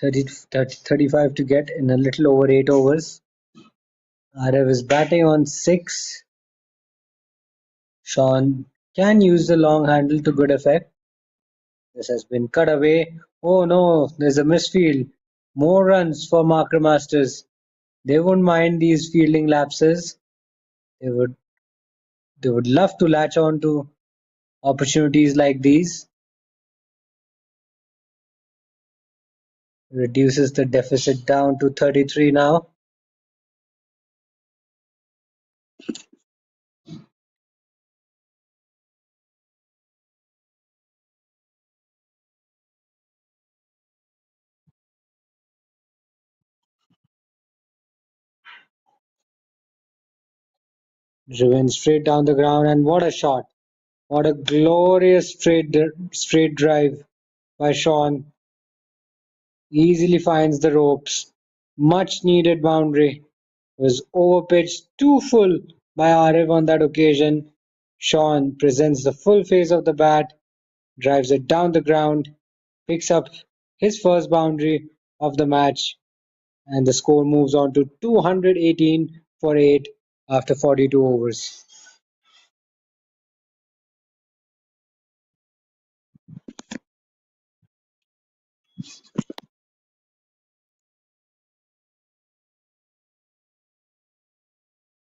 Thirty 35 to get in a little over 8 overs. Arav is batting on 6. Sean can use the long handle to good effect. This has been cut away. Oh no, there's a misfield. More runs for Marker Masters. They won't mind these fielding lapses. They would they would love to latch on to opportunities like these. Reduces the deficit down to 33 now. Driven straight down the ground, and what a shot. What a glorious straight drive by Sean. Easily finds the ropes. Much needed boundary. Was overpitched too full by Arif on that occasion. Sean presents the full face of the bat, drives it down the ground, picks up his first boundary of the match, and the score moves on to 218 for 8 after 42 overs.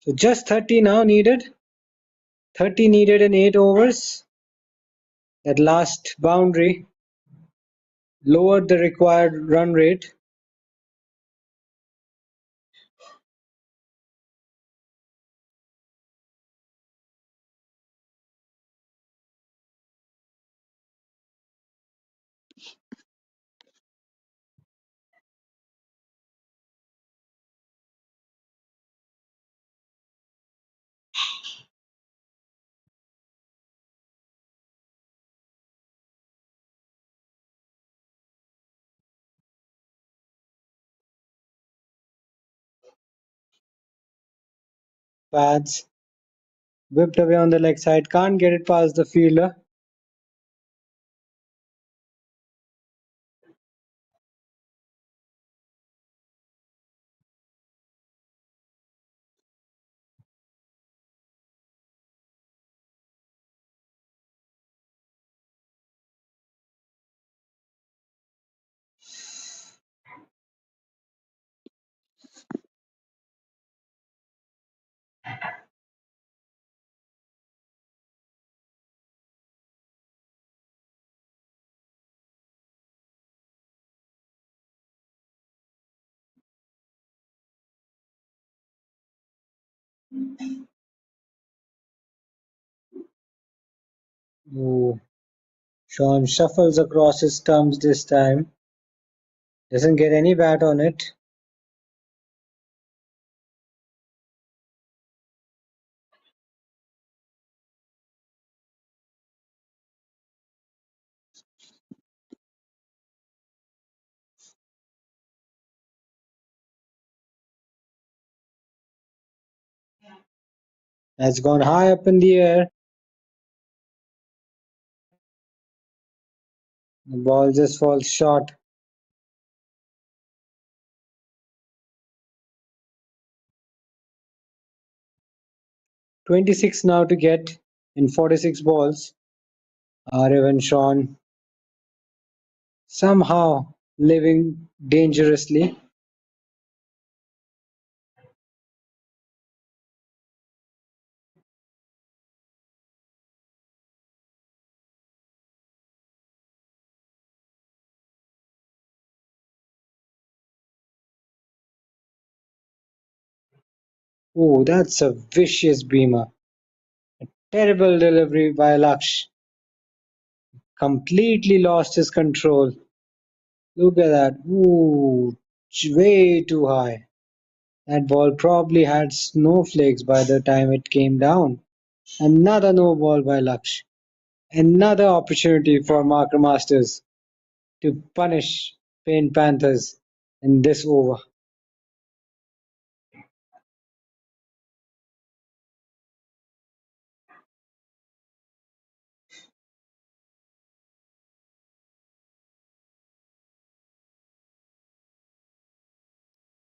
So just 30 now needed. 30 needed in 8 overs. That last boundary lowered the required run rate. Pads whipped away on the leg side, can't get it past the fielder. Ooh. Sean shuffles across his stumps this time. Doesn't get any bat on it. That's gone high up in the air. The ball just falls short. 26 now to get in 46 balls. Arif and Sean somehow living dangerously. Oh, that's a vicious beamer. Terrible delivery by Laksh. Completely lost his control. Look at that. Ooh, way too high. That ball probably had snowflakes by the time it came down. Another no ball by Laksh. Another opportunity for Marker Masters to punish Paint Panthers in this over.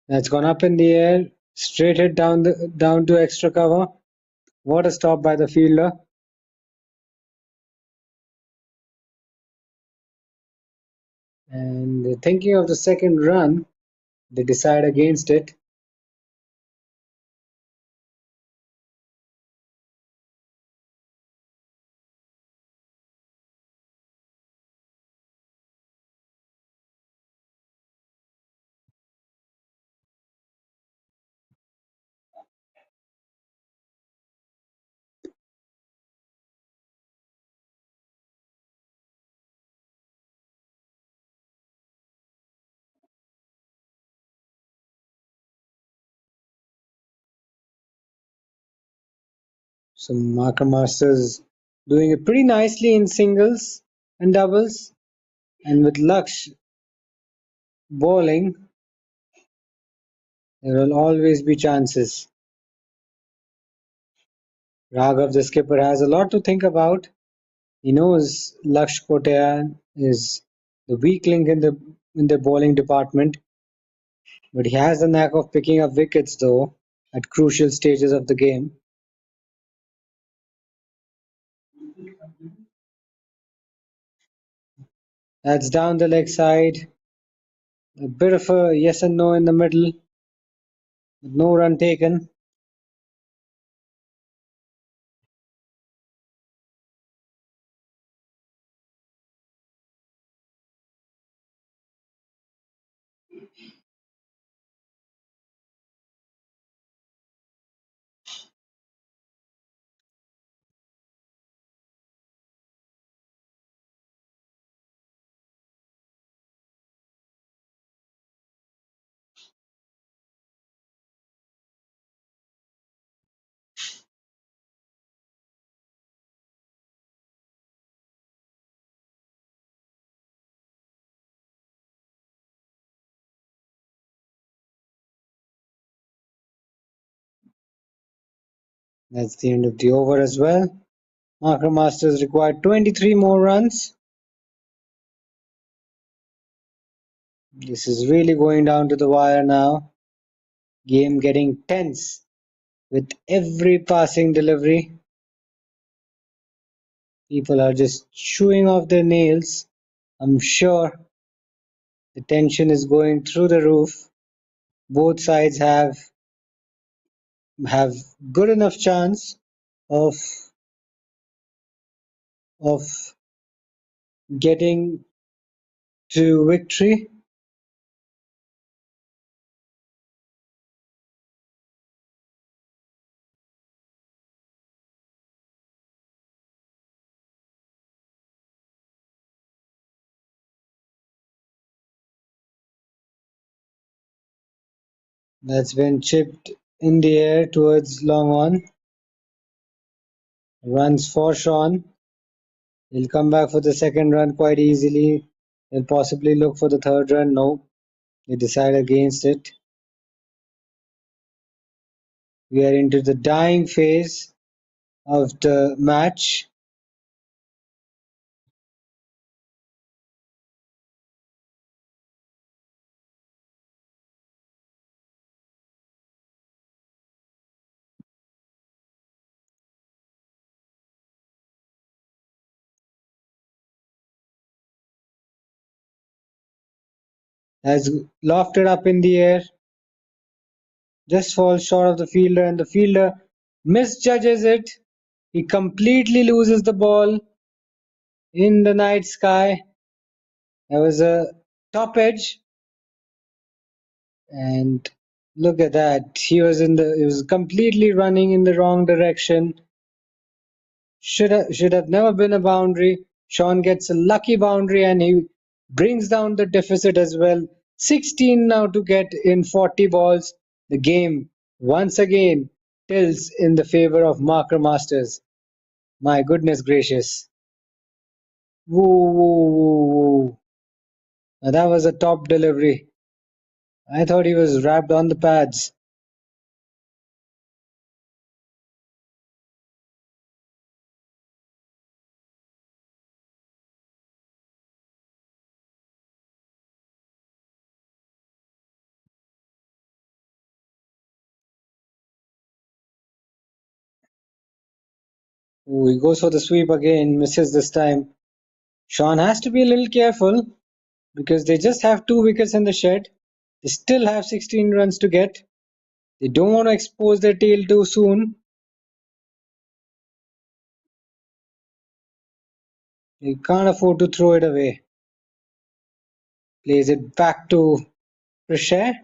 That's gone up in the air, straight hit down to extra cover. What a stop by the fielder. And thinking of the second run, they decide against it. So Marker Masters doing it pretty nicely in singles and doubles. And with Laksh bowling, there will always be chances. Raghav, the skipper, has a lot to think about. He knows Laksh Koteyan is the weak link in the bowling department, but he has the knack of picking up wickets though at crucial stages of the game. That's down the leg side. A bit of a yes and no in the middle, with no run taken. That's the end of the over as well. Marker Masters required 23 more runs. This is really going down to the wire now. Game getting tense with every passing delivery. People are just chewing off their nails. I'm sure the tension is going through the roof. Both sides have good enough chance of of getting to victory. That's been chipped in the air towards long on. Runs for Sean. He'll come back for the second run quite easily. He'll possibly look for the third run. No, they decide against it. We are into the dying phase of the match. Has lofted up in the air, just falls short of the fielder, and the fielder misjudges it. He completely loses the ball in the night sky. There was a top edge, and look at that. He was completely running in the wrong direction. Should have never been a boundary. Sean gets a lucky boundary and he brings down the deficit as well. 16 now to get in 40 balls. The game once again tilts in the favor of Marker Masters. My goodness gracious. Woo, woo, woo, woo. Now that was a top delivery. I thought he was wrapped on the pads. Ooh, he goes for the sweep again, misses this time. Sean has to be a little careful because they just have 2 wickets in the shed. They still have 16 runs to get. They don't want to expose their tail too soon. They can't afford to throw it away. Plays it back to Cricsay.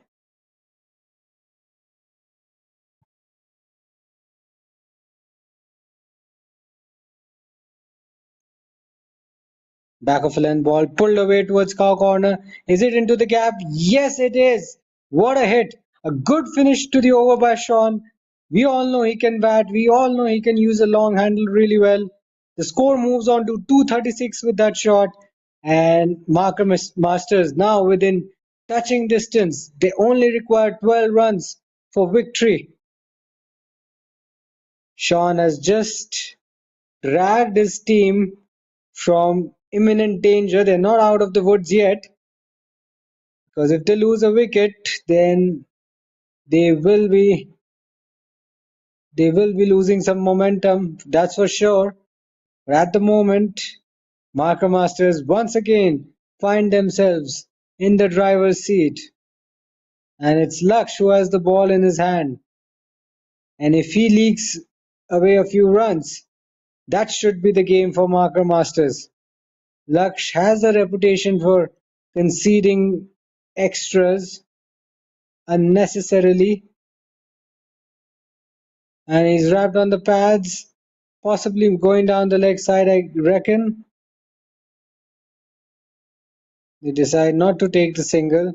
Back of a length ball pulled away towards cow corner. Is it into the gap? Yes, it is. What a hit. A good finish to the over by Sean. We all know he can bat. We all know he can use a long handle really well. The score moves on to 236 with that shot. And Marker Masters now within touching distance. They only require 12 runs for victory. Sean has just dragged his team from imminent danger. They're not out of the woods yet, because if they lose a wicket, then they will be they will be losing some momentum. That's for sure. But at the moment, Marker Masters once again find themselves in the driver's seat, and it's Laksh who has the ball in his hand. And if he leaks away a few runs, that should be the game for Marker Masters. Laksh has a reputation for conceding extras unnecessarily, and he's wrapped on the pads, possibly going down the leg side, I reckon. They decide not to take the single.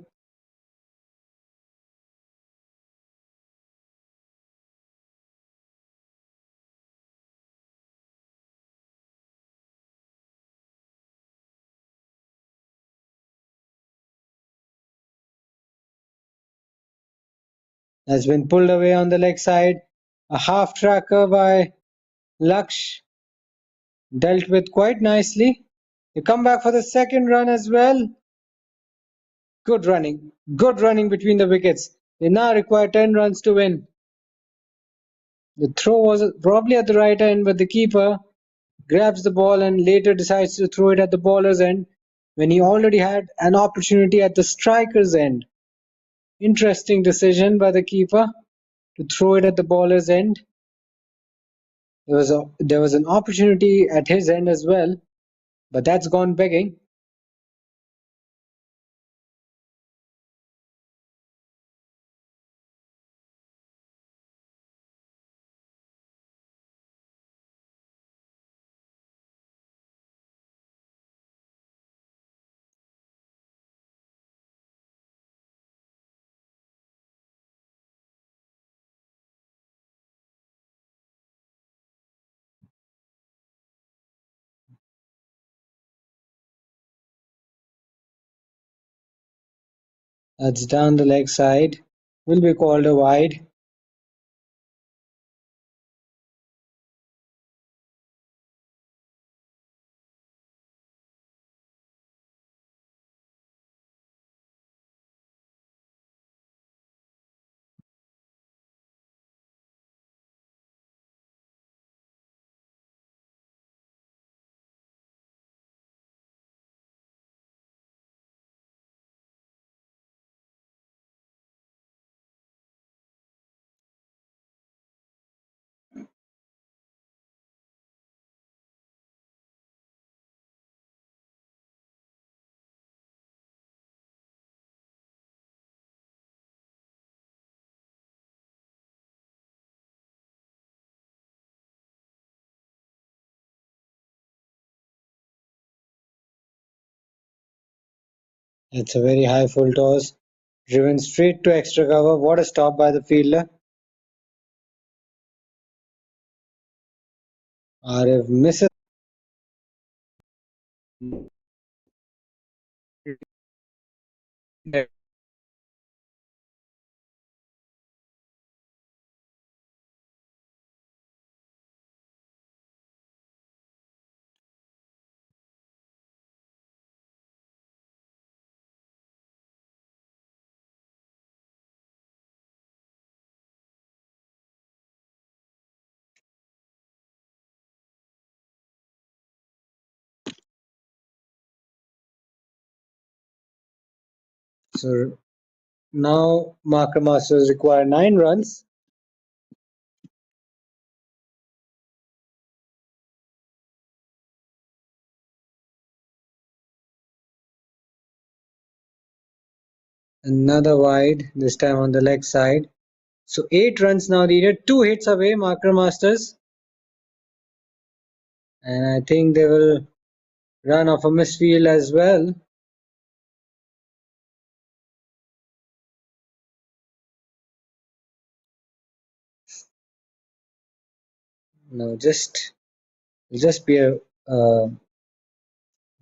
Has been pulled away on the leg side. A half tracker by Laksh dealt with quite nicely. They come back for the second run as well. Good running between the wickets. They now require 10 runs to win. The throw was probably at the right end, but the keeper grabs the ball and later decides to throw it at the bowler's end when he already had an opportunity at the striker's end. Interesting decision by the keeper to throw it at the bowler's end. There was an opportunity at his end as well, but that's gone begging. That's down the leg side. Will be called a wide. It's a very high full toss. Driven straight to extra cover. What a stop by the fielder. Arif misses. So now Marker Masters require 9 runs. Another wide, this time on the leg side. So 8 runs now needed. 2 hits away, Marker Masters. And I think they will run off a misfield as well. No, just be a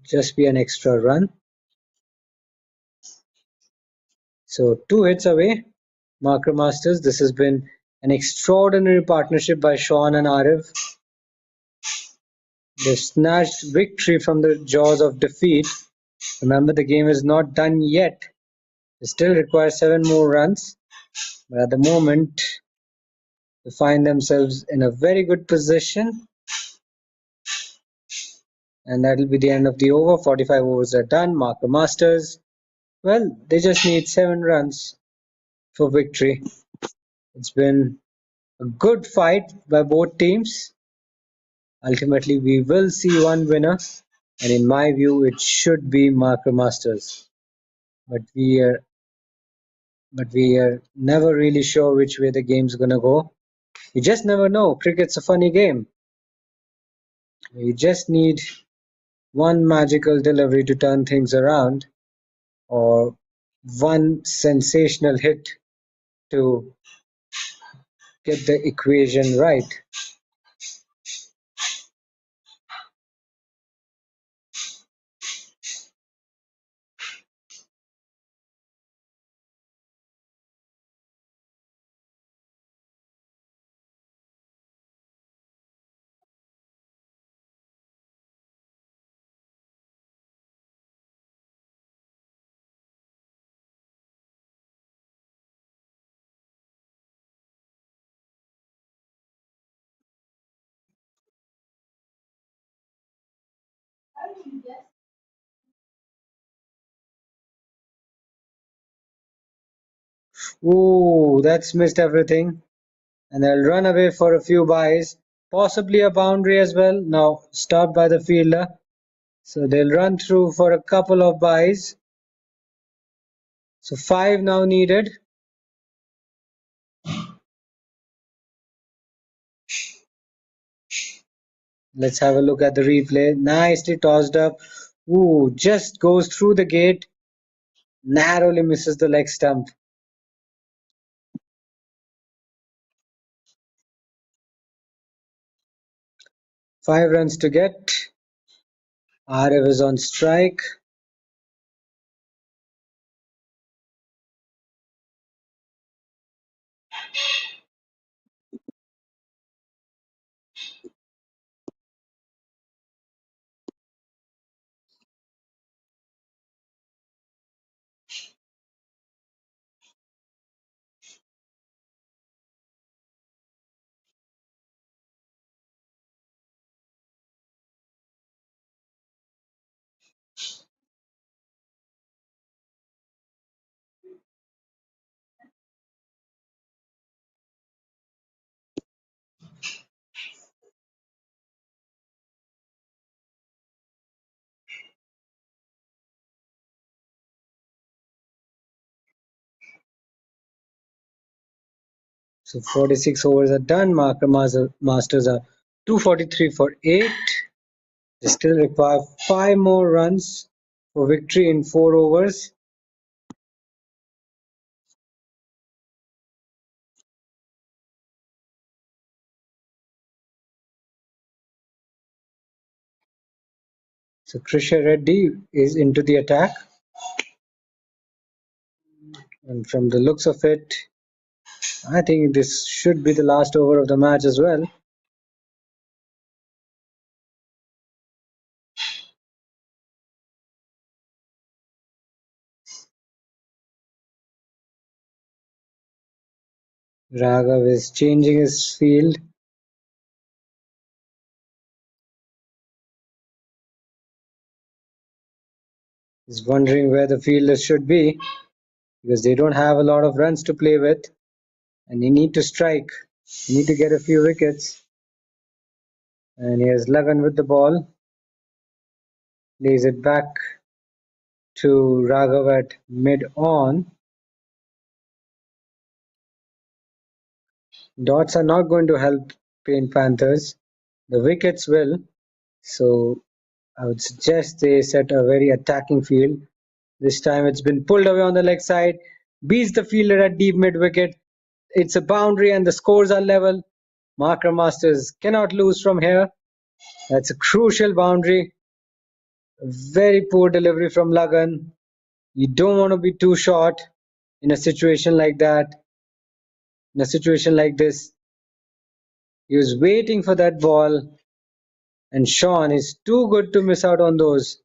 just be an extra run. So 2 hits away, Marker Masters. This has been an extraordinary partnership by Sean and Arif. They've snatched victory from the jaws of defeat. Remember, the game is not done yet. They still require 7 more runs. But at the moment, they find themselves in a very good position. And that'll be the end of the over. 45 overs are done. Marker Masters, well, they just need 7 runs for victory. It's been a good fight by both teams. Ultimately, we will see one winner, and in my view, it should be Marker Masters. But we are never really sure which way the game's gonna go. You just never know. Cricket's a funny game. You just need one magical delivery to turn things around, or one sensational hit to get the equation right. Ooh, that's missed everything. And they'll run away for a few byes, possibly a boundary as well. Now stopped by the fielder. So they'll run through for a couple of byes. So 5 now needed. Let's have a look at the replay. Nicely tossed up. Ooh, just goes through the gate. Narrowly misses the leg stump. 5 runs to get. RF is on strike. So 46 overs are done. Masters are 243 for 8. They still require 5 more runs for victory in 4 overs. So Cricsay Reddy is into the attack. And from the looks of it, I think this should be the last over of the match as well. Raghav is changing his field. He's wondering where the fielders should be because they don't have a lot of runs to play with. And you need to strike. You need to get a few wickets. And here's Lagan with the ball. Lays it back to Raghav at mid-on. Dots are not going to help Paint Panthers. The wickets will. So I would suggest they set a very attacking field. This time it's been pulled away on the leg side. Beats the fielder at deep mid-wicket. It's a boundary and the scores are level. Marker Masters cannot lose from here. That's a crucial boundary. A very poor delivery from Lagan. You don't want to be too short in a situation like that. In a situation like this, he was waiting for that ball, and Sean is too good to miss out on those.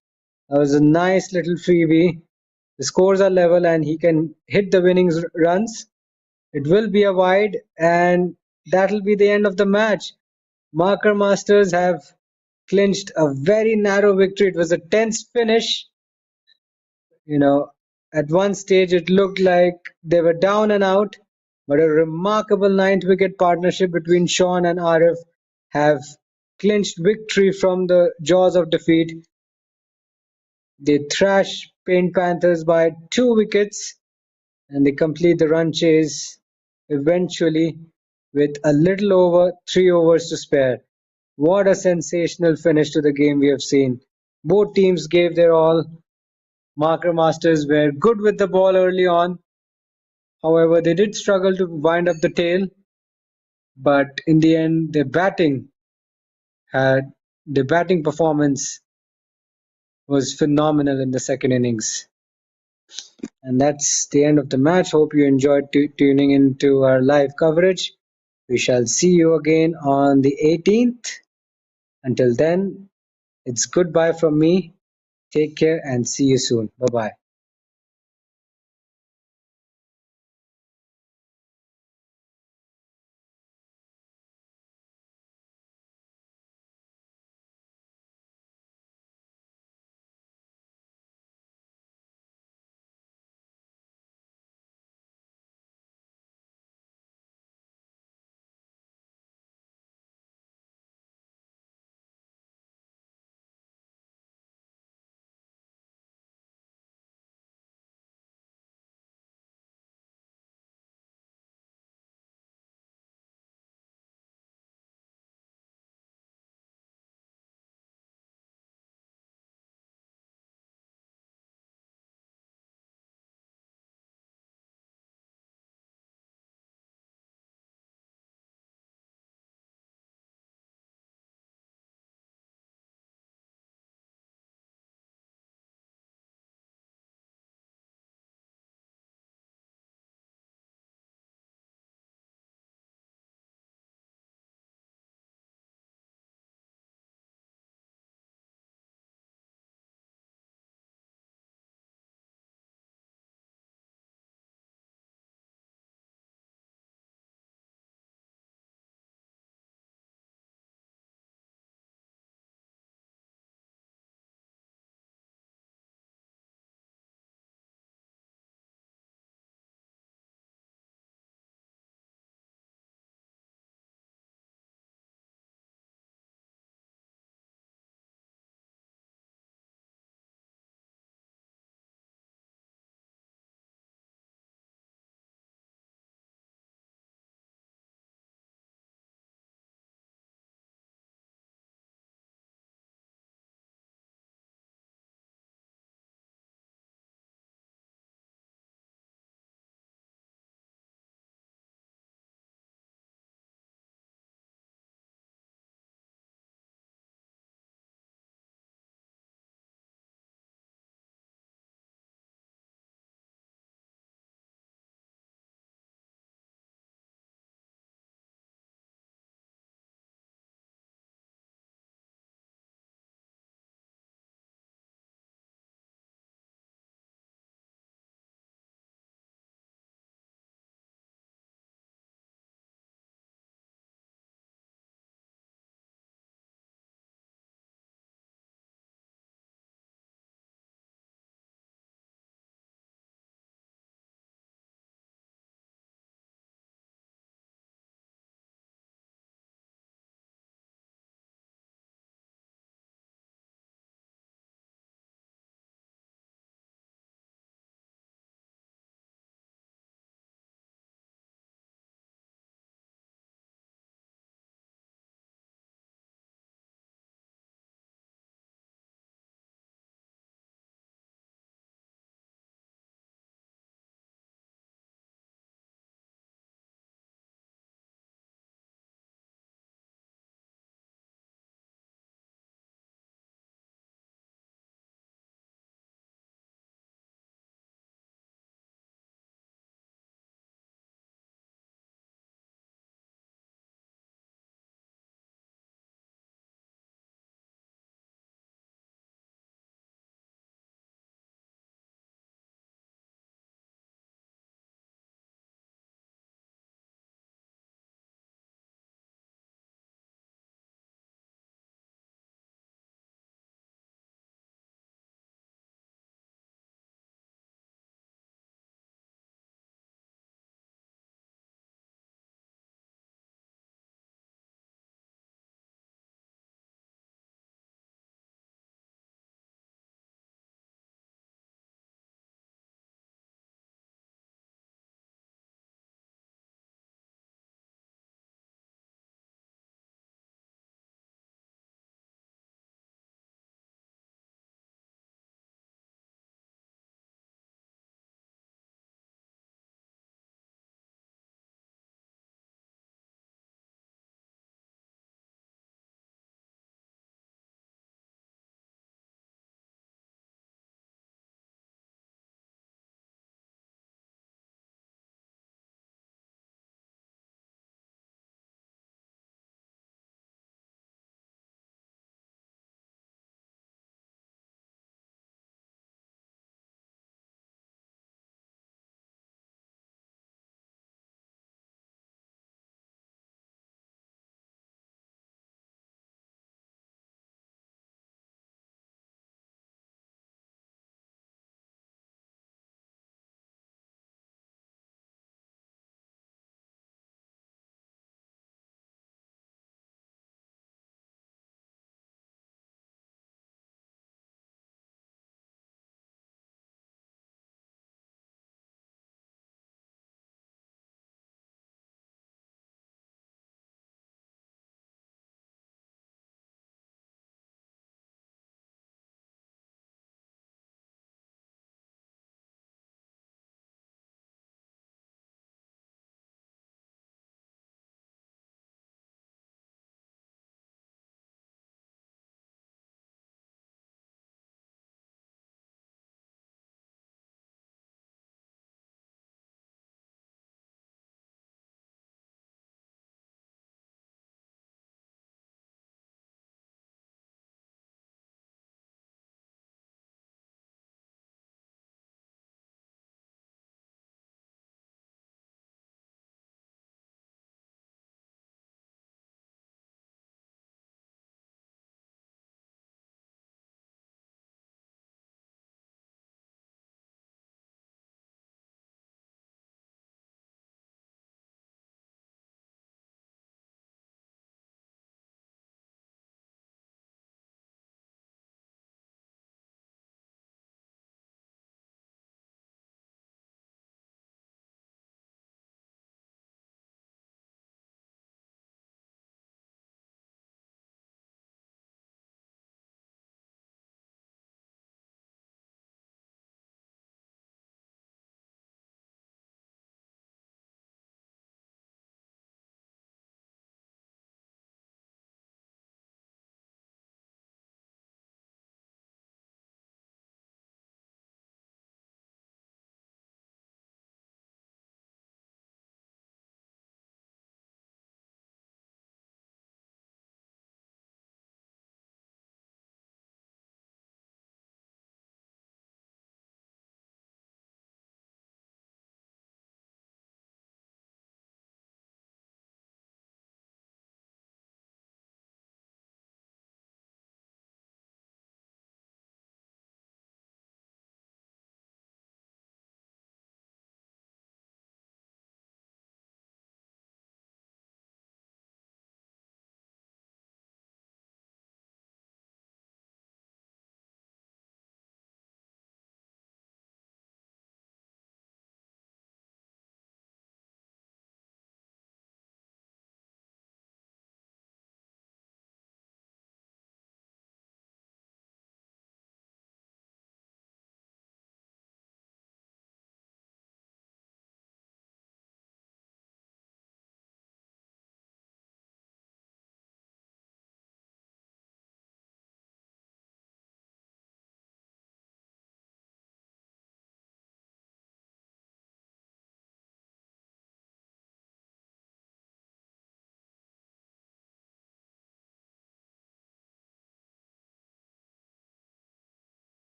That was a nice little freebie. The scores are level, and he can hit the winning runs. It will be a wide, and that'll be the end of the match. Marker Masters have clinched a very narrow victory. It was a tense finish. You know, at one stage it looked like they were down and out, but a remarkable ninth wicket partnership between Sean and Arif have clinched victory from the jaws of defeat. They thrash Paint Panthers by 2 wickets and they complete the run chase eventually with a little over 3 overs to spare. What a sensational finish to the game we have seen. Both teams gave their all. Marker Masters were good with the ball early on. However, they did struggle to wind up the tail, but in the end, had their batting performance was phenomenal in the second innings. And that's the end of the match. Hope you enjoyed tuning into our live coverage. We shall see you again on the 18th. Until then, it's goodbye from me. Take care and see you soon. Bye bye.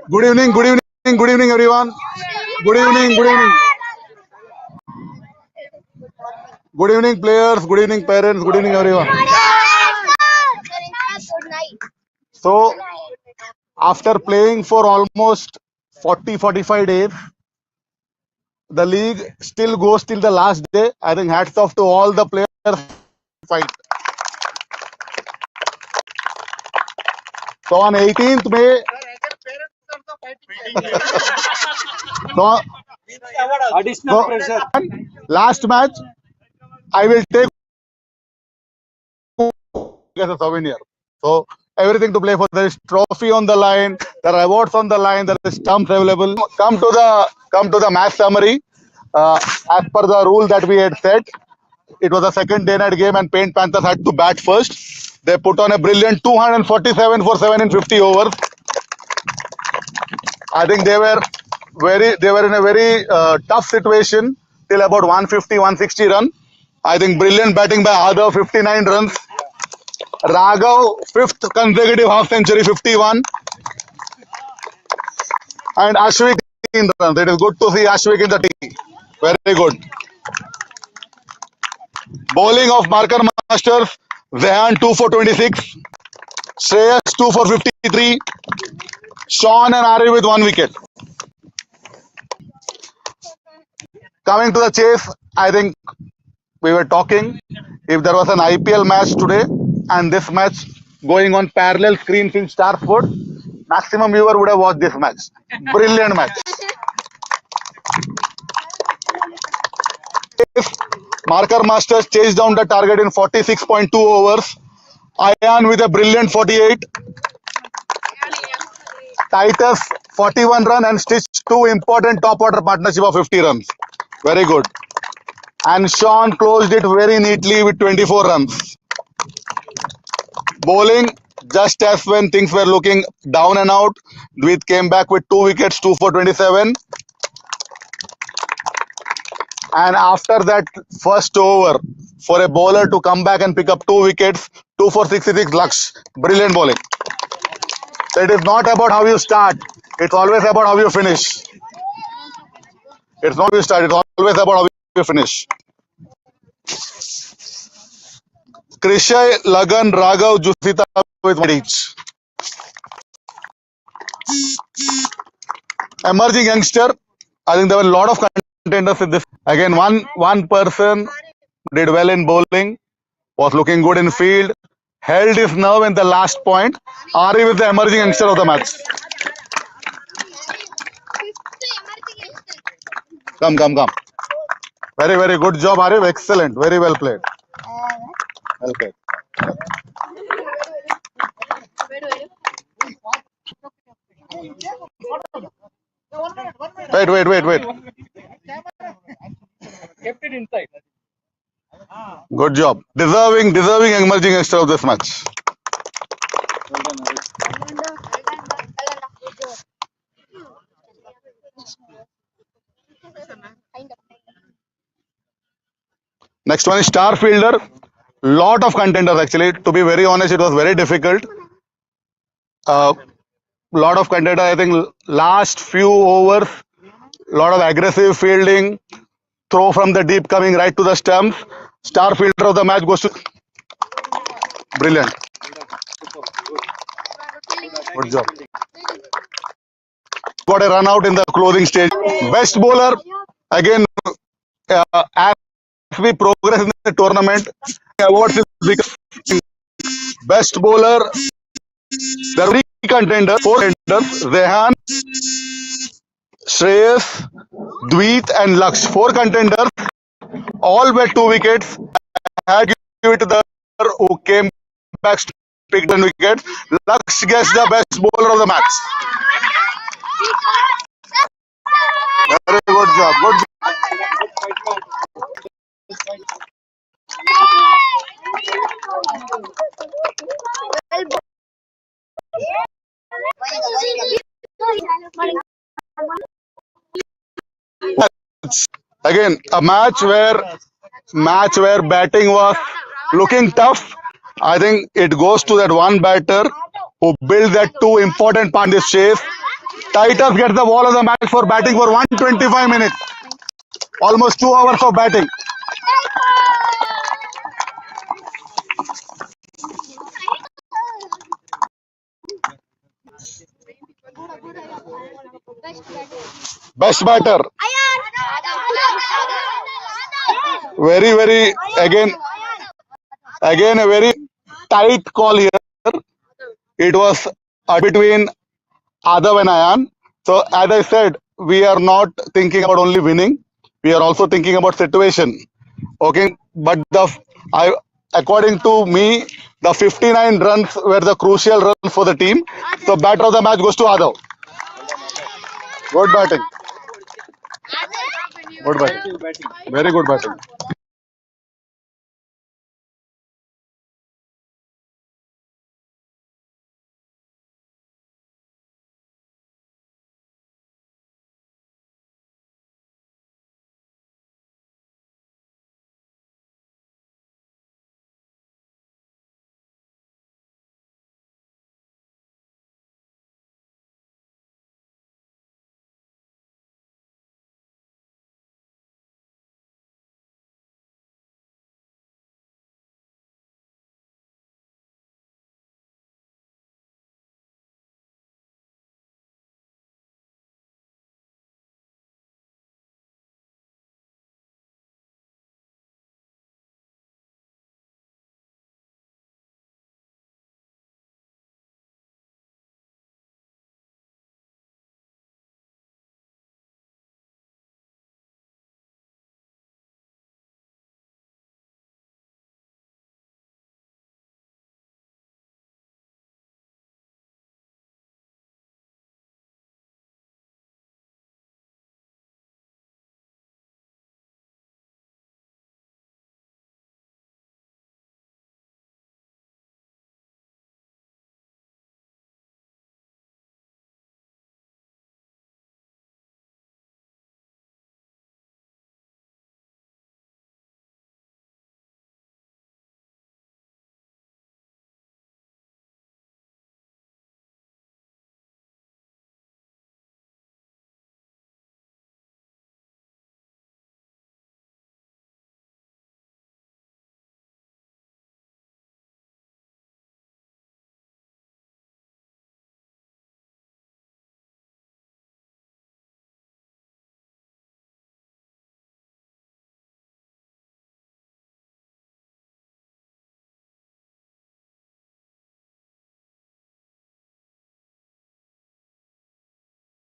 Good evening, good evening, good evening, everyone. Good evening, good evening. Good evening, players. Good evening, parents. Good evening, everyone. So, after playing for almost 40-45 days, the league still goes till the last day. I think hats off to all the players. Fight. So on 18th May, so, Additional so pressure. last match, I will take as a souvenir. So everything to play for. There is trophy on the line, there are awards on the line, there is stumps available. Come to the match summary. As per the rule that we had set, it was a second day night game and Paint Panthers had to bat first. They put on a brilliant 247 for 7 in 50 overs. I think they were in a very tough situation till about 150-160 run. I think brilliant batting by Adav, 59 runs. Raghav, fifth consecutive half century, 51. And Ashwik in runs. It is good to see Ashwik in the team. Very good. Bowling of marker masters, Zehan 2 for 26. Shreyas 2 for 53. Sean and Ari with 1 wicket. Coming to the chase, I think we were talking if there was an IPL match today and this match going on parallel screens in Star Sports, maximum viewer would have watched this match. Brilliant match. Marker Masters chased down the target in 46.2 overs. Ayan with a brilliant 48. Titus 41 run and stitched two important top order partnership of 50 runs. Very good. And Sean closed it very neatly with 24 runs. Bowling, just as when things were looking down and out, Dvit came back with 2 wickets, 2 for 27. And after that first over, for a bowler to come back and pick up 2 wickets, 2 for 66, Laksh. Brilliant bowling. So it is not about how you start, it's always about how you finish. It's not how you start, it's always about how you finish. Cricsay, Lagan, Raghav, Jusita with 1 each. Emerging youngster, I think there were a lot of contenders in this. Again, one person did well in bowling, was looking good in field, held his nerve in the last point. Ari was the emerging youngster of the match. Come. Very good job, Ari. Excellent. Very well played. Well played. Wait. Kept it inside. Good job. Deserving emerging youngster of this match. Next one is star fielder. Lot of contenders actually. To be very honest, it was very difficult. Lot of contenders. I think last few overs, lot of aggressive fielding, throw from the deep coming right to the stumps. Star fielder of the match goes to brilliant. Good job. Got a run out in the closing stage. Best bowler again. As we progress in the tournament, awards is because best bowler. There are 3 contenders, 4 contenders: Zehan, Shreyas, Dvit, and Laksh. 4 contenders, all were 2 wickets. I had give it to the who came back to pick 1 wicket. Laksh gets the best bowler of the match. Very good job. Good job. Again, a match where batting was looking tough. I think it goes to that one batter who built that 2 important partnerships. Titans gets the ball of the match for batting for 125 minutes. Almost 2 hours of batting. Best batter. Very, again a very tight call here. It was between Adav and Ayan. So as I said, we are not thinking about only winning. We are also thinking about situation. Okay, but according to me, the 59 runs were the crucial runs for the team. So batter of the match goes to Adav. Good batting. Good batting. Very good batting.